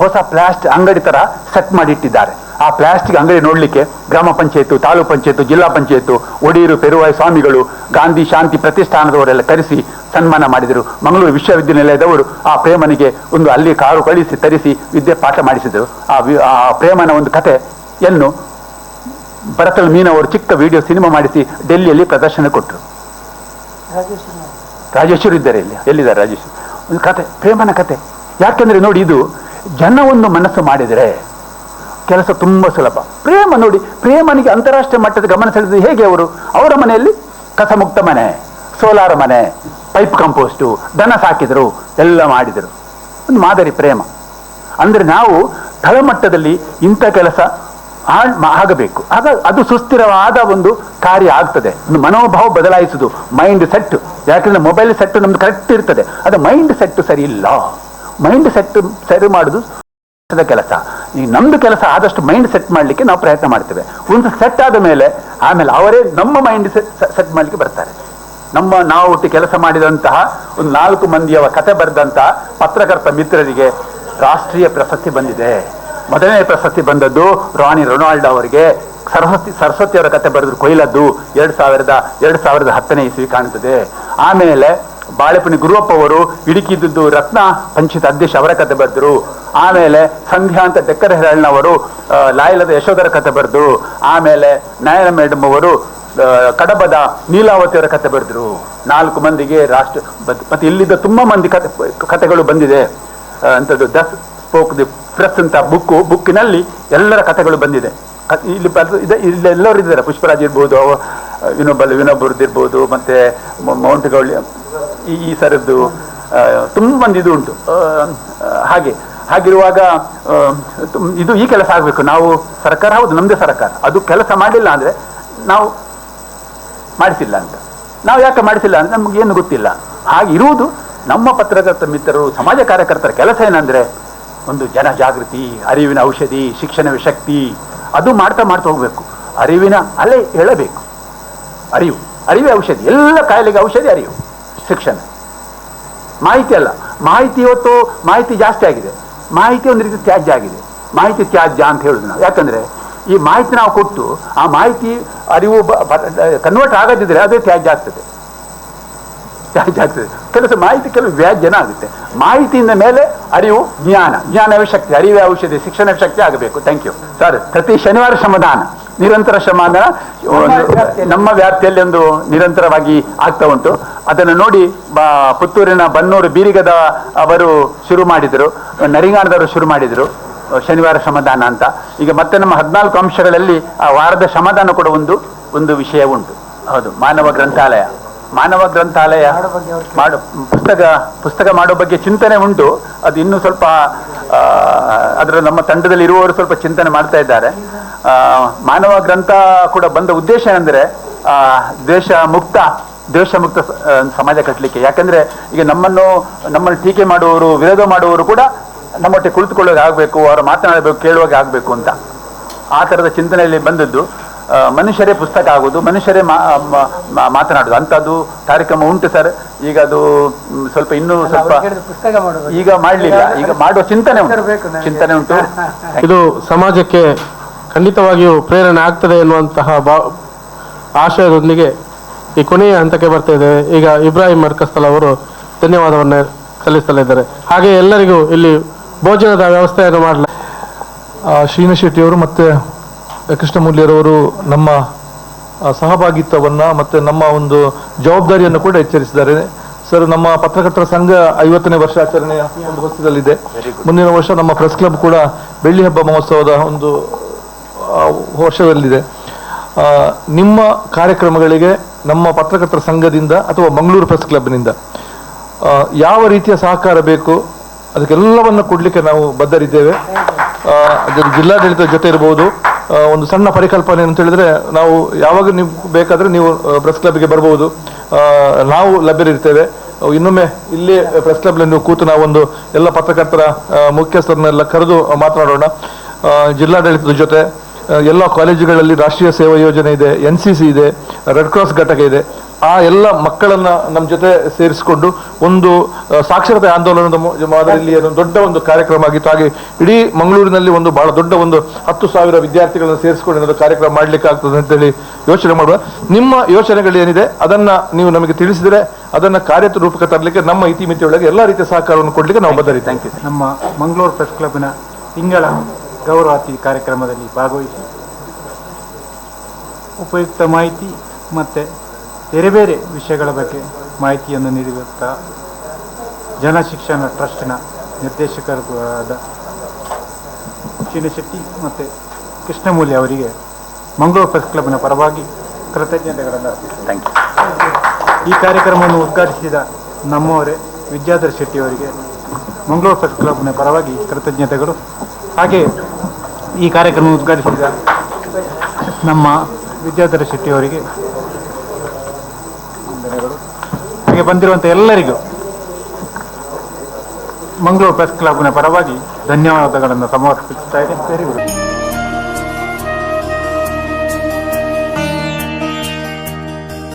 ಹೊಸ ಪ್ಲಾಸ್ಟಿಕ್ ಅಂಗಡಿ ತರ ಸೆಟ್ ಮಾಡಿ ಇಟ್ಟಿದ್ದಾರೆ. ಆ ಪ್ಲಾಸ್ಟಿಕ್ ಅಂಗಡಿ ನೋಡ್ಲಿಕ್ಕೆ ಗ್ರಾಮ ಪಂಚಾಯತ್, ತಾಲೂಕು ಪಂಚಾಯತ್, ಜಿಲ್ಲಾ ಪಂಚಾಯತ್, ಒಡಿಯೂರು ಪೆರುವಾಯಿ ಸ್ವಾಮಿಗಳು, ಗಾಂಧಿ ಶಾಂತಿ ಪ್ರತಿಷ್ಠಾನದವರೆಲ್ಲ ಕರೆಸಿ ಸನ್ಮಾನ ಮಾಡಿದರು. ಮಂಗಳೂರು ವಿಶ್ವವಿದ್ಯಾನಿಲಯದವರು ಆ ಪ್ರೇಮನಿಗೆ ಒಂದು ಅಲ್ಲಿ ಕಾರು ಕಳಿಸಿ ತರಿಸಿ ವಿದ್ಯೆ ಪಾಠ ಮಾಡಿಸಿದರು. ಆ ಪ್ರೇಮನ ಒಂದು ಕಥೆಯನ್ನು ಭರತಲ್ ಮೀನವರು ಚಿಕ್ಕ ವಿಡಿಯೋ ಸಿನಿಮಾ ಮಾಡಿಸಿ ಡೆಲ್ಲಿಯಲ್ಲಿ ಪ್ರದರ್ಶನ ಕೊಟ್ಟರು. ರಾಜೇಶ್ವರಿ ಇದ್ದಾರೆ, ಎಲ್ಲಿದ್ದಾರೆ ರಾಜೇಶ್ವರಿ? ಒಂದು ಕತೆ, ಪ್ರೇಮನ ಕತೆ. ಯಾಕೆಂದ್ರೆ ನೋಡಿ, ಇದು ಜನವನ್ನು ಮನಸ್ಸು ಮಾಡಿದರೆ ಕೆಲಸ ತುಂಬಾ ಸುಲಭ. ಪ್ರೇಮ ನೋಡಿ, ಪ್ರೇಮನಿಗೆ ಅಂತಾರಾಷ್ಟ್ರೀಯ ಮಟ್ಟದ ಗಮನ ಸೆಳೆದು ಹೇಗೆ ಅವರ ಮನೆಯಲ್ಲಿ ಕಸಮುಕ್ತ ಮನೆ, ಸೋಲಾರ್ ಮನೆ, ಪೈಪ್ ಕಂಪೋಸ್ಟು, ದನ ಸಾಕಿದರು, ಎಲ್ಲ ಮಾಡಿದರು. ಒಂದು ಮಾದರಿ ಪ್ರೇಮ. ಅಂದ್ರೆ ನಾವು ತಳಮಟ್ಟದಲ್ಲಿ ಇಂಥ ಕೆಲಸ ಆಗಬೇಕು. ಆಗ ಅದು ಸುಸ್ಥಿರವಾದ ಒಂದು ಕಾರ್ಯ ಆಗ್ತದೆ. ಒಂದು ಮನೋಭಾವ ಬದಲಾಯಿಸುವುದು, ಮೈಂಡ್ ಸೆಟ್. ಯಾಕಂದ್ರೆ ಮೊಬೈಲ್ ಸೆಟ್ ನಮ್ದು ಕರೆಕ್ಟ್ ಇರ್ತದೆ, ಅದು ಮೈಂಡ್ ಸೆಟ್ ಸರಿ ಇಲ್ಲ. ಮೈಂಡ್ ಸೆಟ್ ಸರಿ ಮಾಡುದು ಕೆಲಸ. ಈ ನಮ್ದು ಕೆಲಸ ಆದಷ್ಟು ಮೈಂಡ್ ಸೆಟ್ ಮಾಡಲಿಕ್ಕೆ ನಾವು ಪ್ರಯತ್ನ ಮಾಡ್ತೇವೆ. ಒಂದು ಸೆಟ್ ಆದ ಮೇಲೆ ಆಮೇಲೆ ಅವರೇ ನಮ್ಮ ಮೈಂಡ್ ಸೆಟ್ ಮಾಡಲಿಕ್ಕೆ ಬರ್ತಾರೆ. ನಾವು ಒಟ್ಟು ಕೆಲಸ ಮಾಡಿದಂತಹ ಒಂದು 4 ಮಂದಿಯ ಕತೆ ಬರೆದಂತಹ ಪತ್ರಕರ್ತ ಮಿತ್ರರಿಗೆ ರಾಷ್ಟ್ರೀಯ ಪ್ರಶಸ್ತಿ ಬಂದಿದೆ. ಮೊದಲನೇ ಪ್ರಶಸ್ತಿ ಬಂದದ್ದು ರಾಣಿ ರೊನಾಲ್ಡ್ ಅವರಿಗೆ. ಸರಸ್ವತಿ ಅವರ ಕತೆ ಬರೆದ್ರು, ಕೊಯ್ಲದ್ದು 2010ನೇ ಇಸ್ವಿ ಕಾಣುತ್ತದೆ. ಆಮೇಲೆ ಬಾಳೆಪುಣಿ ಗುರುವಪ್ಪ ಅವರು ಇಡುಕಿದ್ದು ರತ್ನ ಪಂಚಿತ ಅಧ್ಯಕ್ಷ ಅವರ ಕತೆ ಬರೆದ್ರು. ಆಮೇಲೆ ಸಂಧ್ಯಾ ಅಂತ ತೆಕ್ಕರ ಹೆರಳ್ನವರು ಲಾಯಲದ ಯಶೋಧರ ಕತೆ ಬರೆದ್ರು. ಆಮೇಲೆ ನಯನ ಮೇಡಮ್ ಅವರು ಕಡಬದ ನೀಲಾವತಿಯವರ ಕತೆ ಬರೆದ್ರು. 4 ಮಂದಿಗೆ ರಾಷ್ಟ್ರ. ಮತ್ತೆ ಇಲ್ಲಿದ್ದ ತುಂಬಾ ಮಂದಿ ಕತೆಗಳು ಬಂದಿದೆ. ಅಂಥದ್ದು ದಸ್ ಸ್ಪೋಕ್ ದಿ ಪ್ರೆಸ್ ಅಂತ ಬುಕ್ಕಿನಲ್ಲಿ ಎಲ್ಲರ ಕಥೆಗಳು ಬಂದಿದೆ. ಇಲ್ಲೆಲ್ಲರೂ ಇದ್ದಾರೆ. ಪುಷ್ಪರಾಜ್ ಇರ್ಬೋದು, ವಿನೋಬರ್ದಿರ್ಬೋದು, ಮತ್ತೆ ಮೌಂಟ್ ಗೌಳಿ, ಈ ಸರದ್ದು ತುಂಬ ಮಂದಿ ಇದು ಉಂಟು. ಹಾಗಿರುವಾಗ ಇದು ಈ ಕೆಲಸ ಆಗಬೇಕು. ನಾವು ಸರ್ಕಾರ, ಹೌದು ನಮ್ಮದೇ ಸರ್ಕಾರ, ಅದು ಕೆಲಸ ಮಾಡಿಲ್ಲ ಅಂದರೆ ನಾವು ಮಾಡಿಸಿಲ್ಲ ಅಂತ. ನಾವು ಯಾಕೆ ಮಾಡಿಸಿಲ್ಲ ಅಂದರೆ ನಮಗೇನು ಗೊತ್ತಿಲ್ಲ. ಹಾಗಿರುವುದು ನಮ್ಮ ಪತ್ರಕರ್ತ ಮಿತ್ರರು, ಸಮಾಜ ಕಾರ್ಯಕರ್ತರ ಕೆಲಸ ಏನಂದರೆ ಒಂದು ಜನ ಜಾಗೃತಿ, ಅರಿವಿನ ಔಷಧಿ, ಶಿಕ್ಷಣವೇ ಶಕ್ತಿ, ಅದು ಮಾಡ್ತಾ ಹೋಗ್ಬೇಕು. ಅರಿವಿನ ಅಲೆ ಹೇಳಬೇಕು. ಅರಿವೇ ಔಷಧಿ, ಎಲ್ಲ ಕಾಯಿಲೆಗೆ ಔಷಧಿ ಅರಿವು, ಶಿಕ್ಷಣ. ಮಾಹಿತಿ ಅಲ್ಲ, ಮಾಹಿತಿ ಜಾಸ್ತಿ ಆಗಿದೆ. ಮಾಹಿತಿ ಒಂದು ರೀತಿ ತ್ಯಾಜ್ಯ ಆಗಿದೆ. ಮಾಹಿತಿ ತ್ಯಾಜ್ಯ ಅಂತ ಹೇಳುದು ನಾವು. ಯಾಕಂದ್ರೆ ಈ ಮಾಹಿತಿ ನಾವು ಕೊಟ್ಟು ಆ ಮಾಹಿತಿ ಅರಿವು ಕನ್ವರ್ಟ್ ಆಗದಿದ್ರೆ ಅದೇ ತ್ಯಾಜ್ಯ ಆಗ್ತದೆ. ಮಾಹಿತಿ ಕೆಲವು ವ್ಯಾಜ್ಯನ ಆಗುತ್ತೆ. ಮಾಹಿತಿಯಿಂದ ಮೇಲೆ ಅರಿವು, ಜ್ಞಾನವೇ ಶಕ್ತಿ, ಅರಿವೇ ಔಷಧಿ, ಶಿಕ್ಷಣವೇ ಶಕ್ತಿ ಆಗಬೇಕು. Thank you sir. ಪ್ರತಿ ಶನಿವಾರ ಶ್ರಮದಾನ, ನಿರಂತರ ಶ್ರಮದಾನ ನಮ್ಮ ವ್ಯಾಪ್ತಿಯಲ್ಲಿ ಒಂದು ನಿರಂತರವಾಗಿ ಆಗ್ತಾ ಉಂಟು. ಅದನ್ನು ನೋಡಿ ಪುತ್ತೂರಿನ ಬನ್ನೂರು ಬೀರಿಗದ ಅವರು ಶುರು ಮಾಡಿದರು, ನರಿಂಗಾಣದವರು ಶುರು ಮಾಡಿದರು ಶನಿವಾರ ಶ್ರಮದಾನ ಅಂತ. ಈಗ ಮತ್ತೆ ನಮ್ಮ 14 ಅಂಶಗಳಲ್ಲಿ ಆ ವಾರದ ಶ್ರಮದಾನ ಕೂಡ ಒಂದು ವಿಷಯ ಉಂಟು. ಹೌದು, ಮಾನವ ಗ್ರಂಥಾಲಯ ಪುಸ್ತಕ ಮಾಡೋ ಬಗ್ಗೆ ಚಿಂತನೆ ಉಂಟು. ಅದು ಇನ್ನೂ ಸ್ವಲ್ಪ ಅದರ ನಮ್ಮ ತಂಡದಲ್ಲಿ ಇರುವವರು ಸ್ವಲ್ಪ ಚಿಂತನೆ ಮಾಡ್ತಾ ಇದ್ದಾರೆ. ಮಾನವ ಗ್ರಂಥ ಕೂಡ ಬಂದ ಉದ್ದೇಶ ಏನಂದ್ರೆ ದ್ವೇಷ ಮುಕ್ತ ಸಮಾಜ ಕಟ್ಟಲಿಕ್ಕೆ. ಯಾಕಂದ್ರೆ ಈಗ ನಮ್ಮನ್ನು ಟೀಕೆ ಮಾಡುವವರು, ವಿರೋಧ ಮಾಡುವವರು ಕೂಡ ನಮ್ಮೊಟ್ಟಿಗೆ ಕುಳಿತುಕೊಳ್ಳೋಕೆ ಆಗಬೇಕು, ಅವರು ಮಾತನಾಡಬೇಕು, ಕೇಳುವಾಗ ಆಗಬೇಕು ಅಂತ ಆ ಥರದ ಚಿಂತನೆಯಲ್ಲಿ ಬಂದದ್ದು. ಮನುಷ್ಯರೇ ಪುಸ್ತಕ ಆಗೋದು, ಮನುಷ್ಯರೇ ಮಾತನಾಡೋದು ಅಂಥದ್ದು ಕಾರ್ಯಕ್ರಮ ಉಂಟು ಸರ್. ಈಗ ಅದು ಸ್ವಲ್ಪ ಇನ್ನೂ ಸ್ವಲ್ಪ ಈಗ ಮಾಡಲಿಲ್ಲ, ಈಗ ಮಾಡುವ ಚಿಂತನೆ ಉಂಟು. ಇದು ಸಮಾಜಕ್ಕೆ ಖಂಡಿತವಾಗಿಯೂ ಪ್ರೇರಣೆ ಆಗ್ತದೆ ಎನ್ನುವಂತಹ ಆಶಯದೊಂದಿಗೆ ಈ ಕೊನೆಯ ಹಂತಕ್ಕೆ ಬರ್ತಾ ಇದ್ದೇವೆ. ಈಗ ಇಬ್ರಾಹಿಂ ಮರ್ಕಸ್ತಲ್ ಅವರು ಧನ್ಯವಾದವನ್ನು ಸಲ್ಲಿಸಲಿದ್ದಾರೆ. ಹಾಗೆ ಎಲ್ಲರಿಗೂ ಇಲ್ಲಿ ಭೋಜನದ ವ್ಯವಸ್ಥೆಯನ್ನು ಮಾಡಲ ಶ್ರೀನಿವಾಸ್ ಶೆಟ್ಟಿಯವರು ಮತ್ತು ಕೃಷ್ಣಮೂಲ್ಯರವರು ನಮ್ಮ ಸಹಭಾಗಿತ್ವವನ್ನು ಮತ್ತು ನಮ್ಮ ಒಂದು ಜವಾಬ್ದಾರಿಯನ್ನು ಕೂಡ ಎಚ್ಚರಿಸಿದ್ದಾರೆ. ಸರ್, ನಮ್ಮ ಪತ್ರಕರ್ತರ ಸಂಘ 50ನೇ ವರ್ಷಾಚರಣೆಯ ಒಂದು ಹೊಸದಲ್ಲಿದೆ. ಮುಂದಿನ ವರ್ಷ ನಮ್ಮ ಪ್ರೆಸ್ ಕ್ಲಬ್ ಕೂಡ ಬೆಳ್ಳಿ ಹಬ್ಬ ಮಹೋತ್ಸವದ ಒಂದು ವರ್ಷದಲ್ಲಿದೆ. ನಿಮ್ಮ ಕಾರ್ಯಕ್ರಮಗಳಿಗೆ ನಮ್ಮ ಪತ್ರಕರ್ತರ ಸಂಘದಿಂದ ಅಥವಾ ಮಂಗಳೂರು ಪ್ರೆಸ್ ಕ್ಲಬ್ನಿಂದ ಯಾವ ರೀತಿಯ ಸಹಕಾರ ಬೇಕು ಅದಕ್ಕೆಲ್ಲವನ್ನು ಕೊಡಲಿಕ್ಕೆ ನಾವು ಬದ್ಧರಿದ್ದೇವೆ. ಜಿಲ್ಲಾಡಳಿತದ ಜೊತೆ ಇರ್ಬೋದು. ಒಂದು ಸಣ್ಣ ಪರಿಕಲ್ಪನೆ ಅಂತ ಹೇಳಿದ್ರೆ, ನಾವು ಯಾವಾಗ ನೀವು ಬೇಕಾದರೆ ನೀವು ಪ್ರೆಸ್ ಕ್ಲಬ್ಗೆ ಬರ್ಬೋದು, ನಾವು ಲಭ್ಯರಿರ್ತೇವೆ. ಇನ್ನೊಮ್ಮೆ ಇಲ್ಲಿ ಪ್ರೆಸ್ ಕ್ಲಬ್ನಲ್ಲಿ ನೀವು ಕೂತು ನಾವೊಂದು ಎಲ್ಲ ಪತ್ರಕರ್ತರ ಮುಖ್ಯಸ್ಥರನ್ನೆಲ್ಲ ಕರೆದು ಮಾತನಾಡೋಣ. ಜಿಲ್ಲಾಡಳಿತದ ಜೊತೆ ಎಲ್ಲ ಕಾಲೇಜುಗಳಲ್ಲಿ ರಾಷ್ಟ್ರೀಯ ಸೇವಾ ಯೋಜನೆ ಇದೆ, NCC ಇದೆ, ರೆಡ್ ಕ್ರಾಸ್ ಘಟಕ ಇದೆ. ಆ ಎಲ್ಲ ಮಕ್ಕಳನ್ನ ನಮ್ಮ ಜೊತೆ ಸೇರಿಸಿಕೊಂಡು ಒಂದು ಸಾಕ್ಷರತೆ ಆಂದೋಲನದ ಮಾದರಿಯಲ್ಲಿ ದೊಡ್ಡ ಒಂದು ಕಾರ್ಯಕ್ರಮ ಆಗಿತ್ತು. ಹಾಗೆ ಇಡೀ ಮಂಗಳೂರಿನಲ್ಲಿ ಒಂದು ಬಹಳ ದೊಡ್ಡ ಒಂದು 10,000 ವಿದ್ಯಾರ್ಥಿಗಳನ್ನು ಸೇರಿಸಿಕೊಂಡು ಏನಾದರೂ ಕಾರ್ಯಕ್ರಮ ಮಾಡಲಿಕ್ಕೆ ಆಗ್ತದೆ ಅಂತೇಳಿ ಯೋಚನೆ ಮಾಡುವ. ನಿಮ್ಮ ಯೋಚನೆಗಳೇನಿದೆ ಅದನ್ನ ನೀವು ನಮಗೆ ತಿಳಿಸಿದರೆ ಅದನ್ನ ಕಾರ್ಯರೂಪಕ್ಕೆ ತರಲಿಕ್ಕೆ ನಮ್ಮ ಇತಿಮಿತಿಯೊಳಗೆ ಎಲ್ಲ ರೀತಿಯ ಸಹಕಾರವನ್ನು ಕೊಡಲಿಕ್ಕೆ ನಾವು ಬದ್ಧರಿದ್ದೇವೆ. ನಮ್ಮ ಮಂಗಳೂರು ಪ್ರೆಸ್ ಕ್ಲಬ್ನ ತಿಂಗಳ ಗೌರವಾತಿ ಕಾರ್ಯಕ್ರಮದಲ್ಲಿ ಭಾಗವಹಿಸಿ ಉಪಯುಕ್ತ ಮಾಹಿತಿ ಮತ್ತು ಬೇರೆ ಬೇರೆ ವಿಷಯಗಳ ಬಗ್ಗೆ ಮಾಹಿತಿಯನ್ನು ನೀಡಿರುತ್ತಾ ಜನಶಿಕ್ಷಣ ಟ್ರಸ್ಟ್ನ ನಿರ್ದೇಶಕರಾದ ಶ್ರೀನಿವಾಸ್ ಶೆಟ್ಟಿ ಮತ್ತು ಕೃಷ್ಣಮೂಲ್ಯ ಅವರಿಗೆ ಮಂಗಳೂರು ಪ್ರೆಸ್ ಕ್ಲಬ್ನ ಪರವಾಗಿ ಕೃತಜ್ಞತೆಗಳನ್ನು ಅರ್ಪಿಸುತ್ತೇನೆ. ಈ ಕಾರ್ಯಕ್ರಮವನ್ನು ಉದ್ಘಾಟಿಸಿದ ನಮ್ಮವರೇ ವಿದ್ಯಾಧರ್ ಶೆಟ್ಟಿ ಅವರಿಗೆ ಮಂಗಳೂರು ಪ್ರೆಸ್ ಕ್ಲಬ್ನ ಪರವಾಗಿ ಕೃತಜ್ಞತೆಗಳು. ಹಾಗೆ ಈ ಕಾರ್ಯಕ್ರಮ ಉದ್ಘಾಟಿಸಿದ ನಮ್ಮ ವಿದ್ಯಾಧರ ಶೆಟ್ಟಿ ಅವರಿಗೆ ವಂದನೆಗಳು. ಹಾಗೆ ಬಂದಿರುವಂಥ ಎಲ್ಲರಿಗೂ ಮಂಗಳೂರು ಪ್ರೆಸ್ ಕ್ಲಬ್ನ ಪರವಾಗಿ ಧನ್ಯವಾದಗಳನ್ನು ಸಮರ್ಪಿಸುತ್ತಾ ಇದೆ.